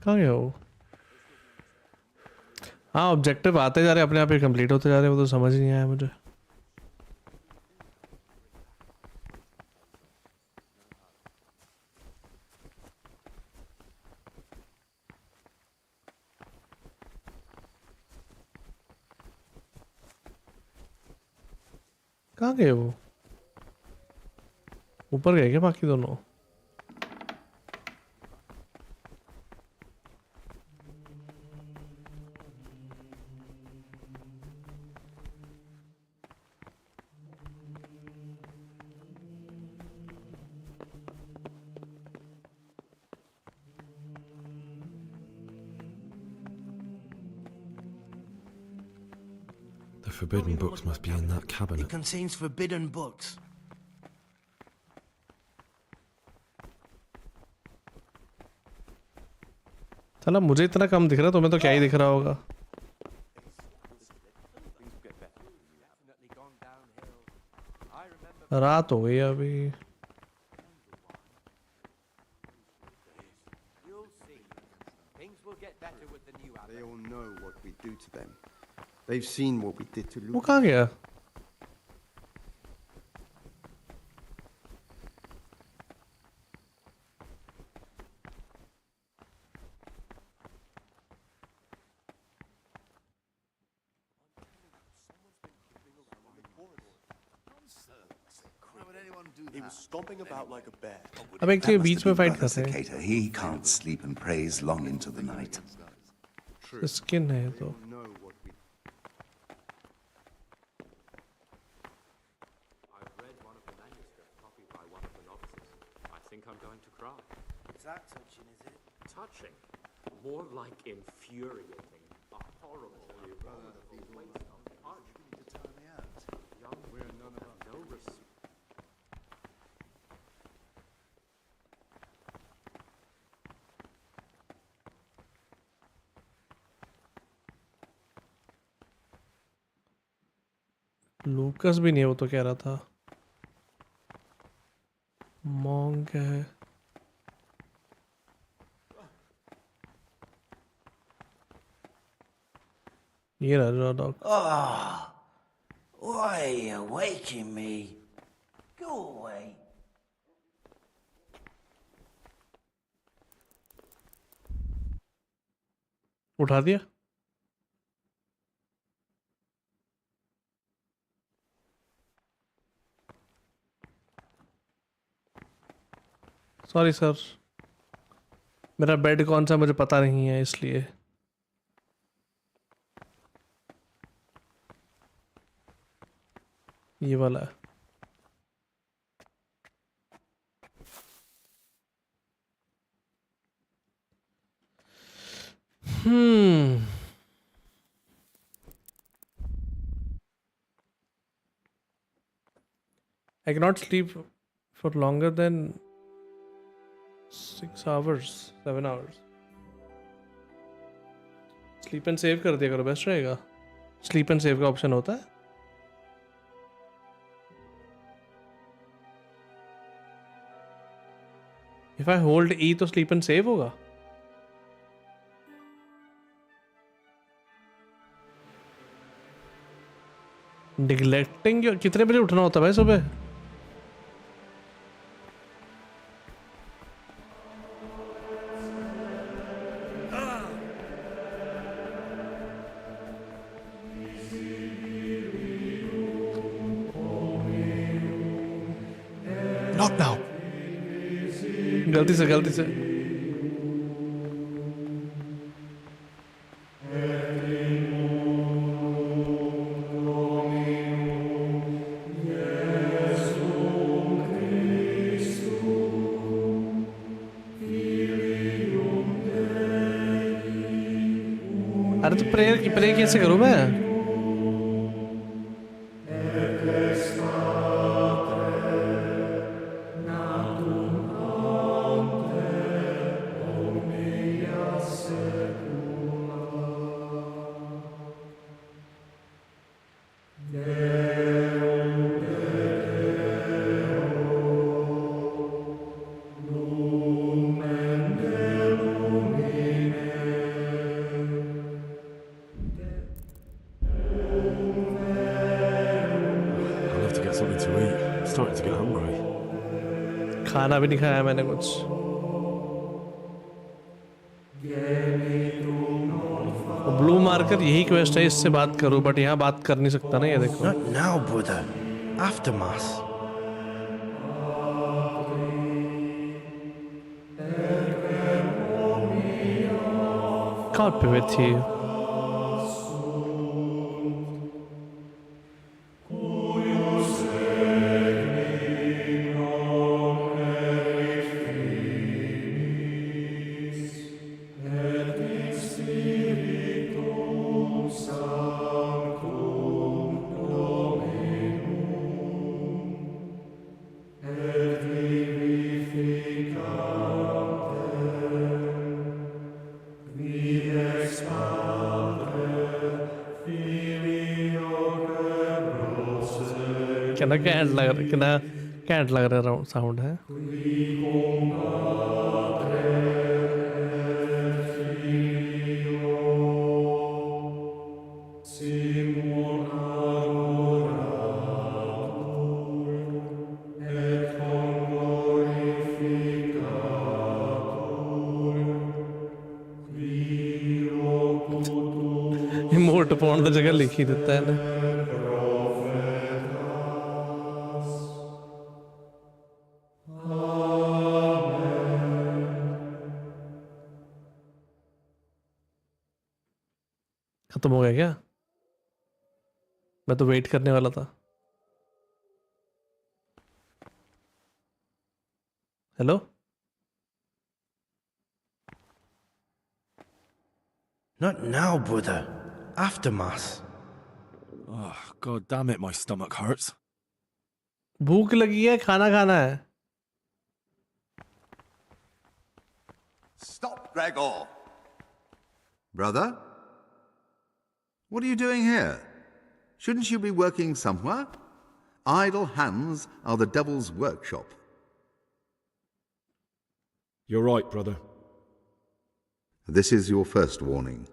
कहाँ गया वो? हाँ ऑब्जेक्टिव आते जा रहे अपने आप ही कंप्लीट होते जा रहे, वो तो समझ ही नहीं आया मुझे। कहाँ गए वो? ऊपर गए क्या बाकी दोनों? The forbidden books must be in that cabinet. It contains forbidden books. चला मुझे इतना कम दिख रहा, तुम्हें तो क्या ही दिख रहा होगा। रात हो गई अभी। They all know what we do to them. They've seen what we did to वो Luke. कहाँ गया? He was stomping about like a bear. अब एक That must बीच have में been फाइट Brother कर रहे हैं। Cicada. He can't sleep and prays long into the night. Skin है तो। I've read one of the manuscripts copied by one of the novices. I think I'm going to cry. Is that touching, is it? Touching? More like infuriating. A horrible, abominable waste of punch. Young women have no respect. लूकस भी नहीं है, वो तो कह रहा था। मॉन्ग है। ये रहा dog. Ah, why are you waking me? Go away. उठा दिया? सॉरी सर, मेरा बेड कौन सा मुझे पता नहीं है इसलिए। ये वाला है। I cannot sleep for longer than 6 hours, 7 hours. Sleep and save कर दिया करो, बेस्ट रहेगा। स्लीप एंड सेव का ऑप्शन होता है। इफ आई होल्ड ई तो स्लीप एंड सेव होगा। निगलेक्टिंग, कितने बजे उठना होता है भाई सुबह? Not now. गलती से अरे तो प्रेयर कैसे करूं मैं? something to eat. I'm starting to get hungry. खाना भी नहीं खाया मैंने कुछ. ब्लू मार्कर यही क्वेस्ट है, इससे बात करो, बट यहाँ बात कर नहीं सकता ना, ये देखो. Not now, brother. After Mass. Can't be with you. कितना कैंट लग रहा साउंड है. इमोट पाउंड की जगह लिखी देता है ना. खत्म हो गया क्या? मैं तो वेट करने वाला था. Hello? Not now, brother. After Mass. Oh, God damn it, my stomach hurts. भूख लगी है, खाना खाना है. Stop, Gregor! Brother? What are you doing here? Shouldn't you be working somewhere? Idle hands are the devil's workshop. You're right, brother. This is your first warning.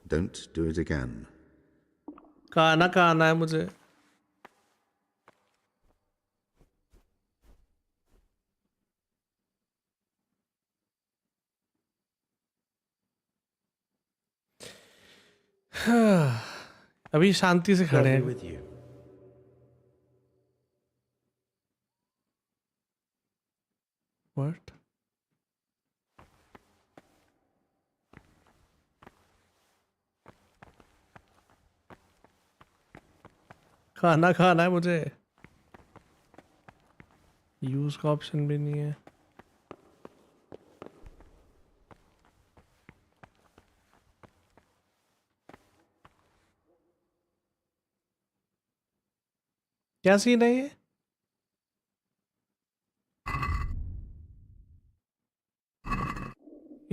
Don't do it again. खाना खाना है मुझे. अभी शांति से खड़े हैं. What? खाना खाना है मुझे. यूज का ऑप्शन भी नहीं है. क्या सीन है ये?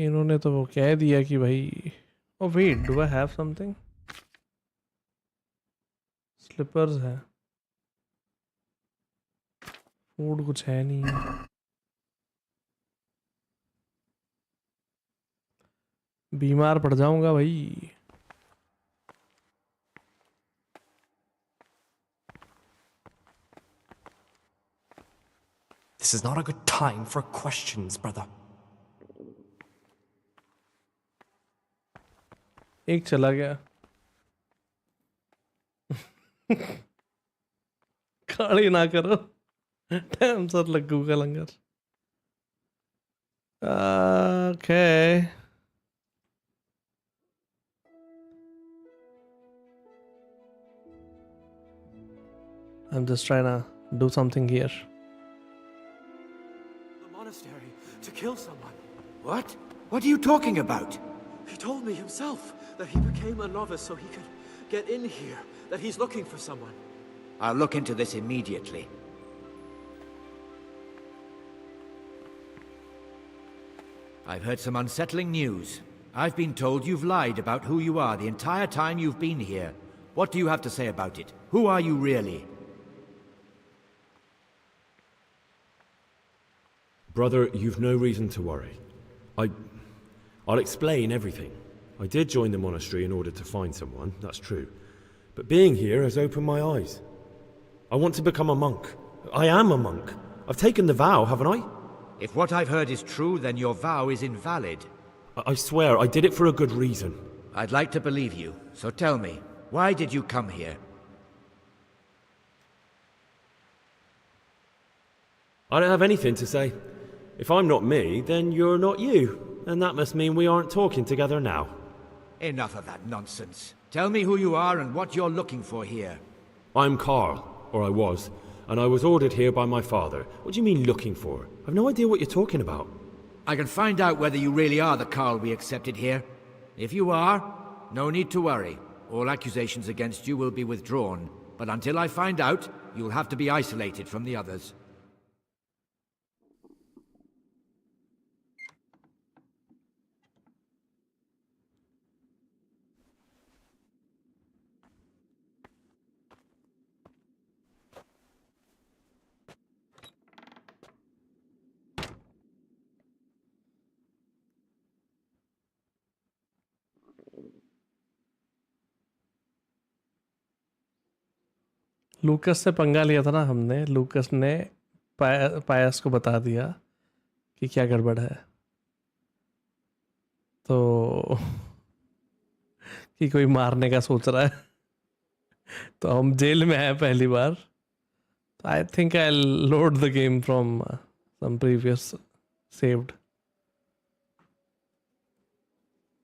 इन्होंने तो वो कह दिया कि भाई. Oh wait, do I have something? Slippers है, फूड कुछ है नहीं. बीमार पड़ जाऊंगा भाई. This is not a good time for questions, brother. एक चला गया. खाली ना करो. टाइम सर लगू का लंगर. Okay. I'm just trying to do something here. Monastery to kill someone. What? What are you talking about? He told me himself that he became a novice so he could get in here, that he's looking for someone. I'll look into this immediately. I've heard some unsettling news. I've been told you've lied about who you are the entire time you've been here. What do you have to say about it? Who are you really? Brother, you've no reason to worry. I'll explain everything. I did join the monastery in order to find someone, that's true. But being here has opened my eyes. I want to become a monk. I am a monk. I've taken the vow, haven't I? If what I've heard is true, then your vow is invalid. I swear, I did it for a good reason. I'd like to believe you, so tell me, why did you come here? I don't have anything to say. If I'm not me, then you're not you. And that must mean we aren't talking together now. Enough of that nonsense. Tell me who you are and what you're looking for here. I'm Carl, or I was, and I was ordered here by my father. What do you mean looking for? I've no idea what you're talking about. I can find out whether you really are the Carl we accepted here. If you are, no need to worry. All accusations against you will be withdrawn. But until I find out, you'll have to be isolated from the others. लूकस से पंगा लिया था ना हमने. लूकस ने पायस को बता दिया कि क्या गड़बड़ है, तो कि कोई मारने का सोच रहा है. तो हम जेल में हैं पहली बार. तो I think I load the game from some previous saved.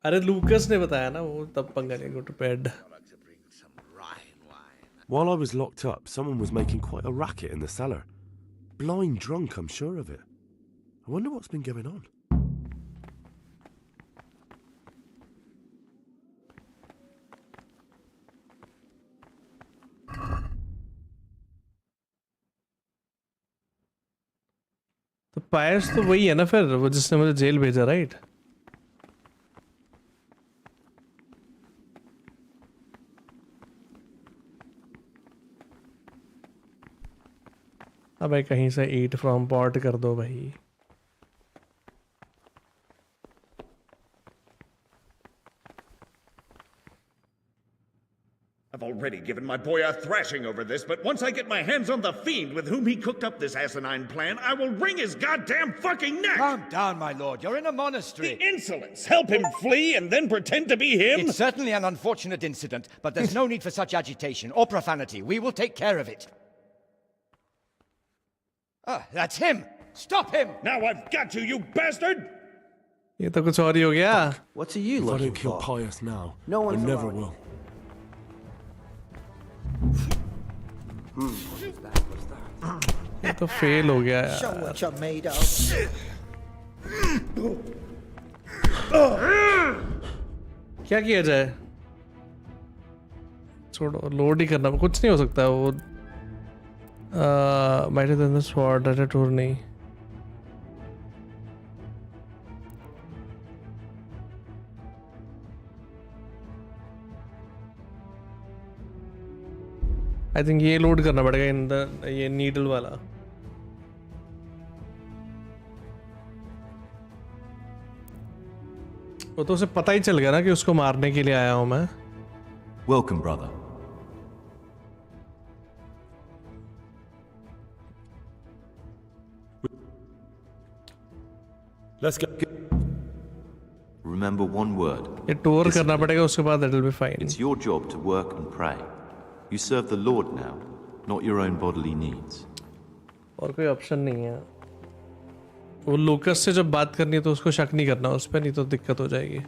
अरे लूकस ने बताया ना, वो तब पंगा लिया. Go to bed. While I was locked up, someone was making quite a racket in the cellar. Blind drunk, I'm sure of it. I wonder what's been going on. तो पायस तो वही है ना फिर, वो जिसने मुझे जेल भेजा, राइट? अब कहीं से ईट फ्रॉम पॉट कर दो भाई. I've already given my boy a thrashing over this, but once I get my hands on the fiend with whom he cooked up this asinine plan, I will wring his goddamn fucking neck! Calm down, my lord. You're in a monastery. The insolence! Help him flee and then pretend to be him? It's certainly an unfortunate incident, but there's no need for such agitation or profanity. We will take care of it. Ah, that's him! Stop him! Now I've got you, you bastard! ये तो कुछ और ही हो गया. What are you If I looking don't kill for? Pius now, No I one's never allowed. will. ये तो fail हो गया Show यार. what you're made of. क्या किया जाए? छोड़ो, लोड ही करना. कुछ नहीं हो सकता. वो mightier than the sword at a tourney. I think ये लोड करना पड़ेगा इन द ये नीडल वाला. वो तो उसे पता ही चल गया ना कि उसको मारने के लिए आया हूं मैं. Welcome, brother. Let's go. Remember one word. ये टूर करना पड़ेगा, उसके बाद it will be fine. It's your job to work and pray. You serve the Lord now, not your own bodily needs. और कोई ऑप्शन नहीं है. वो लूकस से जब बात करनी है तो उसको शक नहीं करना उस पर, नहीं तो दिक्कत हो जाएगी.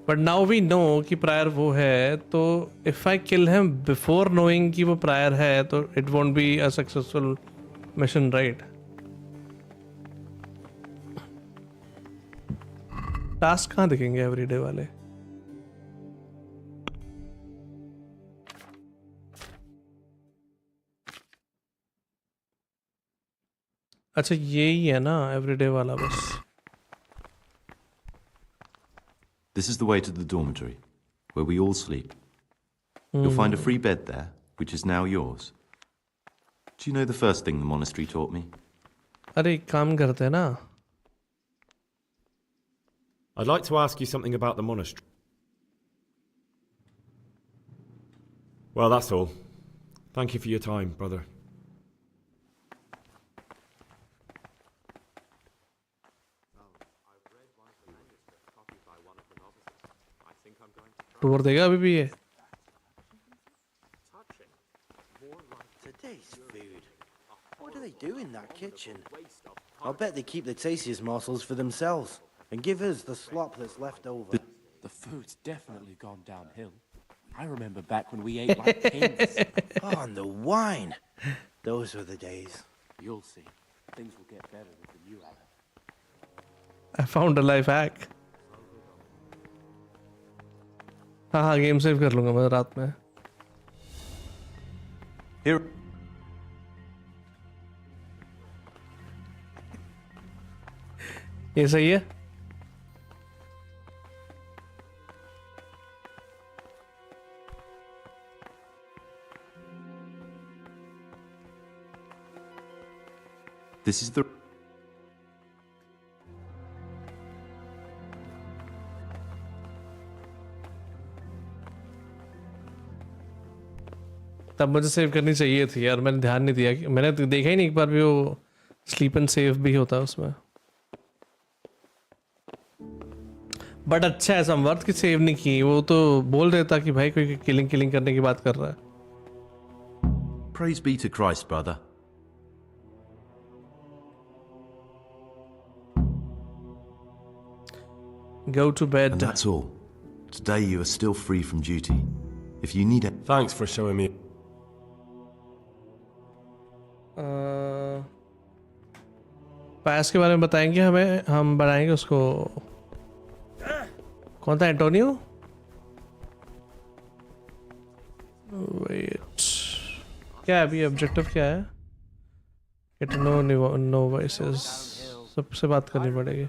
बट नाउ वी नो कि प्रायर वो है, तो if I kill him before knowing कि वो प्रायर है तो it won't be a successful mission, right? Task कहाँ दिखेंगे एवरीडे वाले? अच्छा यही है ना एवरीडे वाला बस. This is the way to the dormitory, where we all sleep. You'll find a free bed there, which is now yours. Do you know the first thing the monastery taught me? अरे एक काम करते हैं ना. I'd like to ask you something about the monastery. Well, that's all. Thank you for your time, brother. Tour देगा अभी भी ये? Today's food. What do they do in that kitchen? I'll bet they keep the tastiest morsels for themselves and give us the slop that's left over. The food's definitely gone downhill. I remember back when we ate like kings. Oh, and the wine. Those were the days. You'll see. Things will get better with the new Alan. I found a life hack. हाँ game save कर लूँगा मैं रात में. Here. ये सही है? This is the... तब मुझे सेव करनी चाहिए थी यार, मैंने ध्यान नहीं दिया. मैंने तो देखा ही नहीं एक बार भी वो स्लीप एंड सेव भी होता है उसमें. बट अच्छा है समवर्थ की सेव नहीं की. वो तो बोल देता कि भाई कोई किलिंग करने की बात कर रहा है. Praise be to Christ, brother. Go to bed. And that's all. Today you are still free from duty. If you need it... Thanks for showing me. पास के बारे में बताएंगे हमें, हम बनाएंगे उसको. कौन था एंटोनियो? वेट, क्या है अभी ऑब्जेक्टिव क्या है? Get no voices. सबसे बात करनी पड़ेगी.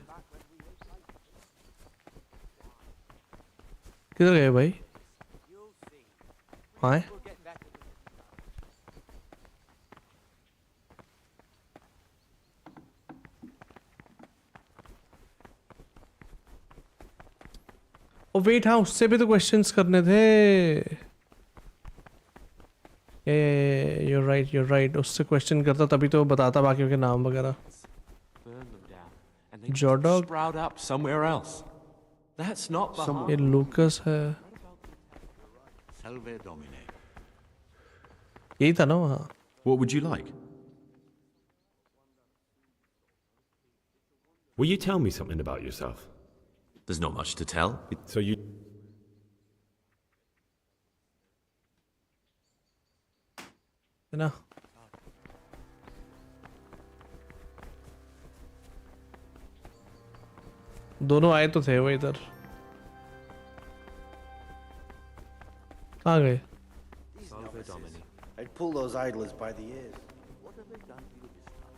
किधर गए भाई? हाँ ओ वेट, हाँ उससे भी तो क्वेश्चंस करने थे. you're right. उससे क्वेश्चन करता तभी तो बताता बाकियों के नाम वगैरह. जॉडॉग sprout up somewhere else. That's not Bahamut. ये लूकस है. Salve Domine. यही था ना वहाँ. What would you like? Will you tell me something about yourself? There's not much to tell. So you... ना दोनों आए तो थे वो इधर. कहाँ गए? I'd pull those idlers by the ears. What have they done to you this time?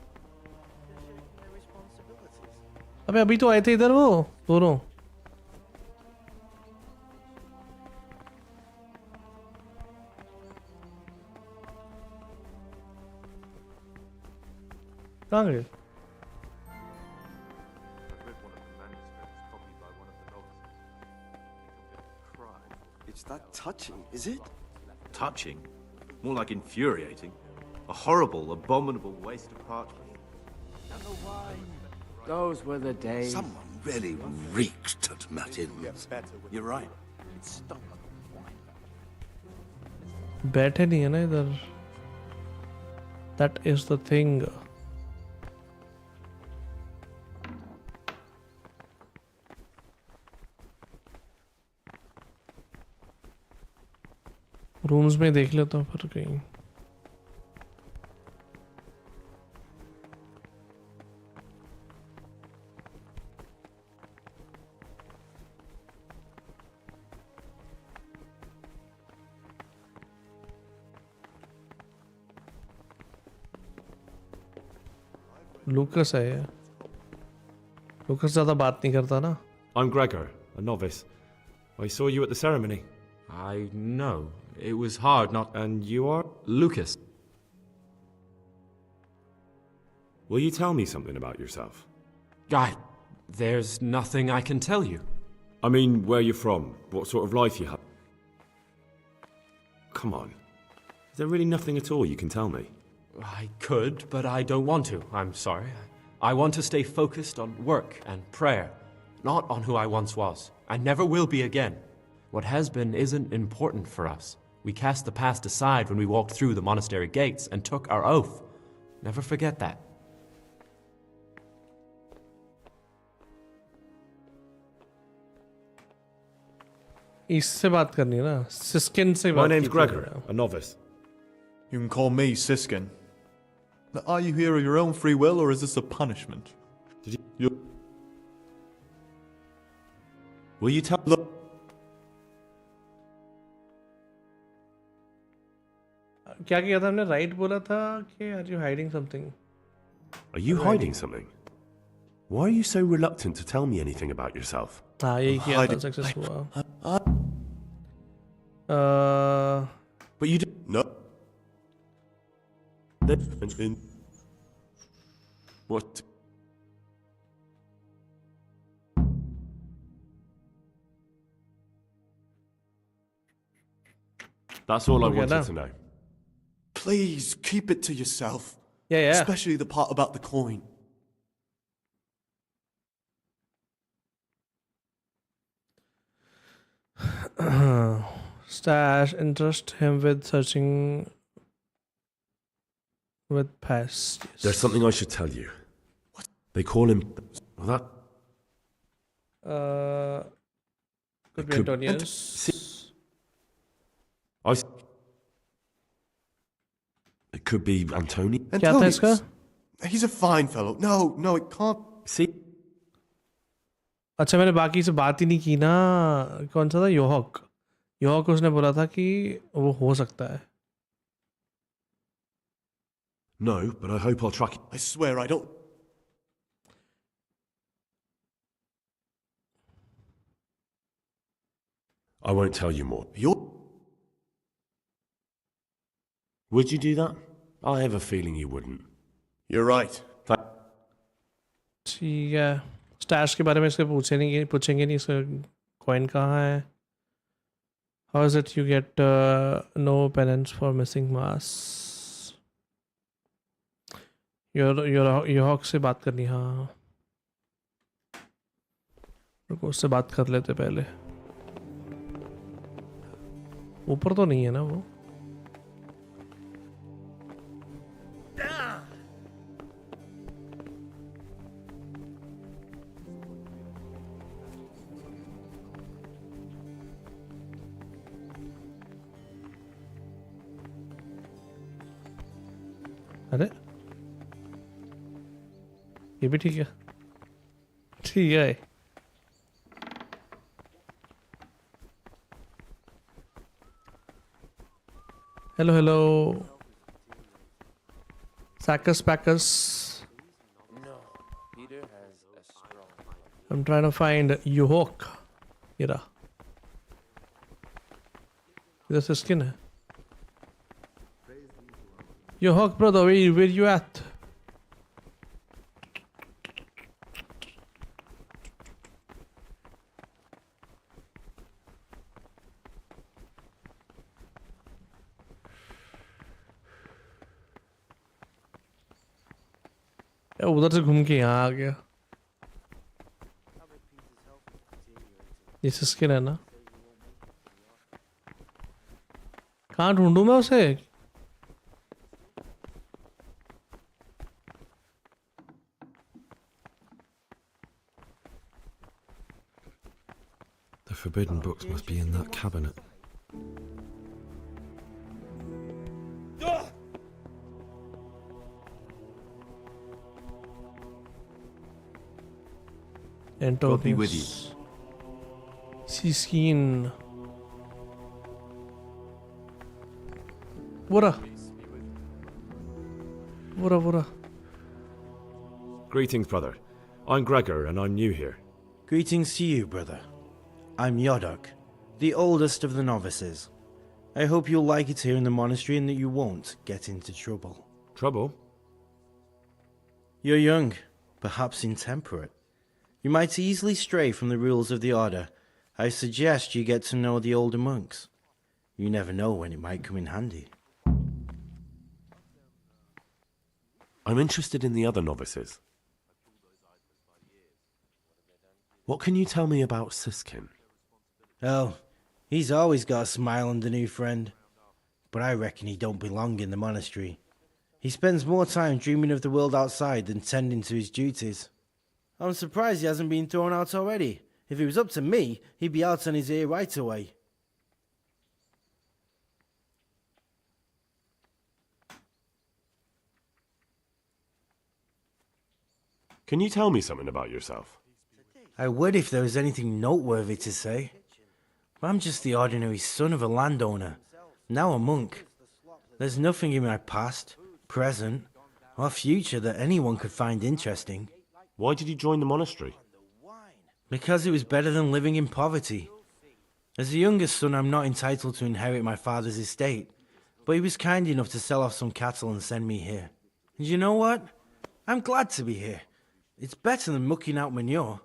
Their responsibilities. अबे अभी तो आए थे इधर वो दोनों. कहाँ गए? It's that touching, is it? Touching? More like infuriating. A horrible, abominable waste of parchment. Those were the days. Someone really reeked at matins. You're right. It stunk like wine. बैठे नहीं है ना इधर. That is the thing. Rooms में देख लेता हूँ फिर कहीं. लूकस है ये. लूकस ज़्यादा बात नहीं करता ना. I'm Gregor, a novice. I saw you at the ceremony. I know. It was hard not... And you are? Lucas. Will you tell me something about yourself? There's nothing I can tell you. I mean, where you're from, what sort of life you have. Come on. Is there really nothing at all you can tell me? I could, but I don't want to. I'm sorry. I want to stay focused on work and prayer, not on who I once was. I never will be again. What has been isn't important for us. We cast the past aside when we walked through the monastery gates and took our oath. Never forget that. इससे बात करनी है ना, siskin से बात. My name's Gregor, a novice. You can call me Siskin. Now, are you here of your own free will, or is this a punishment? Did you... Will you tell... Look. क्या किया था हमने? Right बोला था कि are you hiding something? Are you hiding something? Why are you so reluctant to tell me anything about yourself? हाँ यही किया था, सक्सेस हुआ. But you didn't. No. What? That's all I wanted to know. Please keep it to yourself. Yeah. Especially the part about the coin. Stash interest him with searching with past. Yes. There's something I should tell you. What? They call him... Well, that... Could be Antonius. It could be Antony. Antonius. He's a fine fellow. No, it can't... See? अच्छा मैंने बाकी से बात ही नहीं की ना. कौन सा था? योहक उसने बोला था कि वो हो सकता है. No, but I hope I'll track it. I swear I don't... I won't tell you more. Would you do that? I have a feeling you wouldn't. You're right. ठीक है. स्टैश के बारे में इसके पूछेंगे नहीं. इसका कॉइन कहाँ है? How is it you get no penance for missing mass? योहक से बात करनी. हाँ रुको, उससे बात कर लेते पहले. ऊपर तो नहीं है ना वो? अरे ये भी ठीक है. ठीक है. Hello. Sackus Packus. I'm trying to find Yohok. Ira. This is skin. Yohok, brother, where you at? उधर से घूम के यहाँ आ गया. ये स्किन है ना? कहाँ ढूंढूं मैं उसे? The forbidden books must be in that cabinet. God be with you. Siskin. Vura. Greetings, brother. I'm Gregor, and I'm new here. Greetings to you, brother. I'm Yodok, the oldest of the novices. I hope you'll like it here in the monastery and that you won't get into trouble. Trouble? You're young, perhaps intemperate. You might easily stray from the rules of the order. I suggest you get to know the older monks. You never know when it might come in handy. I'm interested in the other novices. What can you tell me about Siskin? Oh, he's always got a smile and a new friend. But I reckon he don't belong in the monastery. He spends more time dreaming of the world outside than tending to his duties. I'm surprised he hasn't been thrown out already. If it was up to me, he'd be out on his ear right away. Can you tell me something about yourself? I would if there was anything noteworthy to say. But I'm just the ordinary son of a landowner, now a monk. There's nothing in my past, present, or future that anyone could find interesting. Why did you join the monastery? Because it was better than living in poverty. As the youngest son, I'm not entitled to inherit my father's estate, but he was kind enough to sell off some cattle and send me here. And you know what? I'm glad to be here. It's better than mucking out manure.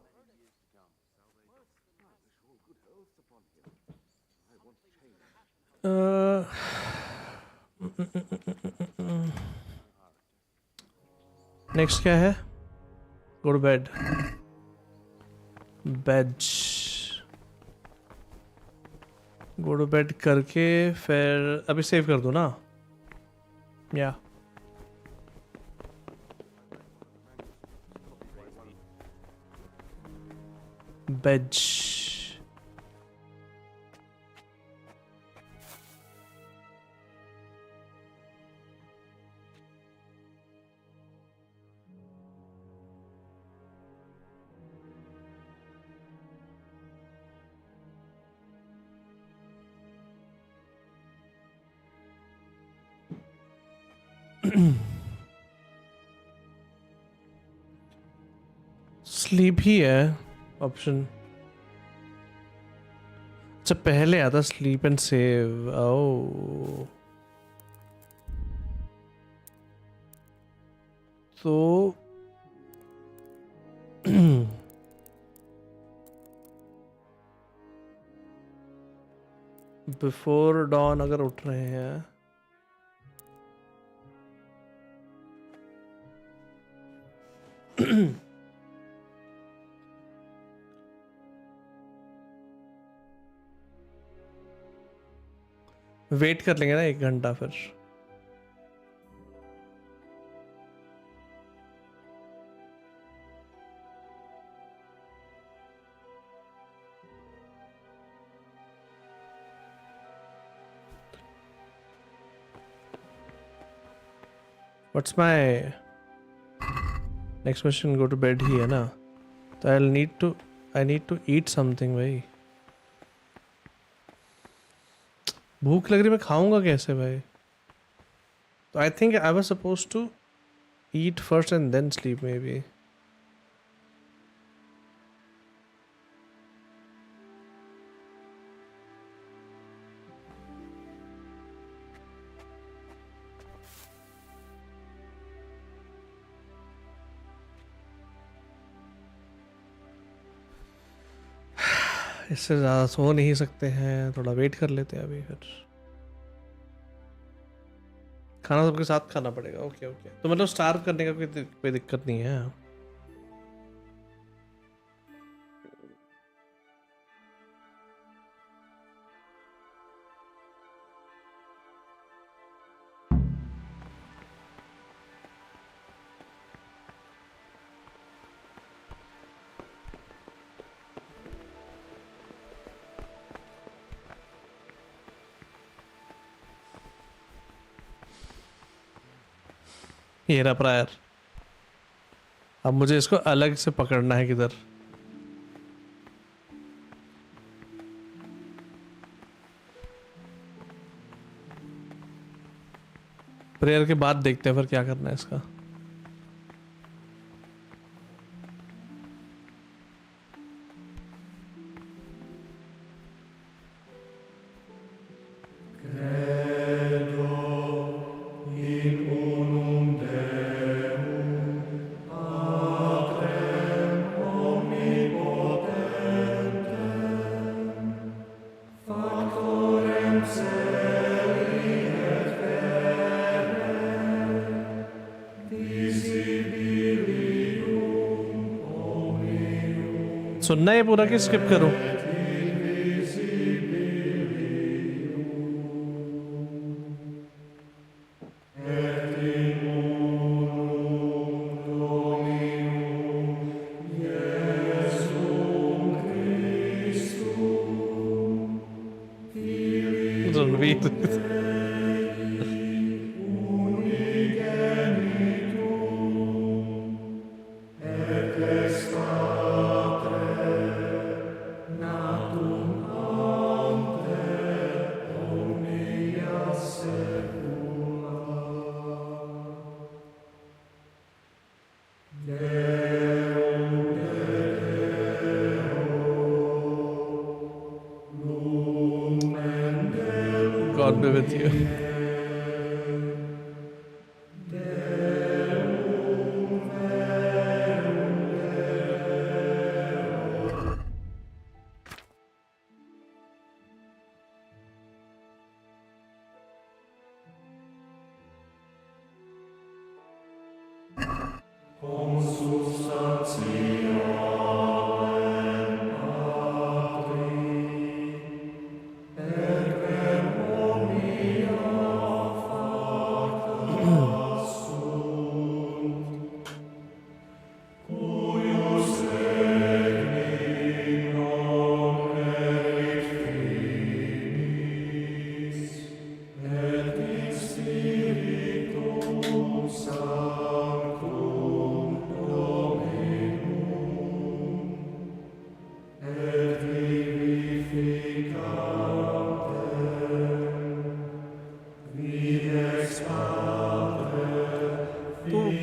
Next क्या है? Go to bed. Beech. Go to bed करके फिर अभी save कर दो ना? या Beech. Sleep ही है ऑप्शन. अच्छा पहले आता स्लीप एंड सेव. ओ तो बिफोर डॉन अगर उठ रहे हैं वेट कर लेंगे ना 1 घंटा फिर. What's my next question? Go to bed ही है ना, तो I need to eat something भाई. भूख लग रही, मैं खाऊंगा कैसे भाई? तो I think I was supposed to eat first and then sleep maybe. इससे ज़्यादा सो नहीं सकते हैं, थोड़ा वेट कर लेते हैं अभी. फिर खाना सबके साथ खाना पड़ेगा. ओके ओके, तो मतलब स्टार्व करने का कोई दिक्कत नहीं है. ये रहा प्रायर. अब मुझे इसको अलग से पकड़ना है किधर. प्रेयर के बाद देखते हैं फिर क्या करना है इसका. These सुनना है पूरा कि स्किप करूं? Ranveer God be with you.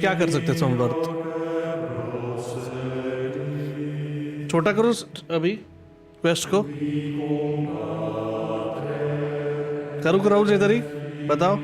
क्या कर सकते सोमवर्त? छोटा करो अभी क्वेस्ट को। करूँ कराऊँ इधर ही बताओ।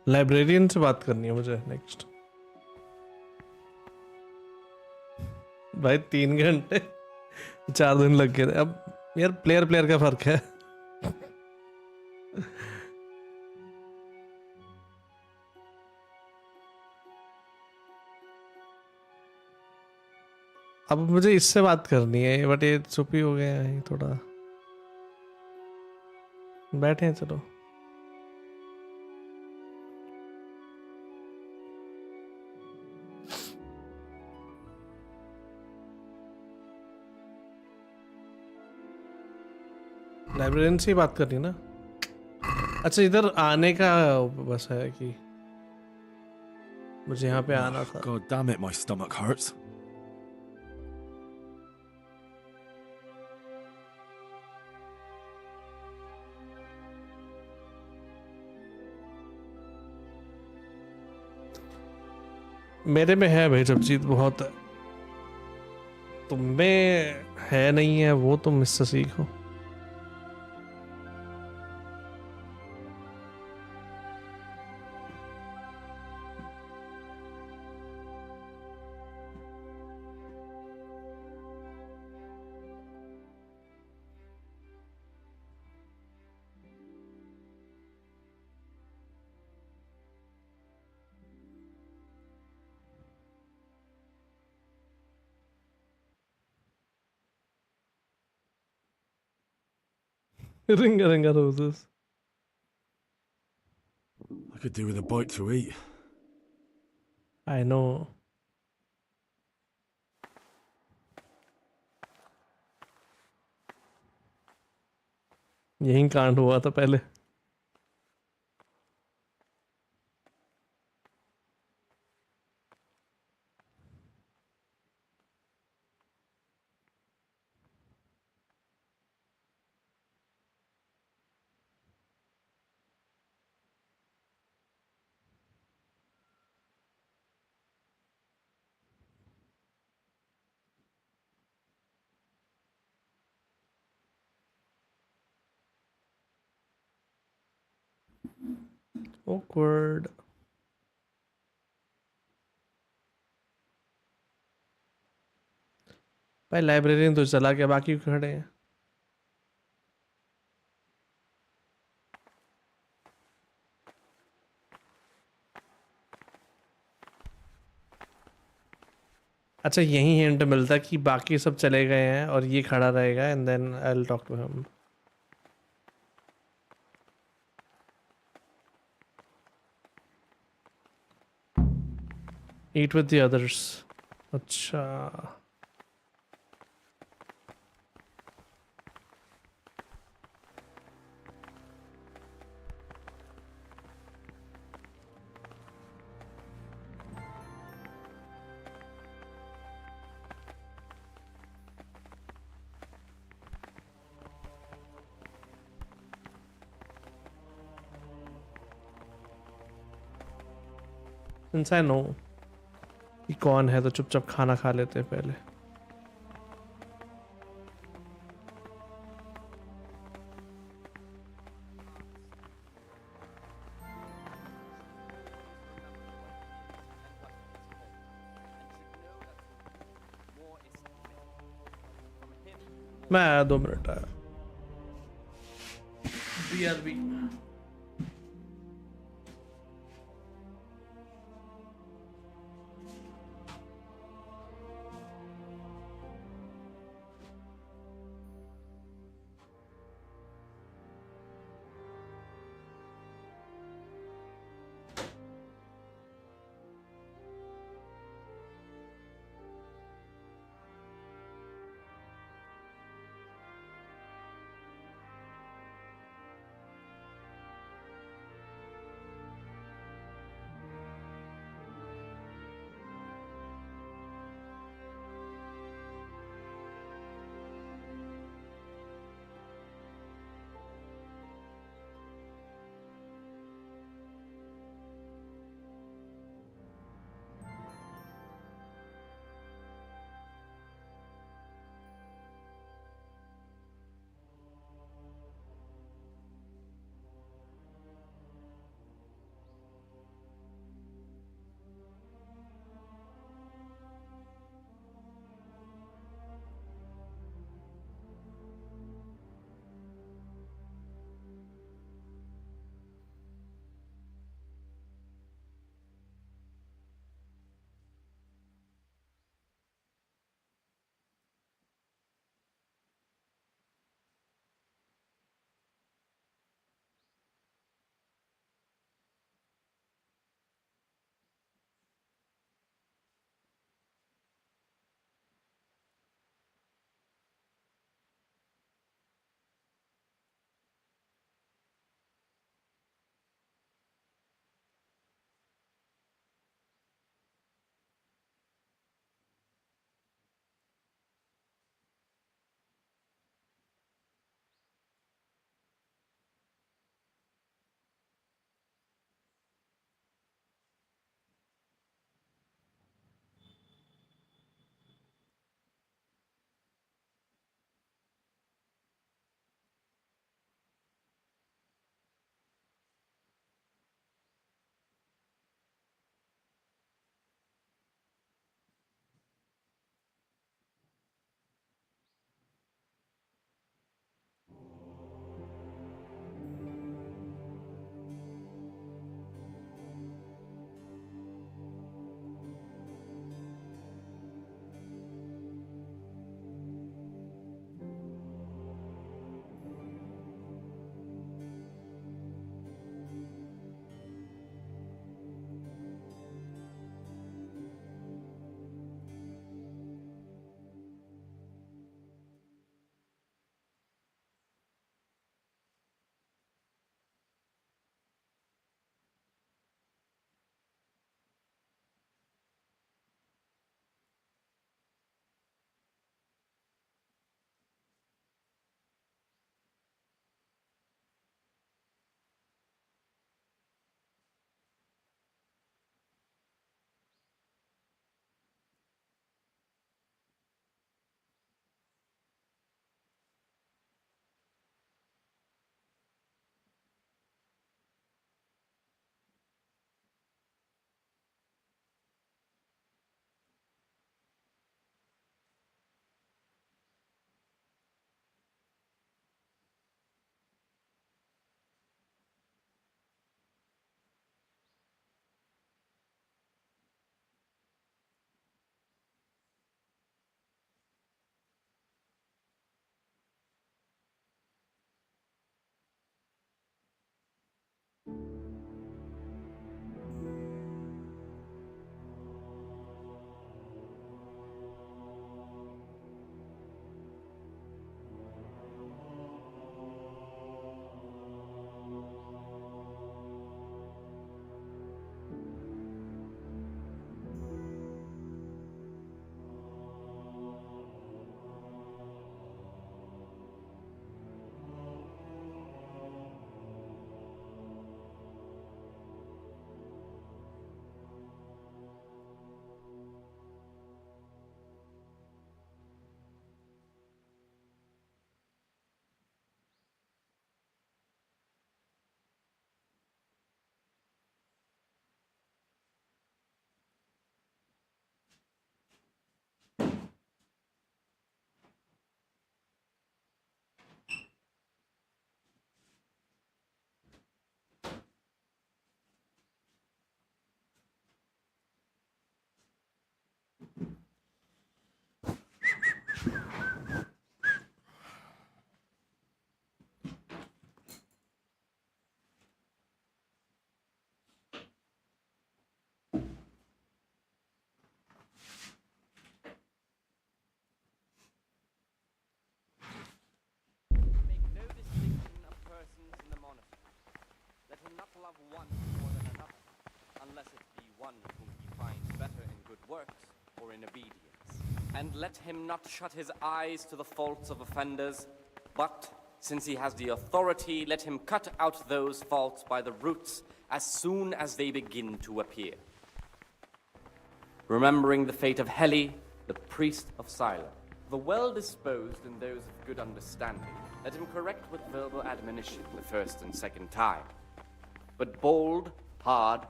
लाइब्रेरियन से बात करनी है मुझे नेक्स्ट। भाई 3 घंटे 4 दिन लग गए थे। अब यार प्लेयर का फर्क है। अब मुझे इससे बात करनी है बट ये चुप ही हो गया है थोड़ा। बैठे हैं चलो। लाइब्रेरियन से ही बात करनी ना। अच्छा इधर आने का बस है कि मुझे यहाँ पे आना था। God damn it, my stomach hurts. मेरे में है भाई जगजीत बहुत है। तुम में है नहीं है वो तुम इससे सीखो। Ringa Ringa Roses. could do with a bite to eat. I know. यही कांड हुआ था पहले. Awkward. भाई लाइब्रेरियन तो चला गया, बाकी खड़े हैं. अच्छा यही हिंट मिलता है कि बाकी सब चले गए हैं और ये खड़ा रहेगा and then I will talk to him. Eat with the others. अच्छा. Since I know कि कौन है तो चुपचाप खाना खा लेते हैं पहले. मैं आया 2 मिनट आया. BRB. one more than another, unless it be one whom he finds better in good works or in obedience. And let him not shut his eyes to the faults of offenders, but, since he has the authority, let him cut out those faults by the roots as soon as they begin to appear. Remembering the fate of Heli, the priest of Sila, the well-disposed and those of good understanding, let him correct with verbal admonition the first and second time. But bold, hard,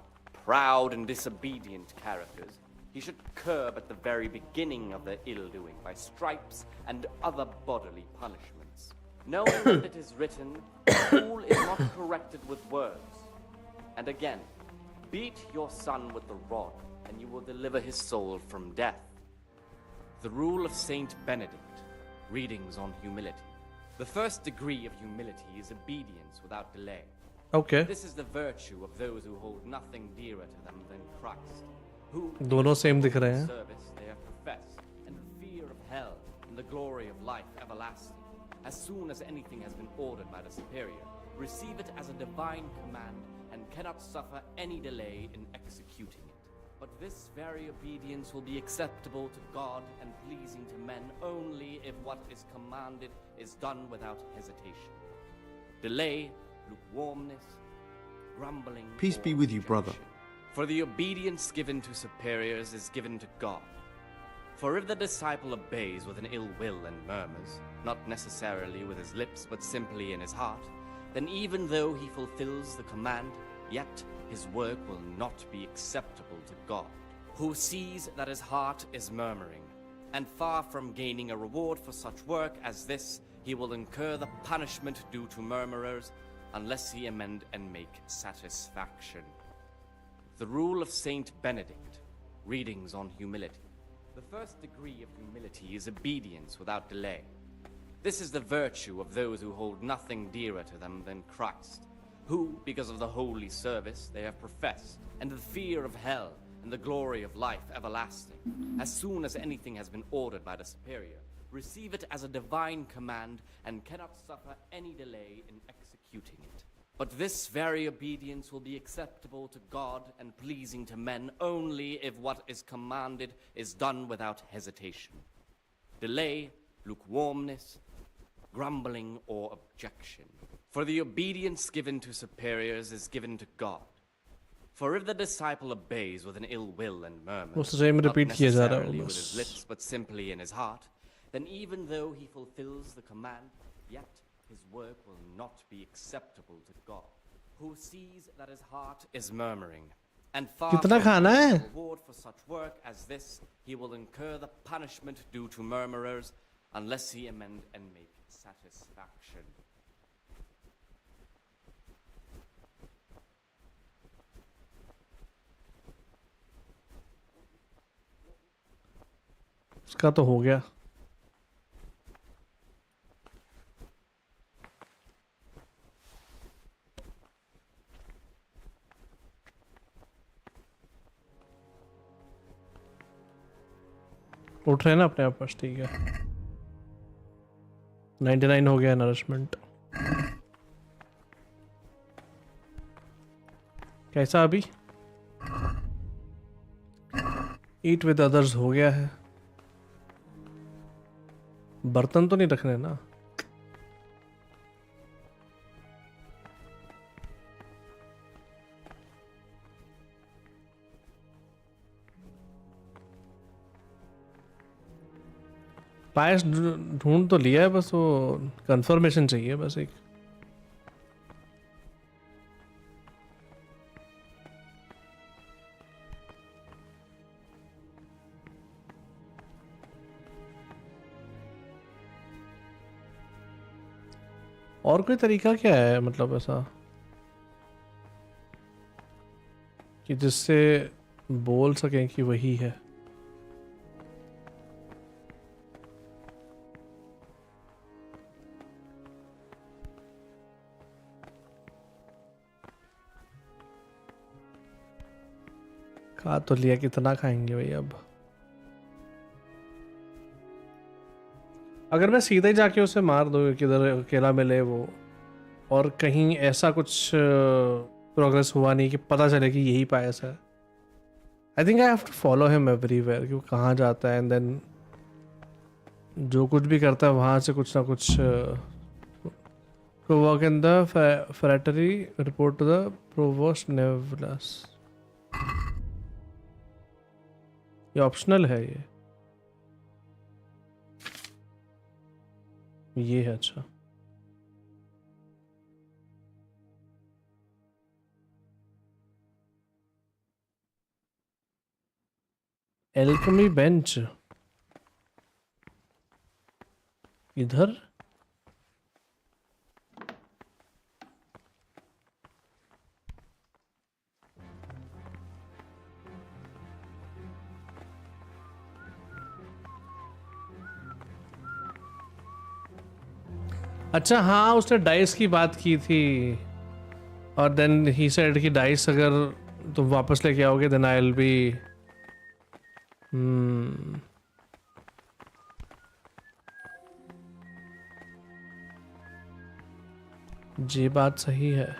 proud, and disobedient characters he should curb at the very beginning of their ill-doing by stripes and other bodily punishments. Knowing that it is written, a fool is not corrected with words. And again, beat your son with the rod, and you will deliver his soul from death. The rule of Saint Benedict, readings on humility. The first degree of humility is obedience without delay. Okay. This is the virtue of those who hold nothing dearer to them than Christ, who दोनों same दिख रहे हैं. service they have professed, and the fear of hell and the glory of life everlasting. As soon as anything has been ordered by the superior, receive it as a divine command and cannot suffer any delay in executing it. But this very obedience will be acceptable to God and pleasing to men only if what is commanded is done without hesitation. Delay, lukewarmness, grumbling. Peace be with you, brother. For the obedience given to superiors is given to God. For if the disciple obeys with an ill will and murmurs, not necessarily with his lips but simply in his heart, then even though he fulfills the command, yet his work will not be acceptable to God, who sees that his heart is murmuring. And far from gaining a reward for such work as this, he will incur the punishment due to murmurers, unless he amend and make satisfaction. The rule of Saint Benedict, readings on humility. The first degree of humility is obedience without delay. This is the virtue of those who hold nothing dearer to them than Christ, who, because of the holy service they have professed, and the fear of hell and the glory of life everlasting, as soon as anything has been ordered by the superior, receive it as a divine command and cannot suffer any delay in executing it. But this very obedience will be acceptable to God and pleasing to men only if what is commanded is done without hesitation. Delay, lukewarmness, grumbling, or objection. For the obedience given to superiors is given to God. For if the disciple obeys with an ill will and murmurs, not necessarily with his lips but simply in his heart, then even though he fulfills the command, yet his work will not be acceptable to God, who sees that his heart is murmuring. And far from the reward for such work as this, he will incur the punishment due to murmurers, unless he amend and make satisfaction. उसका तो हो गया. उठ रहे हैं ना अपने आप बस. ठीक है. 99 हो गया नरिशमेंट. कैसा अभी? ईट विद अदर्स हो गया है. बर्तन तो नहीं रखने ना. पायस ढूंढ तो लिया है, बस वो कंफर्मेशन चाहिए बस एक. और कोई तरीका क्या है, मतलब ऐसा कि जिससे बोल सकें कि वही है? खा तो लिया, कितना खाएंगे भाई अब? अगर मैं सीधे ही जाके उसे मार दूँ, किधर अकेला मिले वो, और कहीं ऐसा कुछ प्रोग्रेस हुआ नहीं कि पता चले कि यही पायस है. I think I have to follow him everywhere कि वो कहाँ जाता है and then जो कुछ भी करता है वहाँ से कुछ ना कुछ work in the fraternity, report to the provost Nevlas. ये ऑप्शनल है ये है. अच्छा एल्केमी बेंच इधर. अच्छा हाँ उसने डाइस की बात की थी और देन ही सेड कि डाइस अगर तुम वापस लेके आओगे देन आई विल बी जी बात सही है.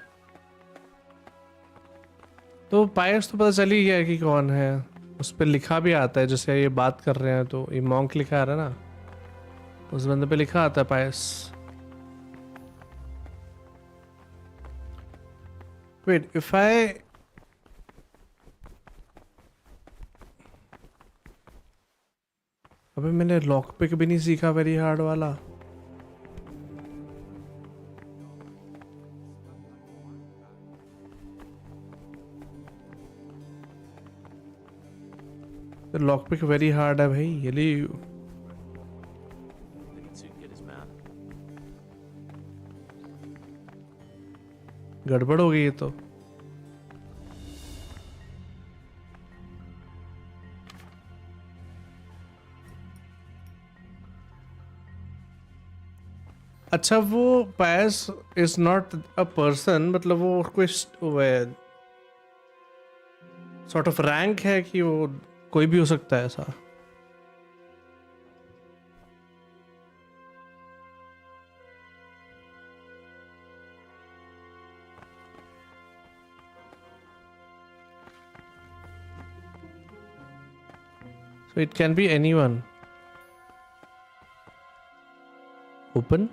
तो पायस तो पता चल ही गया कि कौन है. उस पर लिखा भी आता है जैसे ये बात कर रहे हैं तो ये मॉन्क लिखा आ रहा है ना उस बंदे पे लिखा आता है पायस. Wait, if I अबे मैंने लॉक पिक भी नहीं सीखा वेरी हार्ड वाला. लॉक पिक वेरी हार्ड है भाई ये ली. गड़बड़ हो गई है तो. अच्छा वो पायस इज नॉट अ पर्सन मतलब वो कोई सॉर्ट ऑफ रैंक है कि वो कोई भी हो सकता है ऐसा. So it can be anyone. Open.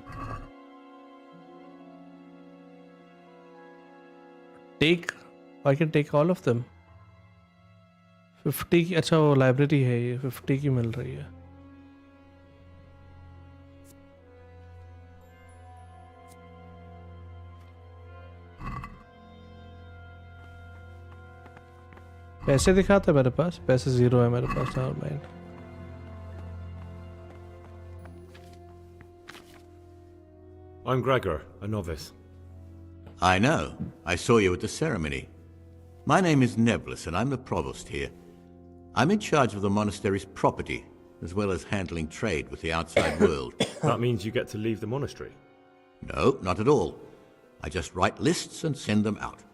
Take. I can take all of them. 50 की अच्छा वो लाइब्रेरी है ये 50 की मिल रही है. पैसे दिखाता है मेरे पास. पैसे 0 है मेरे पास. Mind I'm Gregor, a novice. I know. I saw you at the ceremony. My name is Nebulus, and I'm the provost here. I'm in charge of the monastery's property, as well as handling trade with the outside world. That means you get to leave the monastery? No, not at all. I just write lists and send them out.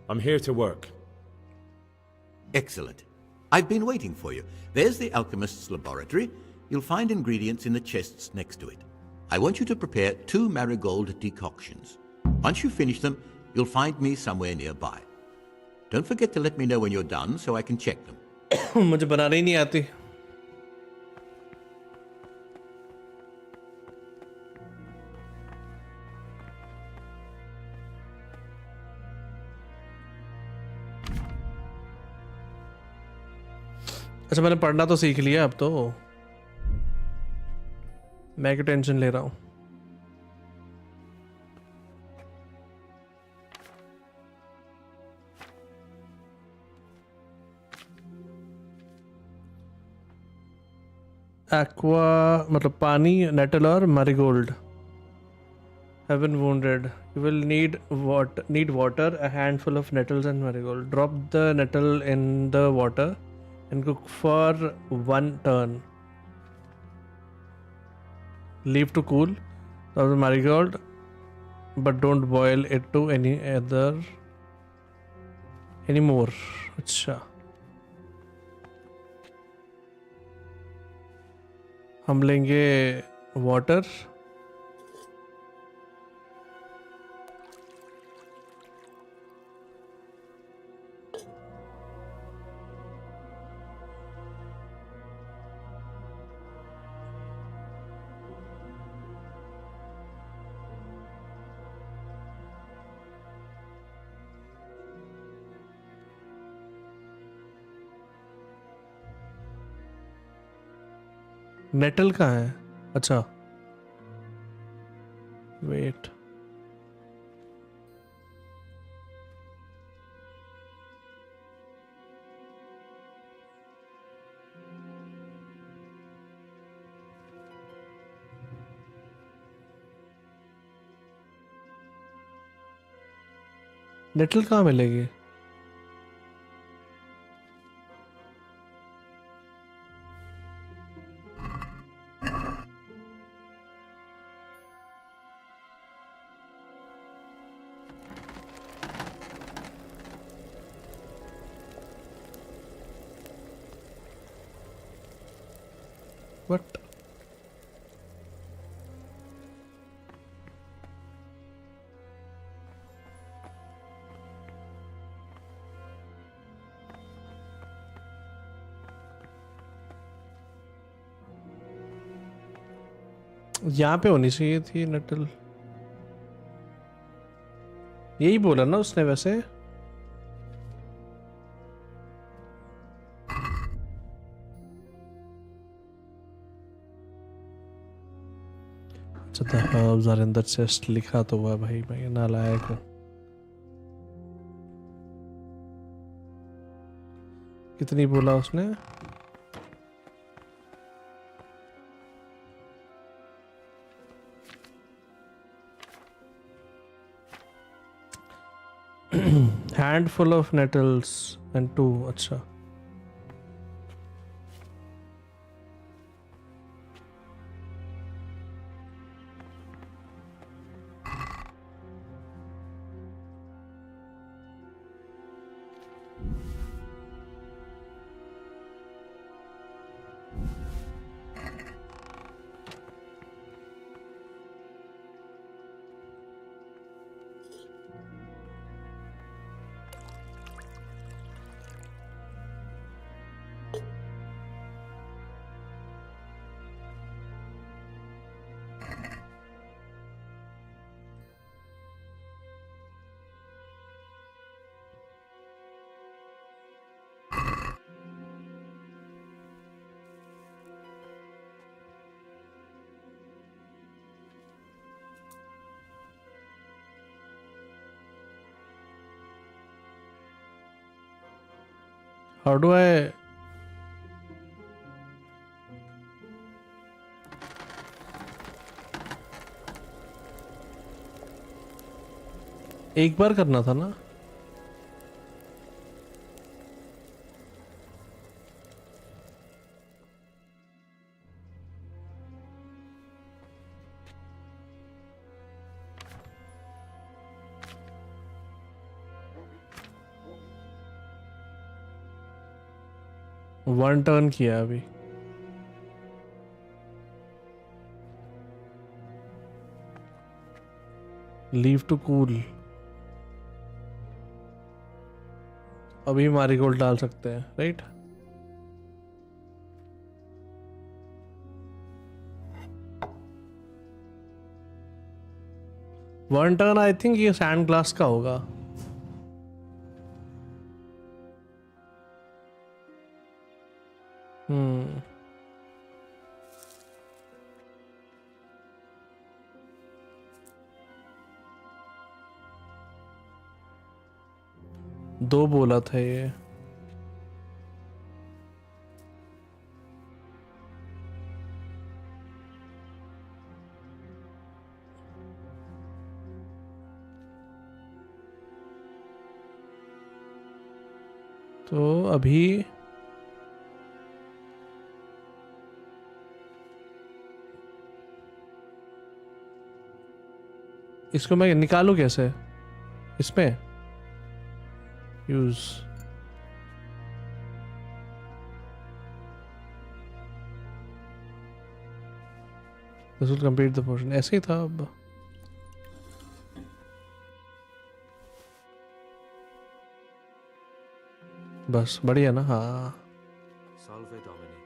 I'm here to work. Excellent. I've been waiting for you. There's the alchemist's laboratory. You'll find ingredients in the chests next to it. I want you to prepare 2 marigold decoctions. Once you finish them, you'll find me somewhere nearby. Don't forget to let me know when you're done so I can check them. मुझे बनाने ही नहीं आती. अच्छा मैंने पढ़ना तो सीख लिया अब तो. मैं क्यों टेंशन ले रहा हूँ. एक्वा मतलब पानी नेटल और marigold. Have been wounded. You will need water, a handful of nettles and marigold. Drop the nettle in the water and cook for 1 turn. Leave to cool. Drop the marigold, but don't boil it to anymore. अच्छा हम लेंगे water, natal कहाँ है? अच्छा wait, natal कहाँ मिलेगी? What? यहाँ पे होनी चाहिए थी नटल, यही बोला ना उसने वैसे। अच्छा था हर्ब्स अंदर चेस्ट लिखा तो हुआ भाई, मैं नालायक हूँ। कितनी बोला उसने? Handful of nettles and 2, अच्छा How do I? एक बार करना था ना? वन टर्न किया अभी। लीव टू कूल, अभी मैरीगोल्ड डाल सकते हैं right? One turn I think ये सैंड ग्लास का होगा। दो बोला था ये। तो अभी इसको मैं निकालूं कैसे? इसमें use This will complete the portion. ऐसे ही था अब. बस बढ़िया ना. हाँ. Salve Domini.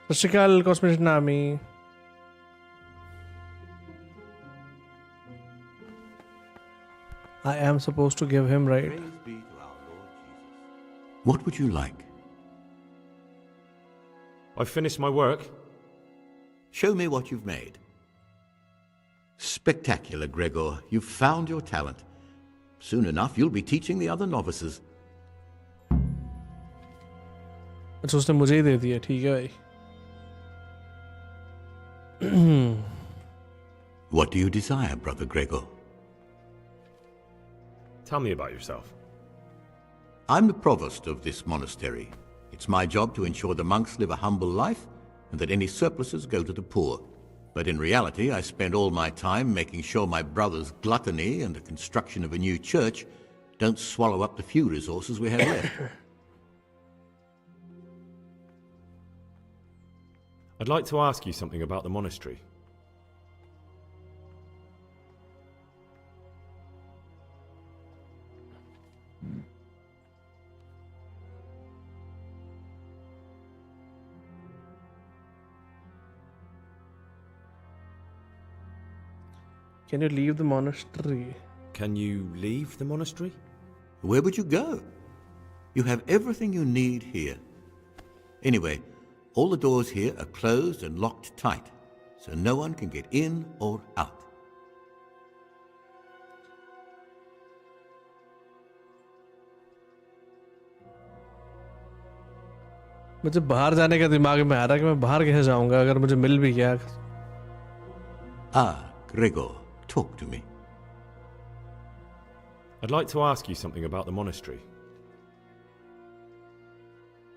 सत श्री अकाल कॉस्मेटिक नामी. I am supposed to give him, right? Praise be to our Lord Jesus. What would you like? I've finished my work. Show me what you've made. Spectacular, Gregor. You've found your talent. Soon enough, you'll be teaching the other novices. अच्छा उसने मुझे ही दे दिया. ठीक है भाई. What do you desire, Brother Gregor? Tell me about yourself. I'm the provost of this monastery. It's my job to ensure the monks live a humble life and that any surpluses go to the poor. But in reality, I spend all my time making sure my brother's gluttony and the construction of a new church don't swallow up the few resources we have left. I'd like to ask you something about the monastery. Can you leave the monastery? Can you leave the monastery? Where would you go? You have everything you need here. Anyway, all the doors here are closed and locked tight, so no one can get in or out. मुझे बाहर जाने का दिमाग में आ रहा है कि मैं बाहर कैसे जाऊंगा अगर मुझे मिल भी गया. Ah, Gregor, talk to me. I'd like to ask you something about the monastery.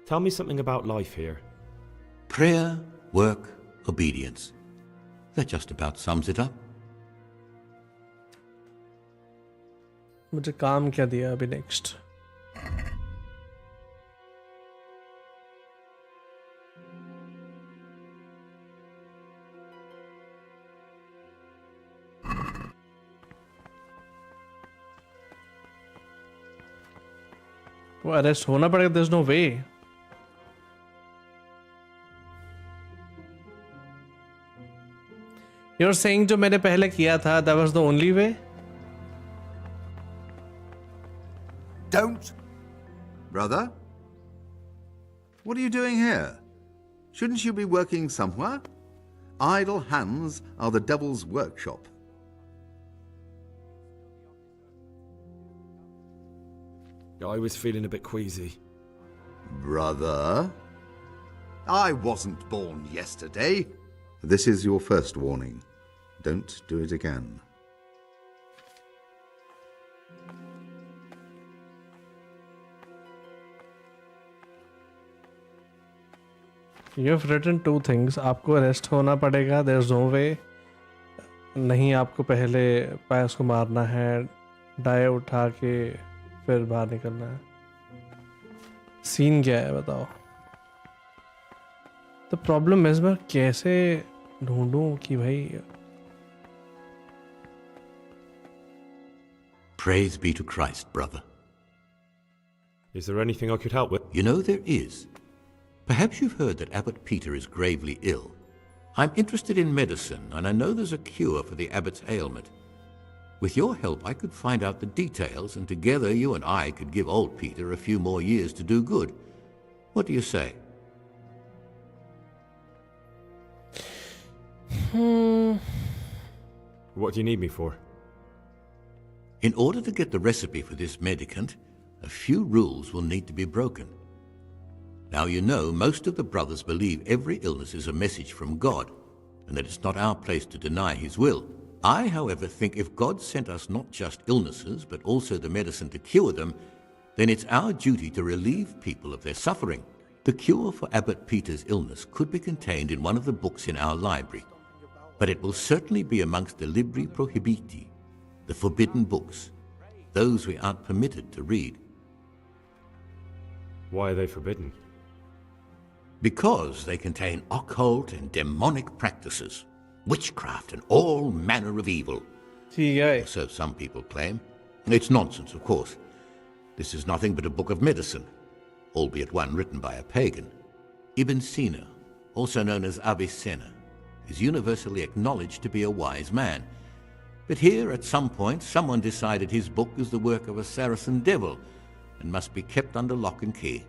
Tell me something about life here. Prayer, work, obedience. That just about sums it up. मुझे काम क्या दिया अभी next? वो अरेस्ट होना पड़ेगा. There's no way. You're saying जो मैंने पहले किया था, that was the only way? Don't! Brother? What are you doing here? Shouldn't you be working somewhere? Idle hands are the devil's workshop. I was feeling a bit queasy. Brother? I wasn't born yesterday. This is your first warning. Don't do it again. You've written two things. आपको arrest होना पड़ेगा. There's no way. नहीं आपको पहले पायस को मारना है. Di उठा के फिर बाहर निकलना है. सीन क्या है बताओ. The problem is मैं कैसे ढूंढूं कि भाई. Praise be to Christ, brother. Is there anything I could help with? You know, there is. Perhaps you've heard that Abbot Peter is gravely ill. I'm interested in medicine, and I know there's a cure for the abbot's ailment. With your help, I could find out the details, and together you and I could give old Peter a few more years to do good. What do you say? What do you need me for? In order to get the recipe for this medicament, a few rules will need to be broken. Now you know most of the brothers believe every illness is a message from God, and that it's not our place to deny his will. I, however, think if God sent us not just illnesses, but also the medicine to cure them, then it's our duty to relieve people of their suffering. The cure for Abbot Peter's illness could be contained in one of the books in our library, but it will certainly be amongst the Libri Prohibiti, the forbidden books, those we aren't permitted to read. Why are they forbidden? Because they contain occult and demonic practices, witchcraft and all manner of evil. Or so some people claim. It's nonsense, of course. This is nothing but a book of medicine, albeit one written by a pagan. Ibn Sina, also known as Avicenna, is universally acknowledged to be a wise man. But here, at some point, someone decided his book is the work of a Saracen devil and must be kept under lock and key.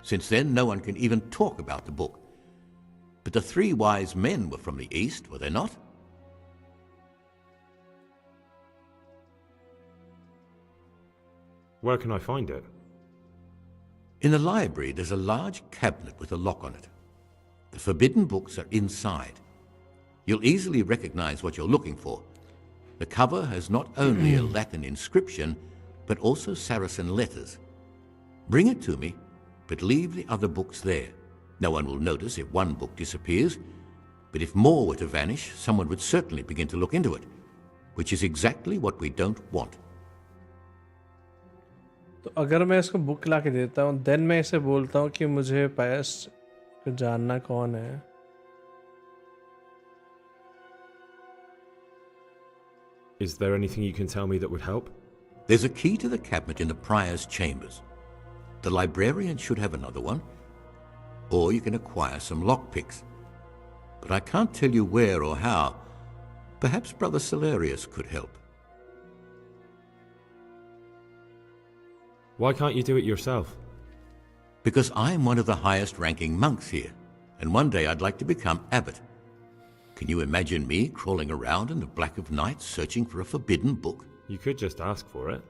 Since then, no one can even talk about the book. But the three wise men were from the East, were they not? Where can I find it? In the library, there's a large cabinet with a lock on it. The forbidden books are inside. You'll easily recognize what you're looking for. The cover has not only a Latin inscription, but also Saracen letters. Bring it to me, but leave the other books there. No one will notice if one book disappears, but if more were to vanish, someone would certainly begin to look into it, which is exactly what we don't want. तो अगर मैं इसको book ला के देता हूँ then मैं इसे बोलता हूँ कि मुझे पायस को जानना कौन है. Is there anything you can tell me that would help? There's a key to the cabinet in the prior's chambers. The librarian should have another one, or you can acquire some lockpicks. But I can't tell you where or how. Perhaps Brother Celerius could help. Why can't you do it yourself? Because I'm one of the highest-ranking monks here, and one day I'd like to become abbot. Can you imagine me crawling around in the black of night searching for a forbidden book? You could just ask for it.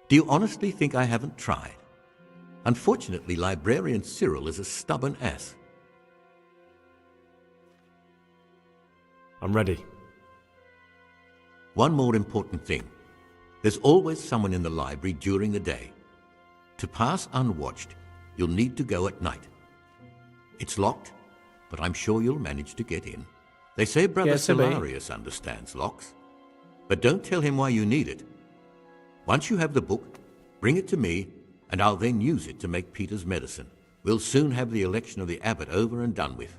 Do you honestly think I haven't tried? Unfortunately, Librarian Cyril is a stubborn ass. I'm ready. One more important thing. There's always someone in the library during the day. To pass unwatched, you'll need to go at night. It's locked, but I'm sure you'll manage to get in. They say Brother Celerius understands locks. But don't tell him why you need it. Once you have the book, bring it to me, and I'll then use it to make Peter's medicine. We'll soon have the election of the abbot over and done with.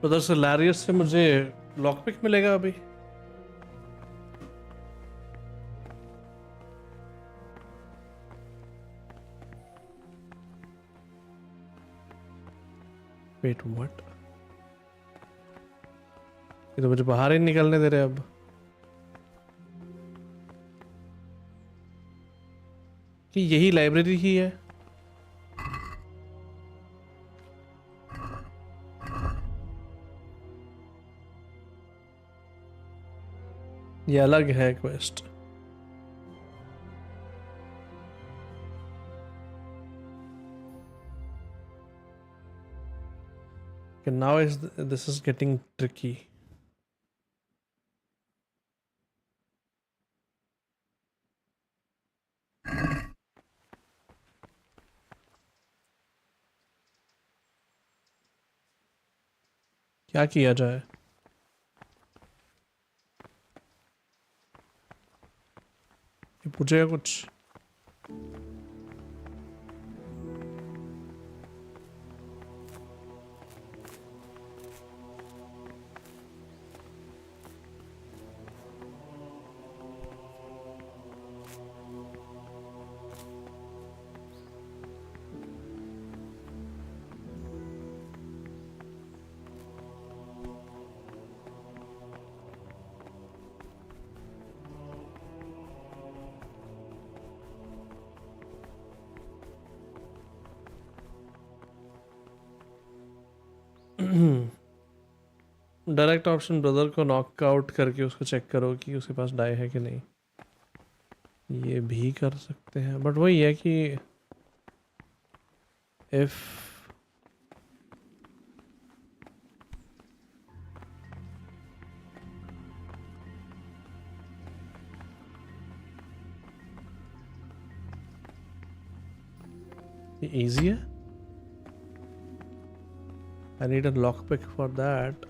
Brother Celerius से मुझे lockpick मिलेगा अभी. Wait what? ये तो मुझे बाहर ही निकलने दे रहे अब. कि यही लाइब्रेरी ही है. ये अलग है quest. Okay, now this is getting tricky. क्या किया जाए? ये पूछेगा कुछ? डायरेक्ट ऑप्शन ब्रदर को नॉकआउट करके उसको चेक करो कि उसके पास डाई है कि नहीं. ये भी कर सकते हैं बट वही है कि इफ easy है? I need a lockpick for that.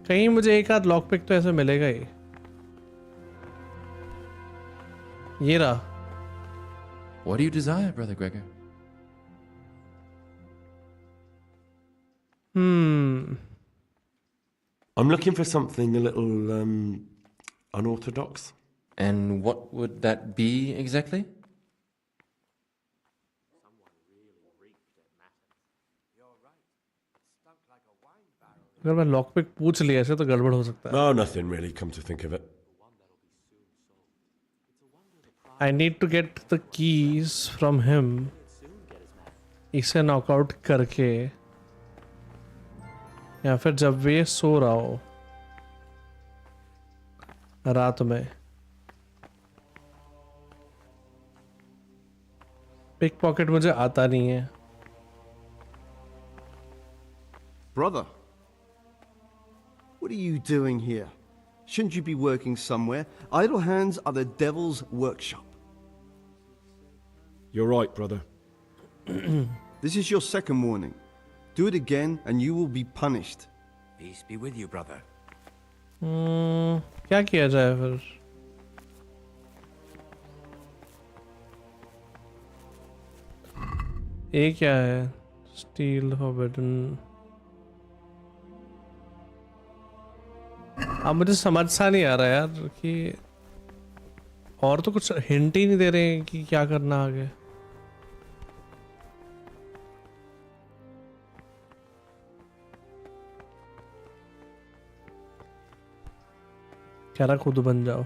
कहीं मुझे एक आध लॉकपिक तो ऐसे मिलेगा ही. ये रहा. What do you desire, Brother Gregor? I'm looking for something a little unorthodox. And what would that be exactly? अगर मैं लॉकपिक पूछ लिया ऐसे तो गड़बड़ हो सकता है. No, nothing really, come to think of it. I need to get the keys from him. इसे नॉकआउट करके या फिर जब वे सो रहा हो रात में. पिक पॉकेट मुझे आता नहीं है. Brother, what are you doing here? Shouldn't you be working somewhere? Idle hands are the devil's workshop. You're right, brother. This is your second warning. Do it again and you will be punished. Peace be with you, brother. क्या किया जाए फिर? ये क्या है? Steel forbidden. अब मुझे समझ सा नहीं आ रहा यार कि और तो कुछ हिंट ही नहीं दे रहे हैं कि क्या करना आगे. कह रहा खुद बन जाओ.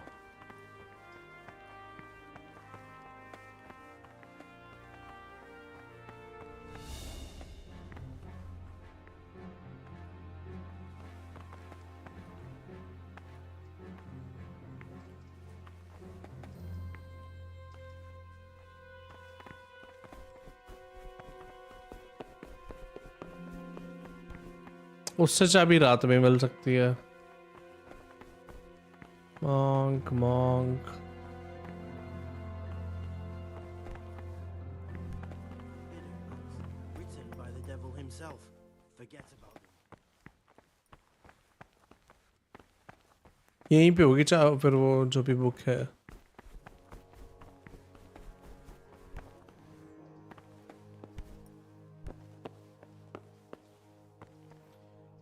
उससे चाबी रात में मिल सकती है. Monk. Written by the devil himself. Forget about them. यहीं पे होगी चाहे फिर वो जो भी बुक है.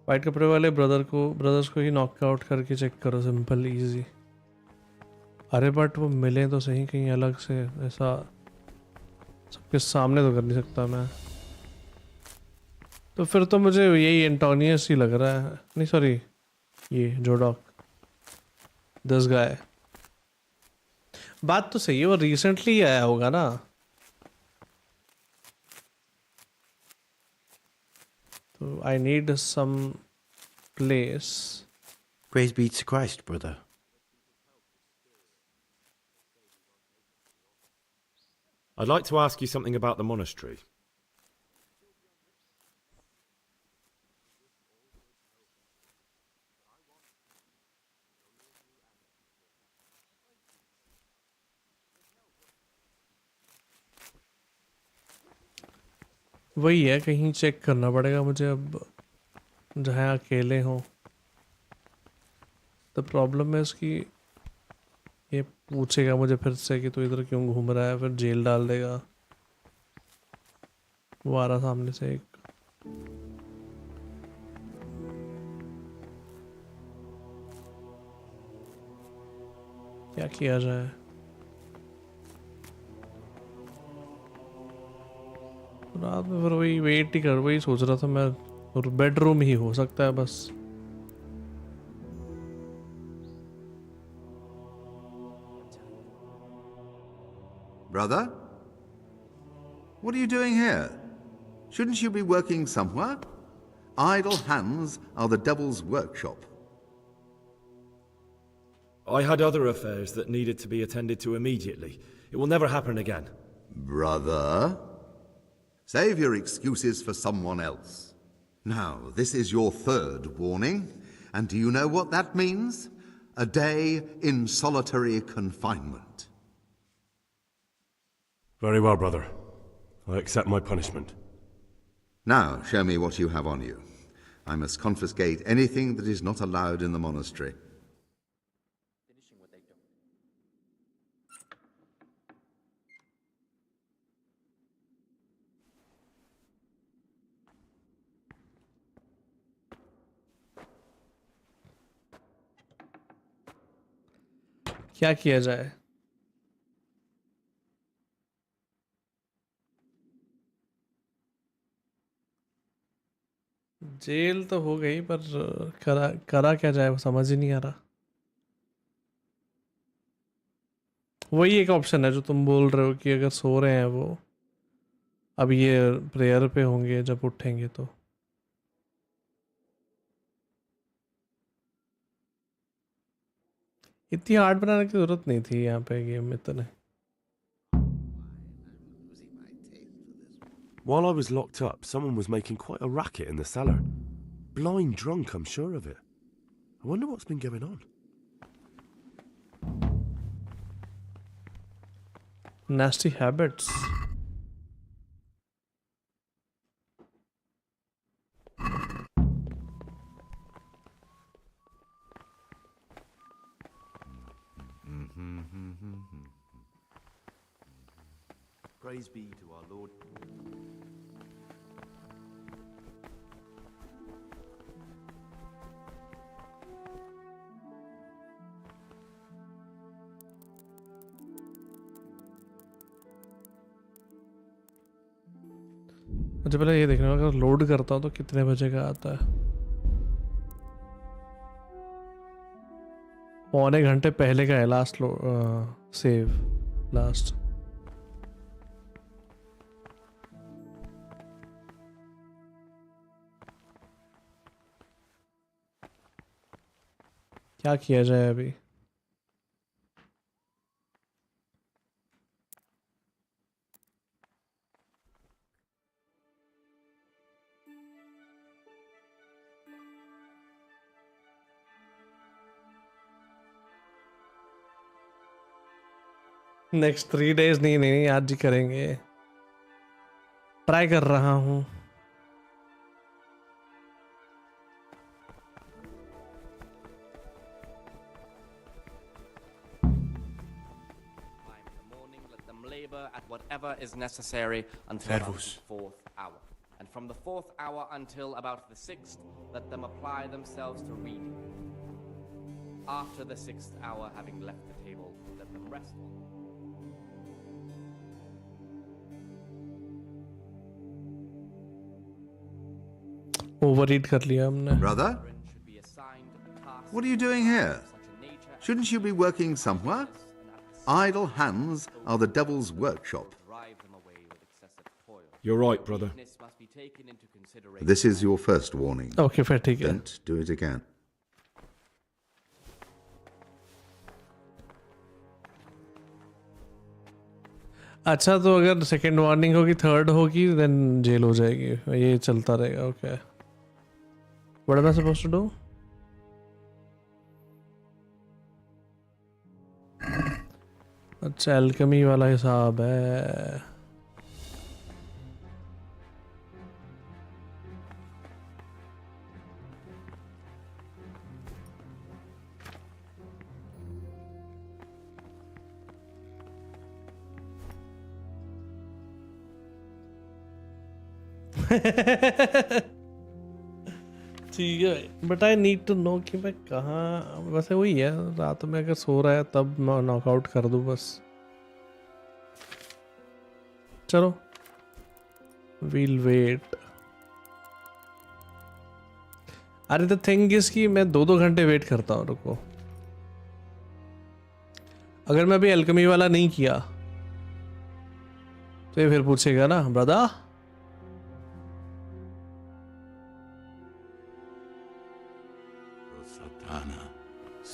वाइट कपड़े वाले ब्रदर्स को ही नॉकआउट करके चेक करो. Simple easy. अरे बट वो मिले तो सही कहीं अलग से. ऐसा सबके सामने तो कर नहीं सकता मैं. तो फिर तो मुझे यही एंटोनियस ही लग रहा है. नहीं सॉरी, ये जोडॉक, दिस गाय. बात तो सही है, वो रिसेंटली आया होगा ना. So I need some place. Praise be to Christ, brother. I'd like to ask you something about the monastery. वही है, कहीं चेक करना पड़ेगा मुझे अब जहाँ अकेले हों. तो प्रॉब्लम है उसकी, ये पूछेगा मुझे फिर से कि तू इधर क्यों घूम रहा है. फिर जेल डाल देगा. वो आ रहा सामने से एक. क्या किया जाए? रात में फिर वही वेट ही कर, वही सोच रहा था मैं. और बेडरूम ही हो सकता है बस. Brother? What are you doing here? Shouldn't you be working somewhere? Idle hands are the devil's workshop. I had other affairs that needed to be attended to immediately. It will never happen again. Brother? Save your excuses for someone else. Now, this is your third warning, and do you know what that means? A day in solitary confinement. Very well, brother. I accept my punishment. Now, show me what you have on you. I must confiscate anything that is not allowed in the monastery. क्या किया जाए? Jail तो हो गई, पर करा क्या जाए वो समझ ही नहीं आ रहा. वही एक ऑप्शन है जो तुम बोल रहे हो कि अगर सो रहे हैं वो, अब ये प्रेयर पे होंगे जब उठेंगे तो. इतनी हार्ड बनाने की जरूरत नहीं थी यहाँ पे गेम में इतने. While I was locked up, someone was making quite a racket in the cellar. Blind drunk, I'm sure of it. I wonder what's been going on. Nasty habits. Praise be to our Lord. मुझे पहले ये देखना होगा अगर load करता हूँ तो कितने बजे का आता है. 1.25 घंटे पहले का है लास्ट सेव लास्ट. क्या किया जाए अभी? नेक्स्ट 3 days नहीं आज ही करेंगे. ट्राई कर रहा हूँ. Whatever is necessary until about the 4th hour. And from the 4th hour until about the 6th, let them apply themselves to reading. After the 6th hour, having left the table, let them rest. Overeat कर लिया हमने. Brother? What are you doing here? Shouldn't you be working somewhere? Idle hands are the devil's workshop. You're right, brother. This is your first warning. Okay, फिर ठीक है. Don't do it again. अच्छा, तो अगर second warning होगी, third होगी, then jail हो जाएगी. ये चलता रहेगा. Okay. What am I supposed to do? अच्छा, एल्केमी वाला हिसाब है. ठीक है, but I need to know कि मैं कहाँ. वैसे वही है, रात में अगर सो रहा है तब नॉकआउट कर दूँ बस. चलो, वील वेट. अरे द थिंग इज कि मैं 2-2 घंटे वेट करता हूँ. रुको, अगर मैं अभी एल्केमी वाला नहीं किया तो ये फिर पूछेगा ना, brother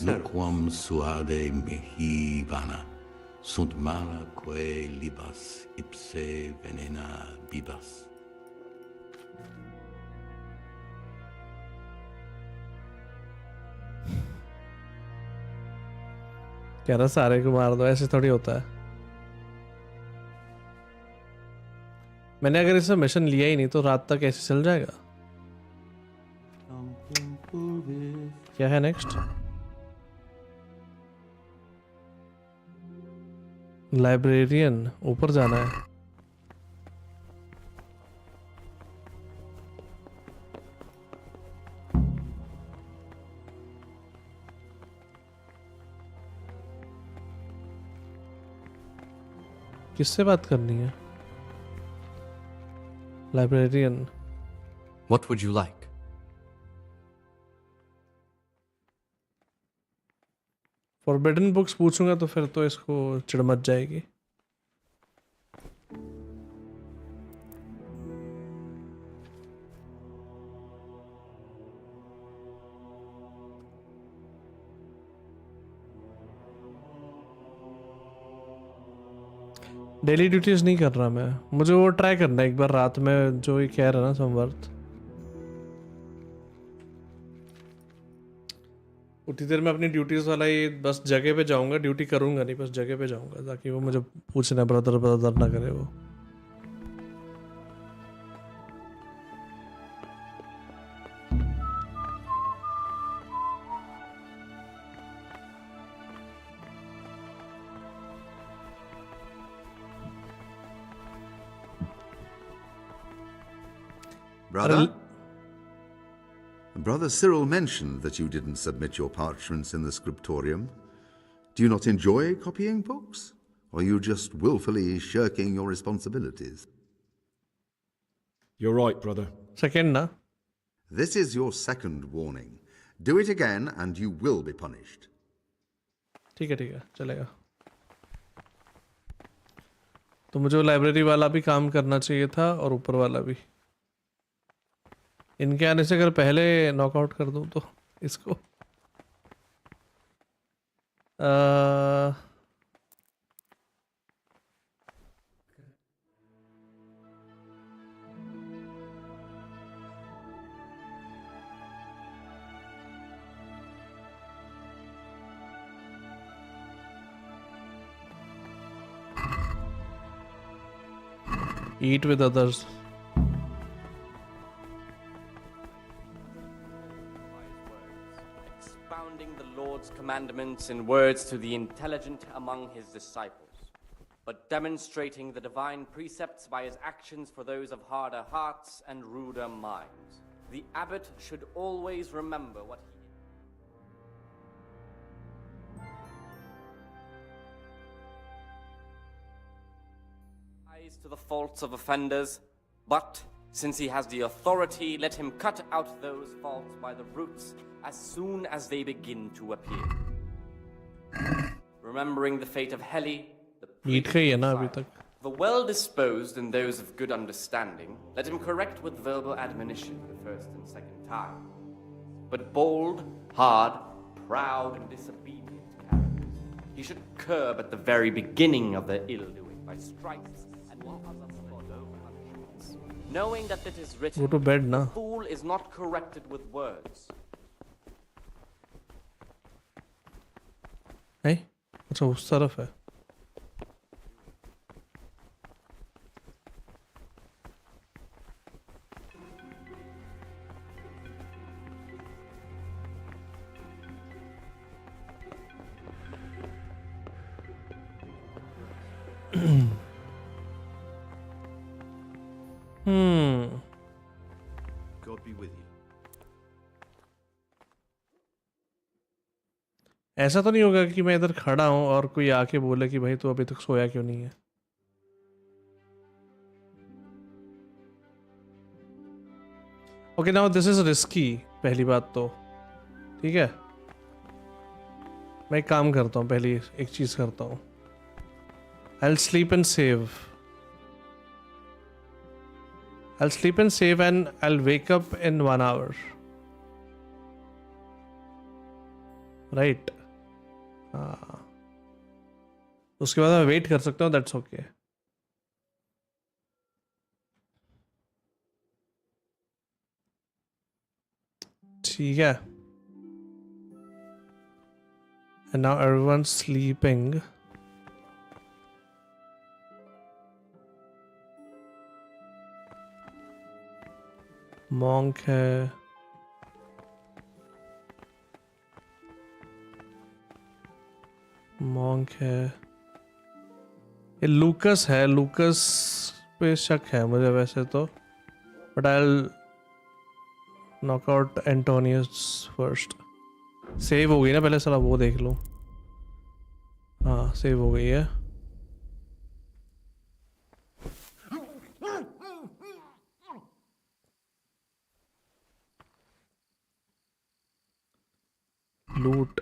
Nuquam suade mihi vana, sunt mala quae libas ipse venena bibas. कह रहा सारे को मार दो, ऐसे थोड़ी होता है. मैंने अगर इसमें मिशन लिया ही नहीं तो रात तक ऐसे चल जाएगा. क्या है नेक्स्ट? लाइब्रेरियन, ऊपर जाना है. किससे बात करनी है? Librarian. What would you like? Forbidden books पूछूंगा तो फिर तो इसको चिढ़ मच जाएगी. डेली ड्यूटीज नहीं कर रहा मैं. मुझे वो ट्राई करना है एक बार रात में जो ये कह रहा ना समवर्थ. उतनी देर में अपनी ड्यूटीज वाला ये बस जगह पे जाऊंगा. ड्यूटी करूंगा नहीं, बस जगह पे जाऊंगा ताकि वो मुझे पूछना ब्रदर ब्रदर ना करे वो. Brother? Brother Cyril mentioned that you didn't submit your parchments in the scriptorium. Do you not enjoy copying books? Or are you just willfully shirking your responsibilities? You're right, brother. Second, na? This is your second warning. Do it again and you will be punished. ठीक है चलेगा. तो मुझे library वाला भी काम करना चाहिए था और ऊपर वाला भी. इनके आने से अगर पहले नॉकआउट कर दूं तो इसको eat with others. Commandments in words to the intelligent among his disciples, but demonstrating the divine precepts by his actions for those of harder hearts and ruder minds. The abbot should always remember what he to the faults of offenders, but since he has the authority, let him cut out those faults by the roots as soon as they begin to appear. Remembering the fate of Heli, the well-disposed and those of good understanding, let him correct with verbal admonition the first and second time. But bold, hard, proud, and disobedient characters, he should curb at the very beginning of their ill-doing by stripes and other punishments, knowing that it is written, Go to bed, na. the fool is not corrected with words. Hey, अच्छा उस तरफ है. God be with you. ऐसा तो नहीं होगा कि मैं इधर खड़ा हूं और कोई आके बोले कि भाई तू अभी तक सोया क्यों नहीं है. Okay now this is risky. पहली बात तो ठीक है. मैं एक काम करता हूं. पहली एक चीज करता हूं. I'll sleep and save. I'll sleep and save and I'll wake up in 1 hour. Right. उसके बाद मैं वेट कर सकता हूँ. That's okay. ठीक है. And now everyone's sleeping. Monk है, मॉन्क है, ये लूकस है, लूकस पे शक है मुझे वैसे तो, but I will knock out Antonius first. Save हो गई ना पहले, साला वो देख लूँ। हाँ सेव हो गई है। Loot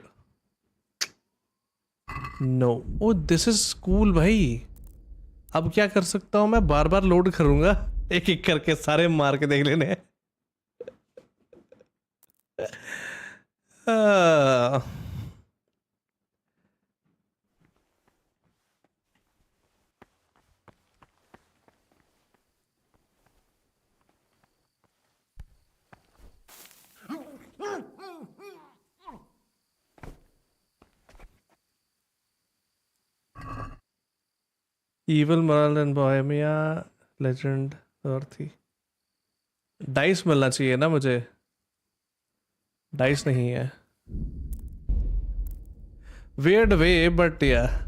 no, oh this is cool भाई। अब क्या कर सकता हूँ मैं, बार बार लोड करूंगा, एक एक करके सारे मार के देख लेने। Evil Moral and Bohemia Legend और थी। डाइस मिलना चाहिए ना मुझे, डाइस नहीं है। Weird way but yeah।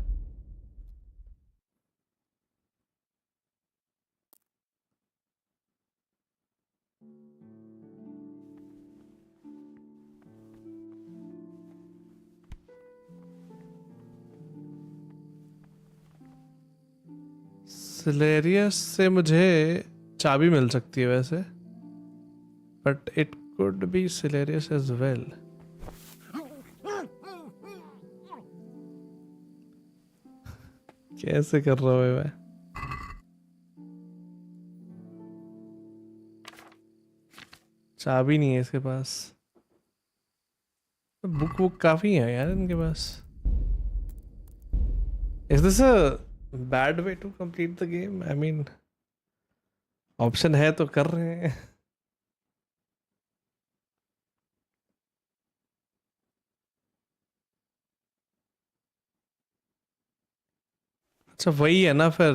सिलेरियस से मुझे चाबी मिल सकती है वैसे, but it could be Celerius as well. कैसे कर रहा हूँ मैं? चाबी नहीं है इसके पास। बुक बुक काफी है यार इनके पास। Is this a bad way to complete the game? I mean option है तो कर रहे हैं। अच्छा वही है ना फिर,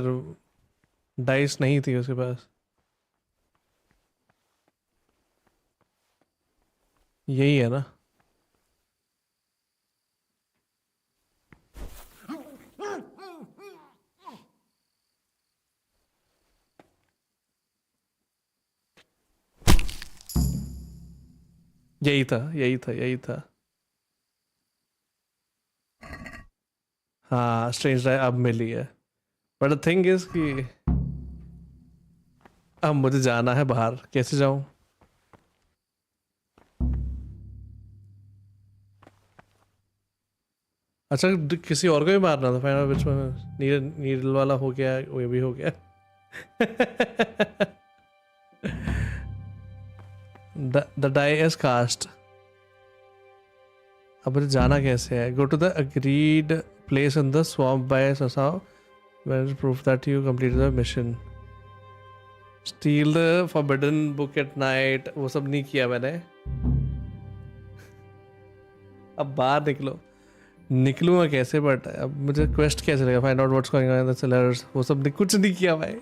डाइस नहीं थी उसके पास, यही है ना। यही था यही था यही था। हाँ स्ट्रेंज डाई अब मिली है, बट द थिंग इज कि अब मुझे जाना है बाहर, कैसे जाऊं? अच्छा किसी और को भी मारना था, फाइनल विच वन? नीडल वाला हो गया, वो भी हो गया। The die is cast. अब मुझे जाना कैसे है? Go to the agreed place in the swamp by Sasau, where proof that you complete the mission. Steal the forbidden book at night, वो सब नहीं किया मैंने। अब बाहर निकलो, निकलूंगा कैसे? बट अब मुझे क्वेस्ट क्या चलेगा? Find out what's going on in the sellers, वो सब कुछ नहीं किया भाई।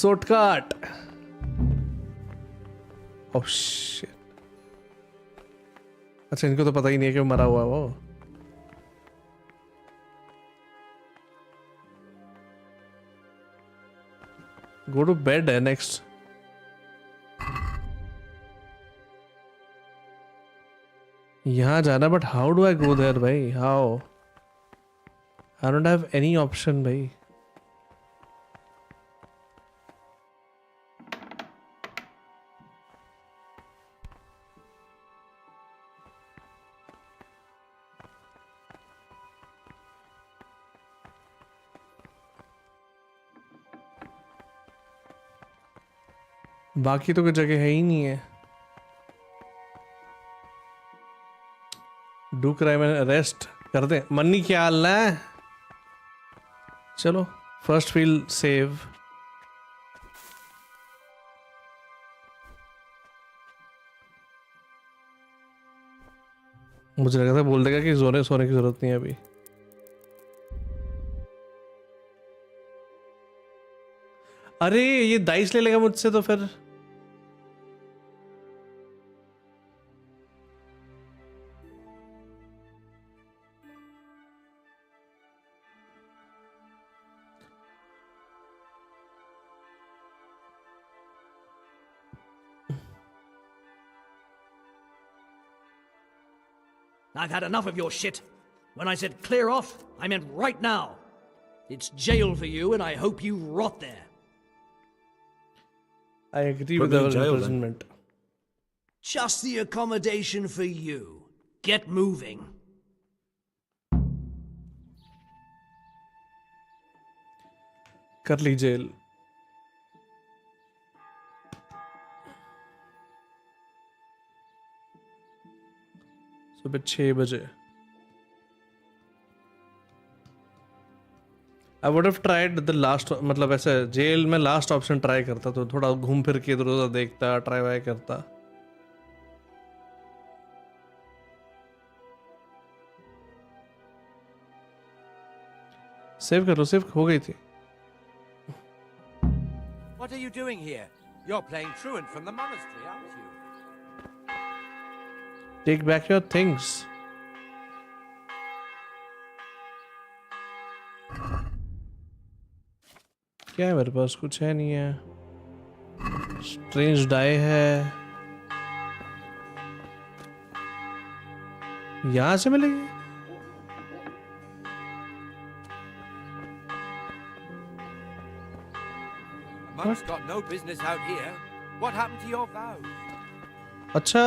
शॉर्टकट। Oh shit. अच्छा इनको तो पता ही नहीं है कि मरा हुआ वो। गो टू बेड है नेक्स्ट। यहाँ जाना, but how do I go there भाई? How? I don't have any option भाई। बाकी तो कोई जगह है ही नहीं है। डू क्राइम एंड अरेस्ट कर दे। मन्नी क्या हाल है? चलो फर्स्ट फील सेव। मुझे लगा था बोल देगा कि सोने की जरूरत नहीं है अभी। अरे ये डाइस ले लेगा मुझसे तो फिर I've had enough of your shit. When I said clear off, I meant right now. It's jail for you, and I hope you rot there. I agree Put with me our in jail, then. imprisonment. Just the accommodation for you. Get moving. कर ली jail. सुबह 6 बजे. I would have tried the last, मतलब ऐसे jail में last option try करता तो थोड़ा घूम फिर के इधर उधर देखता, ट्राई वाई करता. सेव करो, सेव हो गई थी. What are you doing here? You're playing truant from the monastery, aren't you? Take back your things. क्या है मेरे पास? कुछ है नहीं है. स्ट्रेंज डाई है. यहां से मिलेगी. Monk's got no business out here. What happened to your vows? अच्छा,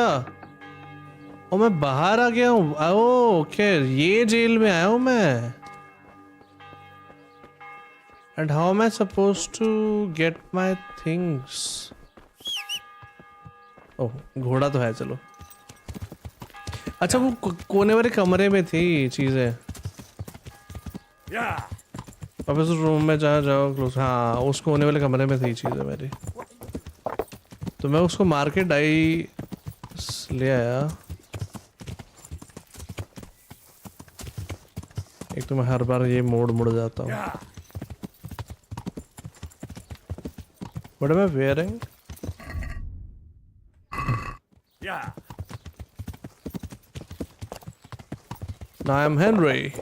ओ मैं बाहर आ गया हूँ. ओके, ये जेल में आया हूँ मैं. And how am I supposed to get my things? ओह, घोड़ा तो है. चलो. अच्छा, वो कोने वाले कमरे में थी चीजें. अब इस रूम में जाओ क्लोज. हाँ, उस कोने वाले कमरे में थी चीजें मेरी. तो मैं उसको मार के डाई ले आया. एक तो मैं हर बार ये मुड़ जाता हूँ. What am I wearing? Now I'm Henry.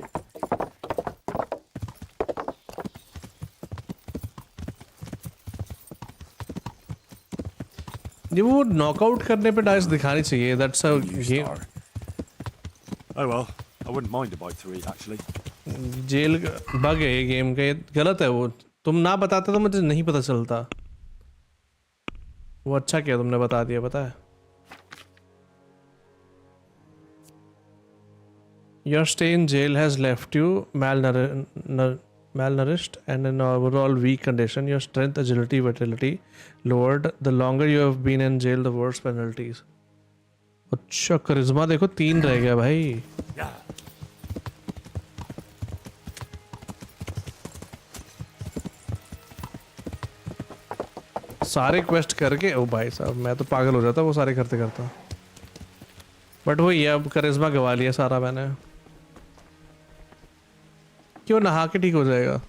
ये वो नॉकआउट करने पे डाइस दिखानी चाहिए. That's a game. Oh well, I wouldn't mind a bite to eat actually. Jail bug है ये गेम का. ये गलत है. वो तुम ना बताते तो मुझे नहीं पता चलता. वो अच्छा किया तुमने बता दिया. पता है, your stay in jail has left you malnourished and in overall weak condition. Your strength, agility, vitality lowered. The longer you have been in jail, the worse penalties. अच्छा, करिश्मा देखो 3 रह गया भाई. सारे क्वेस्ट करके. ओ भाई साहब, मैं तो पागल हो जाता वो सारे करते करता. बट वही है, अब करिश्मा गवा लिया सारा मैंने. क्यों, नहा के ठीक हो जाएगा.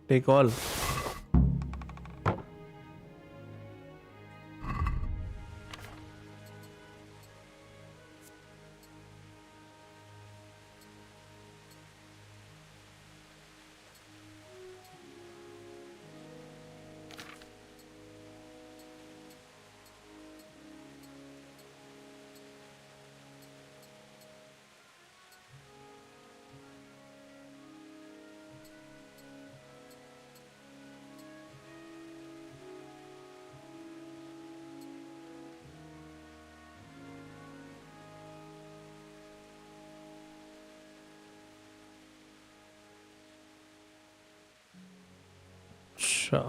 Take all. अच्छा,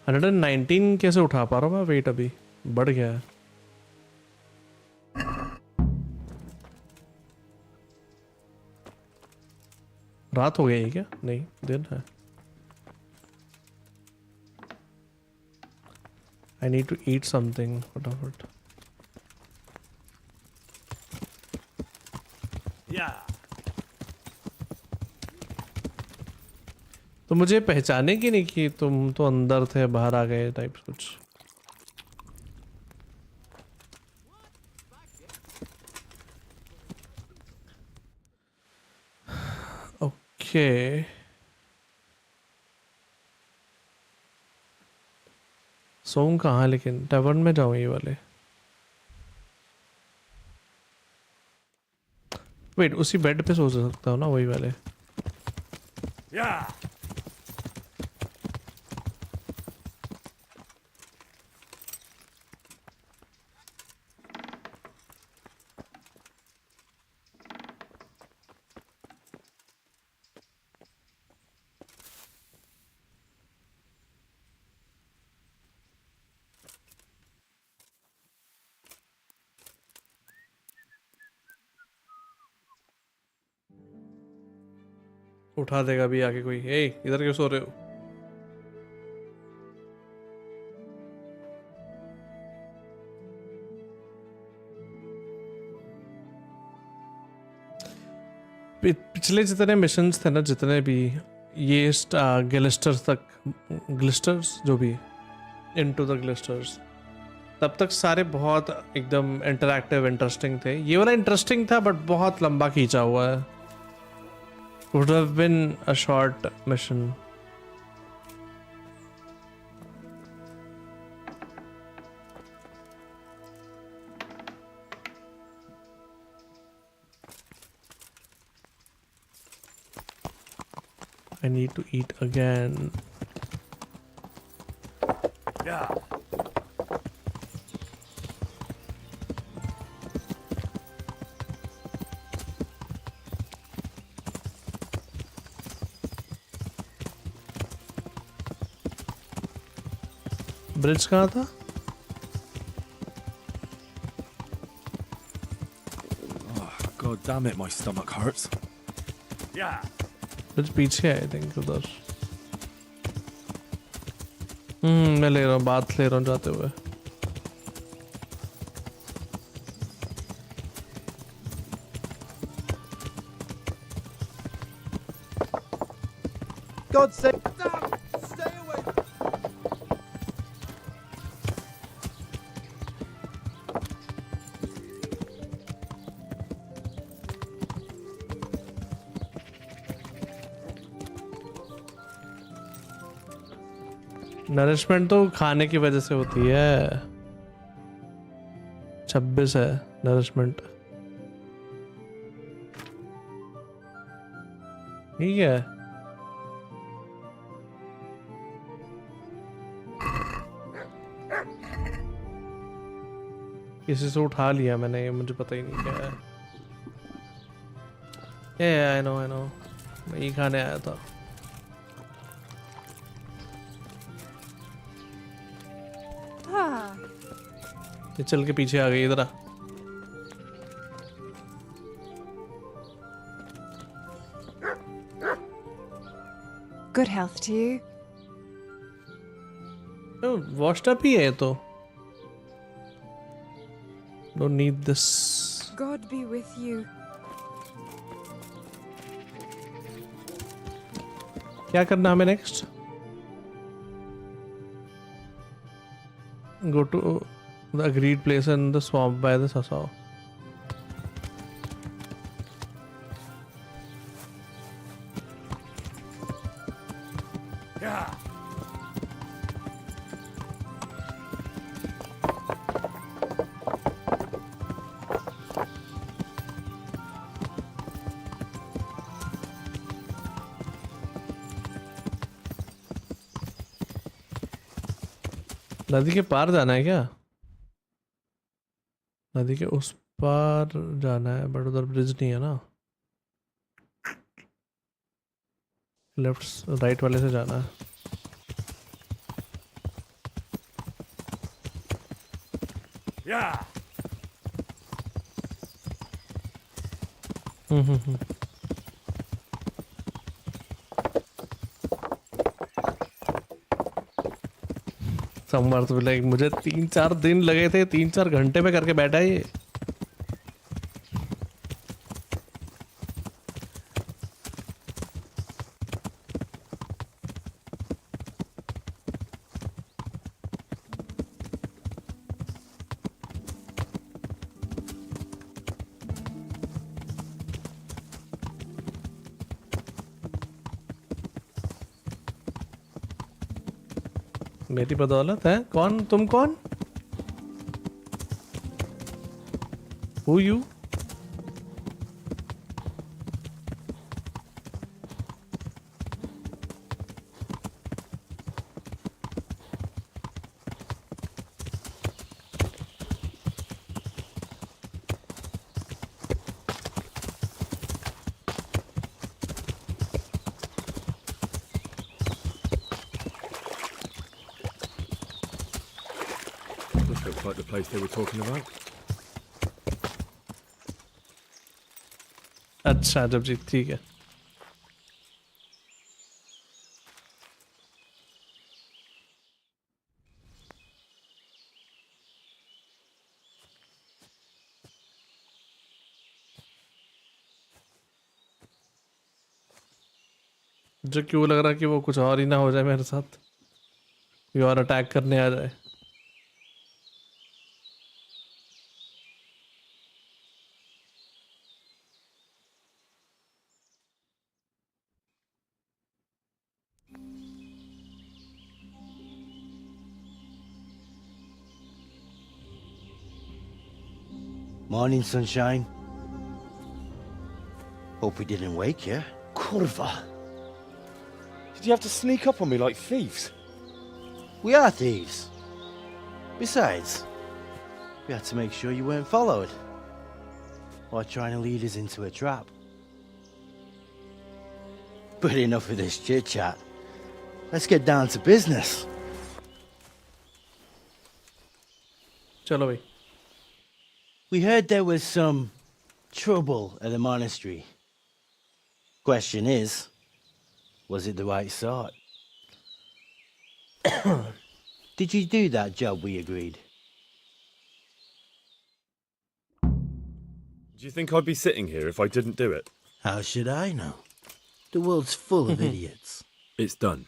119 कैसे उठा पा रहा हूँ मैं? वेट अभी बढ़ गया है. रात हो गई है क्या? नहीं, दिन है. I need to eat something. फटाफट. तो मुझे पहचाने की नहीं कि तुम तो अंदर थे बाहर आ गए टाइप कुछ. ओके सोऊं कहाँ लेकिन टैवर्न में जाऊँ ये वाले वेट उसी बेड पे सो सकता हूँ ना वही वाले Yeah. उठा देगा भी आके कोई ए इधर क्यों सो रहे हो पिछले जितने मिशंस थे ना जितने भी ये ग्लिस्टर्स तक ग्लिस्टर्स जो भी इनटू द ग्लिस्टर्स तब तक सारे बहुत एकदम इंटरैक्टिव इंटरेस्टिंग थे ये वाला इंटरेस्टिंग था बट बहुत लंबा खींचा हुआ है would have been a short mission I need to eat again Yeah. Bridge कहाँ था Oh, God damn it, my stomach hurts. Yeah. Bridge पीछे है आई थिंक उधर मैं ले रहा हूँ बात ले रहा हूँ जाते हुए God's sake, damn, stay away. Nourishment तो खाने की वजह से होती है 26 है नरिशमेंट ठीक है किसी से उठा लिया मैंने ये मुझे पता ही नहीं क्या है ये आई नो मैं ये खाने आया था ये चल के पीछे आ गई इधर आ Good health to you. washed up ही है तो don't need this God be with you. क्या करना हमें next go to the agreed place in the swamp by the Sasao Yeah. नदी के पार जाना है क्या नदी के उस पार जाना है बट उधर ब्रिज नहीं है ना लेफ्ट राइट वाले से जाना है Yeah. समर तो लाइक मुझे 3-4 दिन लगे थे 3-4 घंटे में करके बैठा है ये मेरी बदौलत है? कौन? तुम कौन? Who you? This looks like the place they were talking about. अच्छा जब जी ठीक है. मुझे क्यों लग रहा कि वो कुछ और ही ना हो जाए मेरे साथ, कोई और अटैक करने आ जाए. Morning, sunshine. Hope we didn't wake you. Kurva! Did you have to sneak up on me like thieves? We are thieves. Besides, we had to make sure you weren't followed. Or trying to lead us into a trap. But enough of this chit-chat. Let's get down to business. चलो भाई. We heard there was some trouble at the monastery. Question is, was it the right sort? Did you do that job we agreed? Do you think I'd be sitting here if I didn't do it? How should I know? The world's full of idiots. It's done.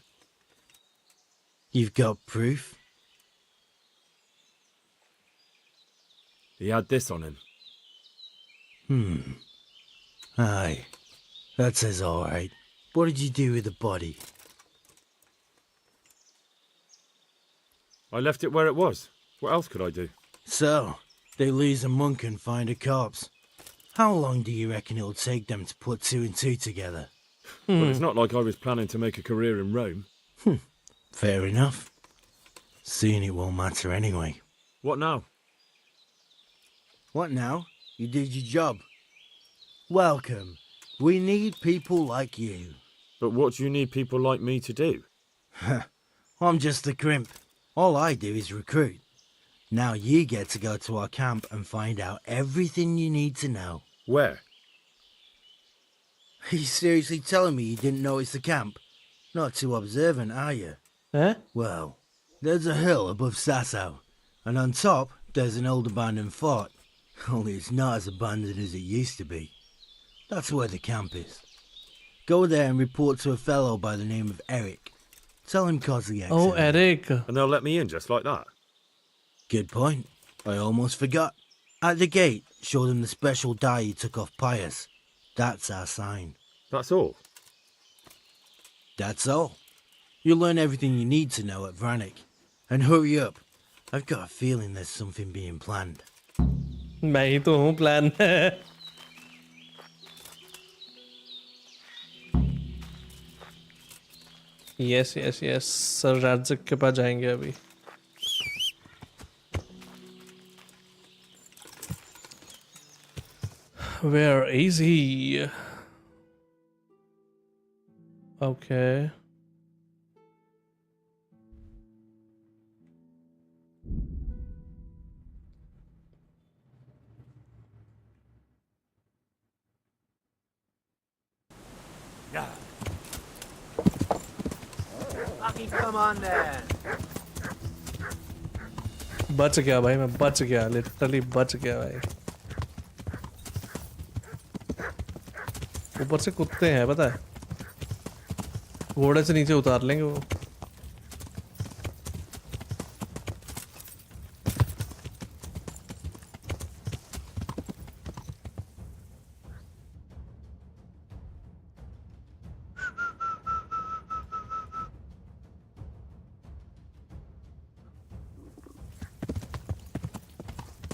You've got proof? He had this on him. Aye. That says all right. What did you do with the body? I left it where it was. What else could I do? So, they lose a monk and find a corpse. How long do you reckon it'll take them to put two and two together? Well, it's not like I was planning to make a career in Rome. Fair enough. Soon it won't matter anyway. What now? What now? You did your job. Welcome. We need people like you. But what do you need people like me to do? I'm just a crimp. All I do is recruit. Now you get to go to our camp and find out everything you need to know. Where? Are you seriously telling me you didn't notice the camp? Not too observant, are you? Well, there's a hill above Sasso, and on top there's an old abandoned fort. Only it's not as abandoned as it used to be. That's where the camp is. Go there and report to a fellow by the name of Eric. Tell him Kozliak. Oh, Eric. And they'll let me in just like that? Good point. I almost forgot. At the gate, show them the special dye you took off Pius. That's our sign. That's all? That's all. You'll learn everything you need to know at Vranik. And hurry up. I've got a feeling there's something being planned. मैं ही तो हूँ plan. Yes yes yes sir राजक के पास जाएंगे अभी. Where is he? Okay. Yeah. Fucking come on then. बच गया भाई, मैं बच गया, लिटरली बच गया भाई. ऊपर से कुत्ते हैं पता है, घोड़े से नीचे उतार लेंगे वो.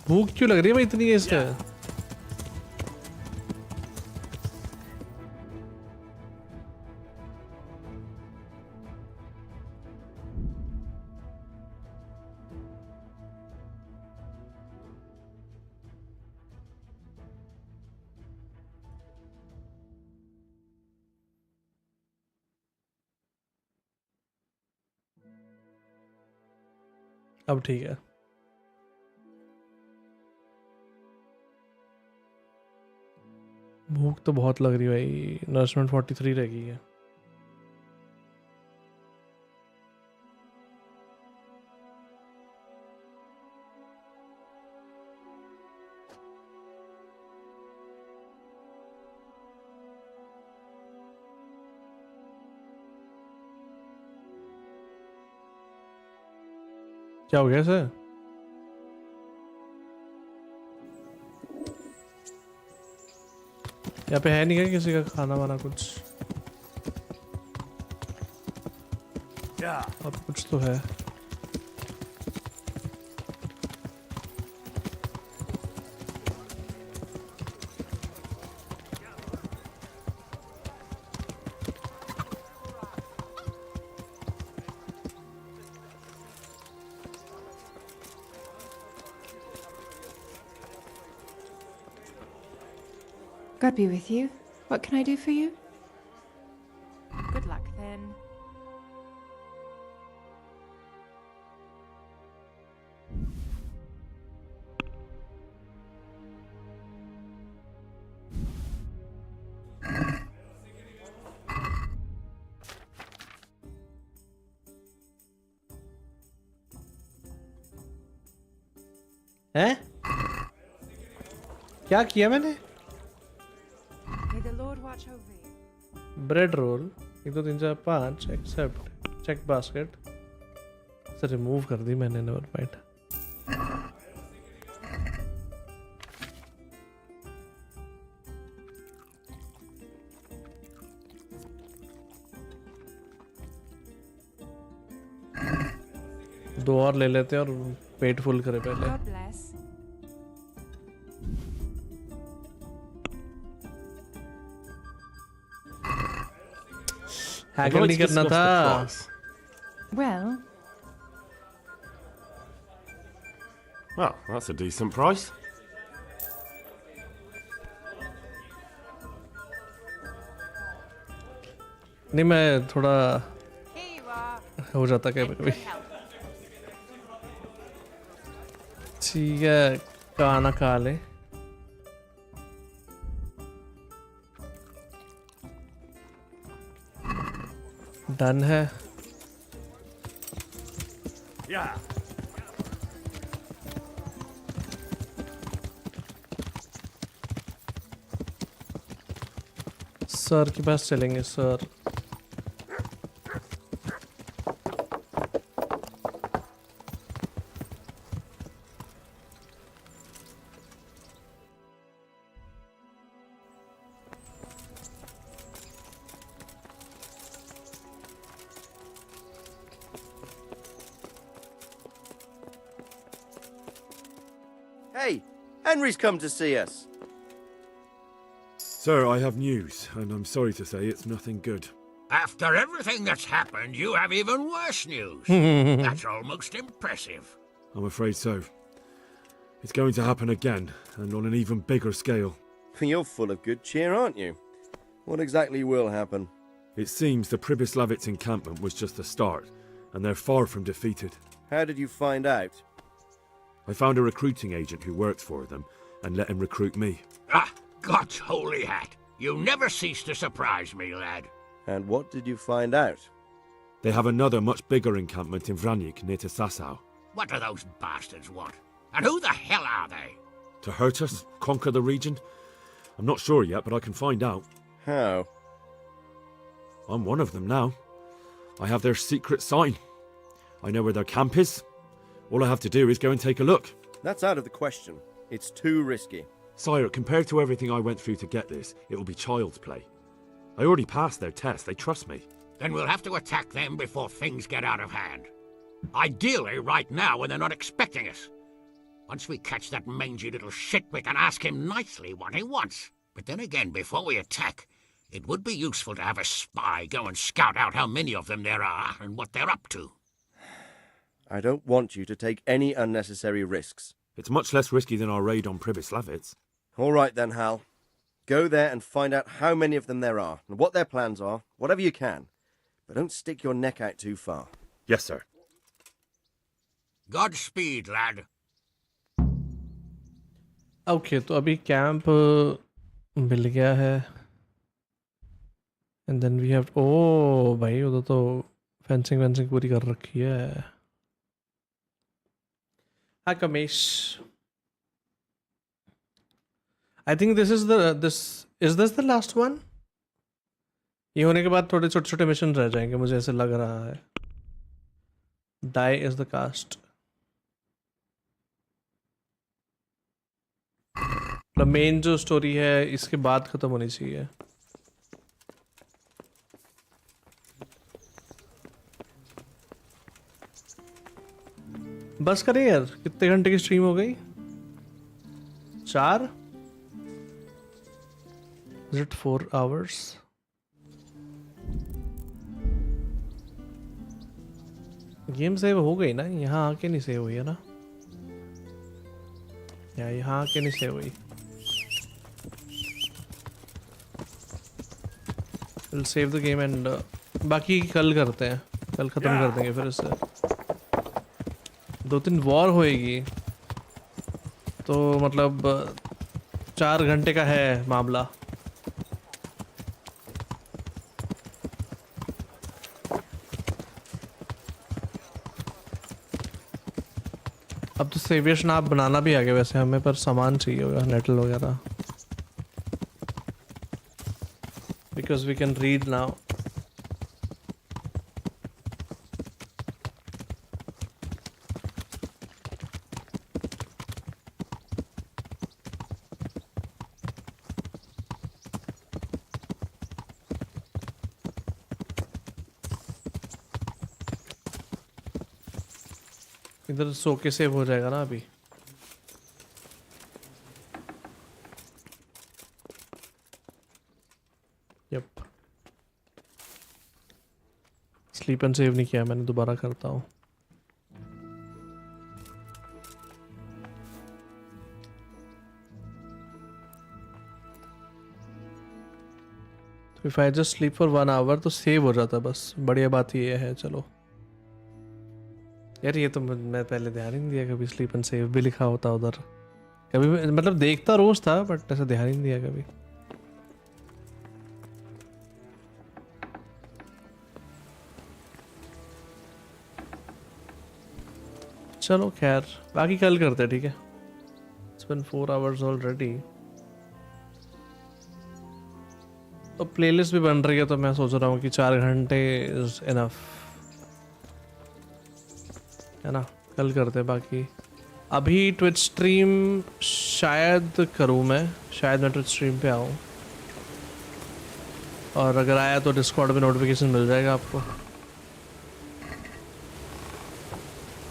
भूख क्यों लग रही है भाई इतनी ऐसे? अब ठीक है। भूख तो बहुत लग रही है भाई। नरिशमेंट 43 रह गई है। क्या हो गया सर? यहाँ पे है नहीं क्या किसी का खाना वाना कुछ? अब कुछ तो है। God be with you. What can I do for you? Good luck then. हैं? क्या किया मैंने? May the Lord watch over you. Bread roll 1 2 3 4 5 except check basket से रिमूव कर दी मैंने। Never mind. दो और ले लेते हैं और पेट फुल करे पहले। God bless. हैगल नहीं करना था। Well, Well, that's a decent price. नहीं मैं थोड़ा हो जाता कभी कभी। ठीक है खाना खा ले। डन है। Yeah. सर के पास चलेंगे sir. Hey, Henry's come to see us. Sir, I have news, and I'm sorry to say it's nothing good. After everything that's happened, you have even worse news. That's almost impressive. I'm afraid so. It's going to happen again, and on an even bigger scale. You're full of good cheer, aren't you? What exactly will happen? It seems the Pribyslavitz encampment was just the start, and they're far from defeated. How did you find out? I found a recruiting agent who worked for them, and let him recruit me. Ah, God's holy hat. You never cease to surprise me, lad. And what did you find out? They have another much bigger encampment in Vranyik near to Sasau. What do those bastards want? And who the hell are they? To hurt us? Conquer the region? I'm not sure yet, but I can find out. How? I'm one of them now. I have their secret sign. I know where their camp is. All I have to do is go and take a look. That's out of the question. It's too risky. Sire, compared to everything I went through to get this, it will be child's play. I already passed their test. They trust me. Then we'll have to attack them before things get out of hand. Ideally right now when they're not expecting us. Once we catch that mangy little shit, we can ask him nicely what he wants. But then again, before we attack, it would be useful to have a spy go and scout out how many of them there are and what they're up to. I don't want you to take any unnecessary risks. It's much less risky than our raid on Pribyslavitz. All right then, Hal. Go there and find out how many of them there are, and what their plans are, whatever you can. But don't stick your neck out too far. Yes, sir. Godspeed, lad. Okay, तो अभी camp मिल गया है. And then we have... Oh, भाई उधर तो fencing पूरी कर रखी है. Hi, Kamesh. I think this is the last one? ये होने के बाद थोड़े छोटे छोटे मिशन रह जाएंगे, मुझे ऐसे लग रहा है. Die is the cast. मतलब मेन जो स्टोरी है इसके बाद खत्म होनी चाहिए. बस करें यार, कितने घंटे की स्ट्रीम हो गई? 4? Is it 4 hours? Game save हो गई ना? यहाँ आके नहीं सेव हुई है ना? या यहाँ आके नहीं सेव हुई? We'll save the game and बाकी कल करते हैं. कल खत्म कर देंगे फिर इससे. 2-3 वॉर होएगी तो मतलब 4 घंटे का है मामला. अब तो सेवियर्स ना आप बनाना भी आ गया वैसे हमें, पर सामान चाहिए होगा नेटल वगैरह. Because we can read now. इधर सो के सेव हो जाएगा ना अभी. यप. स्लीप एंड सेव नहीं किया मैंने, दोबारा करता हूँ. If I just sleep for 1 hour तो सेव हो जाता बस. बढ़िया बात ये है. चलो यार, ये तो मैं पहले ध्यान ही नहीं दिया कभी. स्लीप एंड सेव भी लिखा होता उधर कभी, मतलब देखता रोज था बट ऐसा ध्यान ही नहीं दिया कभी. चलो खैर, बाकी कल करते हैं, ठीक है? It's been 4 hours already. तो प्लेलिस्ट भी बन रही है तो मैं सोच रहा हूँ कि 4 घंटे इज इनफ, है ना? कल करते हैं बाकी. अभी ट्विच स्ट्रीम शायद करूँ मैं ट्विच स्ट्रीम पे आऊँ, और अगर आया तो डिस्कॉर्ड में नोटिफिकेशन मिल जाएगा आपको.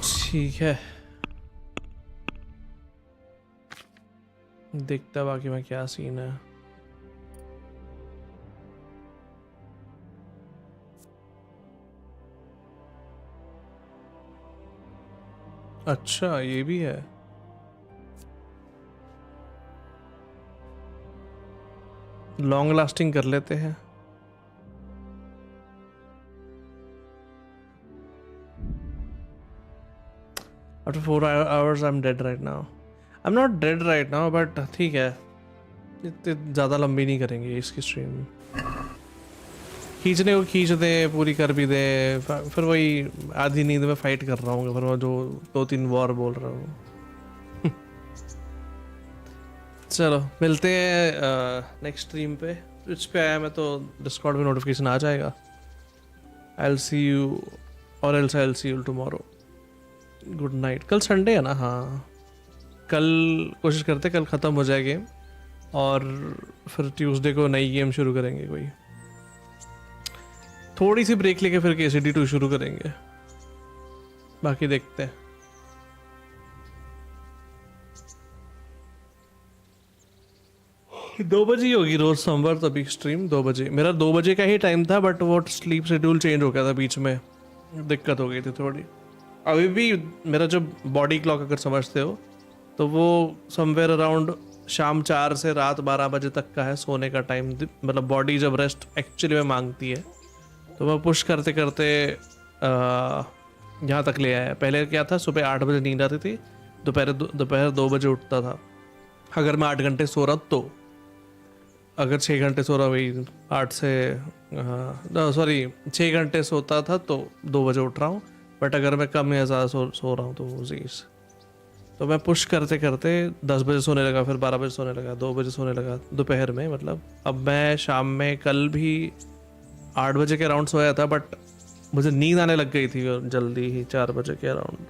ठीक है, देखता बाकी मैं क्या सीन है. अच्छा ये भी है. लॉन्ग लास्टिंग कर लेते हैं. After 4 hours I'm dead right now. I'm not dead right now but ठीक है, इतने ज़्यादा लंबी नहीं करेंगे इसकी स्ट्रीम. खींचने को खींच दे, पूरी कर भी दे, फिर वही आधी नींद में फाइट कर रहा हूँ, फिर मैं जो 2-3 वॉर बोल रहा हूँ. चलो मिलते हैं नेक्स्ट स्ट्रीम पे. ट्विच पे आया मैं तो डिस्कॉर्ड में नोटिफिकेशन आ जाएगा. I'll see you or else I'll see you tomorrow. Good night. कल संडे है ना? हाँ, कल कोशिश करते कल ख़त्म हो जाए गेम, और फिर ट्यूसडे को नई गेम शुरू करेंगे. कोई थोड़ी सी ब्रेक लेके फिर KCD 2 शुरू करेंगे. बाकी देखते हैं. 2 बजे ही होगी रोज सोमवार तभी स्ट्रीम 2 बजे। मेरा 2 बजे का ही टाइम था बट वो स्लीप शेड्यूल चेंज हो गया था बीच में, दिक्कत हो गई थी थोड़ी। अभी भी मेरा जो बॉडी क्लॉक अगर समझते हो तो वो समवेयर अराउंड शाम 4 से रात 12 बजे तक का है सोने का टाइम। मतलब बॉडी जब रेस्ट एक्चुअली में मांगती है तो मैं पुश करते करते यहाँ तक ले आया। पहले क्या था, सुबह 8 बजे नींद आती थी, दोपहर 2 बजे उठता था अगर मैं 8 घंटे सो रहा तो। अगर 6 घंटे सो रहा, वही 8 से 6 घंटे सोता था तो 2 बजे उठ रहा हूँ। बट अगर मैं कम या ज़्यादा सो रहा हूँ तो वो चीज़, तो मैं पुश करते करते 10 बजे सोने लगा, फिर 12 बजे सोने लगा, 2 बजे सोने लगा दोपहर में। मतलब अब मैं शाम में कल भी 8 बजे के अराउंड सोया था बट मुझे नींद आने लग गई थी जल्दी ही 4 बजे के अराउंड।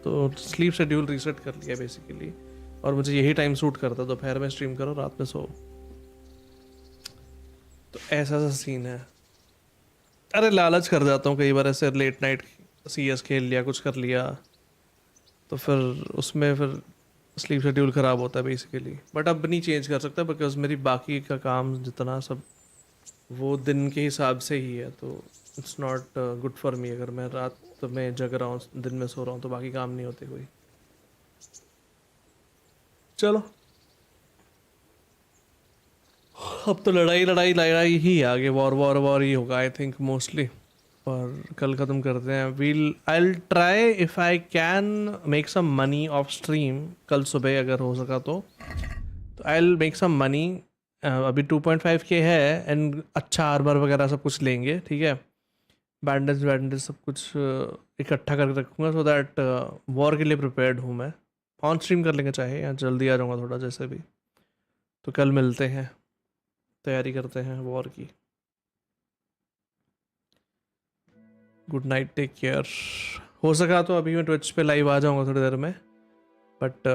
तो स्लीप शेड्यूल रीसेट कर लिया बेसिकली, और मुझे यही टाइम सूट करता, दोपहर में स्ट्रीम करो, रात में सो। तो ऐसा सा सीन है। अरे लालच कर जाता हूँ कई बार ऐसे, लेट नाइट CS खेल लिया, कुछ कर लिया, तो फिर उसमें फिर स्लीप शेड्यूल ख़राब होता है बेसिकली। बट अब नहीं चेंज कर सकता बिकॉज मेरी बाकी का काम जितना सब वो दिन के हिसाब से ही है, तो it's not good for me. अगर मैं रात में जग रहा हूँ, दिन में सो रहा हूँ, तो बाकी काम नहीं होते कोई। चलो अब तो लड़ाई ही आगे, वॉर ही होगा आई थिंक मोस्टली। और कल ख़त्म करते हैं। I will try if I can make some money off stream कल सुबह, अगर हो सका तो I will make some money. अभी 2.5K है एंड अच्छा आर्मर वगैरह सब कुछ लेंगे, ठीक है। बैंडेज सब कुछ इकट्ठा करके रखूँगा सो दैट वॉर के लिए प्रिपेयर्ड हूँ मैं। ऑन स्ट्रीम कर लेंगे चाहे, या जल्दी आ जाऊँगा थोड़ा जैसे भी। तो कल मिलते हैं, तैयारी करते हैं वॉर की। Good night, take care. हो सका तो अभी मैं ट्विच पे लाइव आ जाऊँगा थोड़ी देर में, बट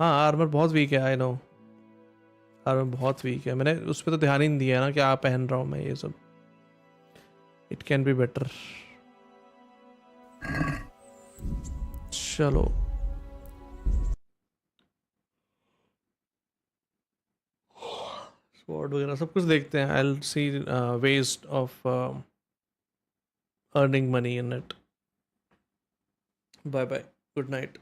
हाँ आर्मर बहुत वीक है, आई नो आर्मर बहुत वीक है। मैंने उस पर तो ध्यान ही नहीं दिया ना क्या पहन रहा हूँ मैं, ये सब। It can be better. चलो स्वॉर्ड वगैरह सब कुछ देखते हैं। I will see waste of earning money in it. बाय बाय, गुड नाइट।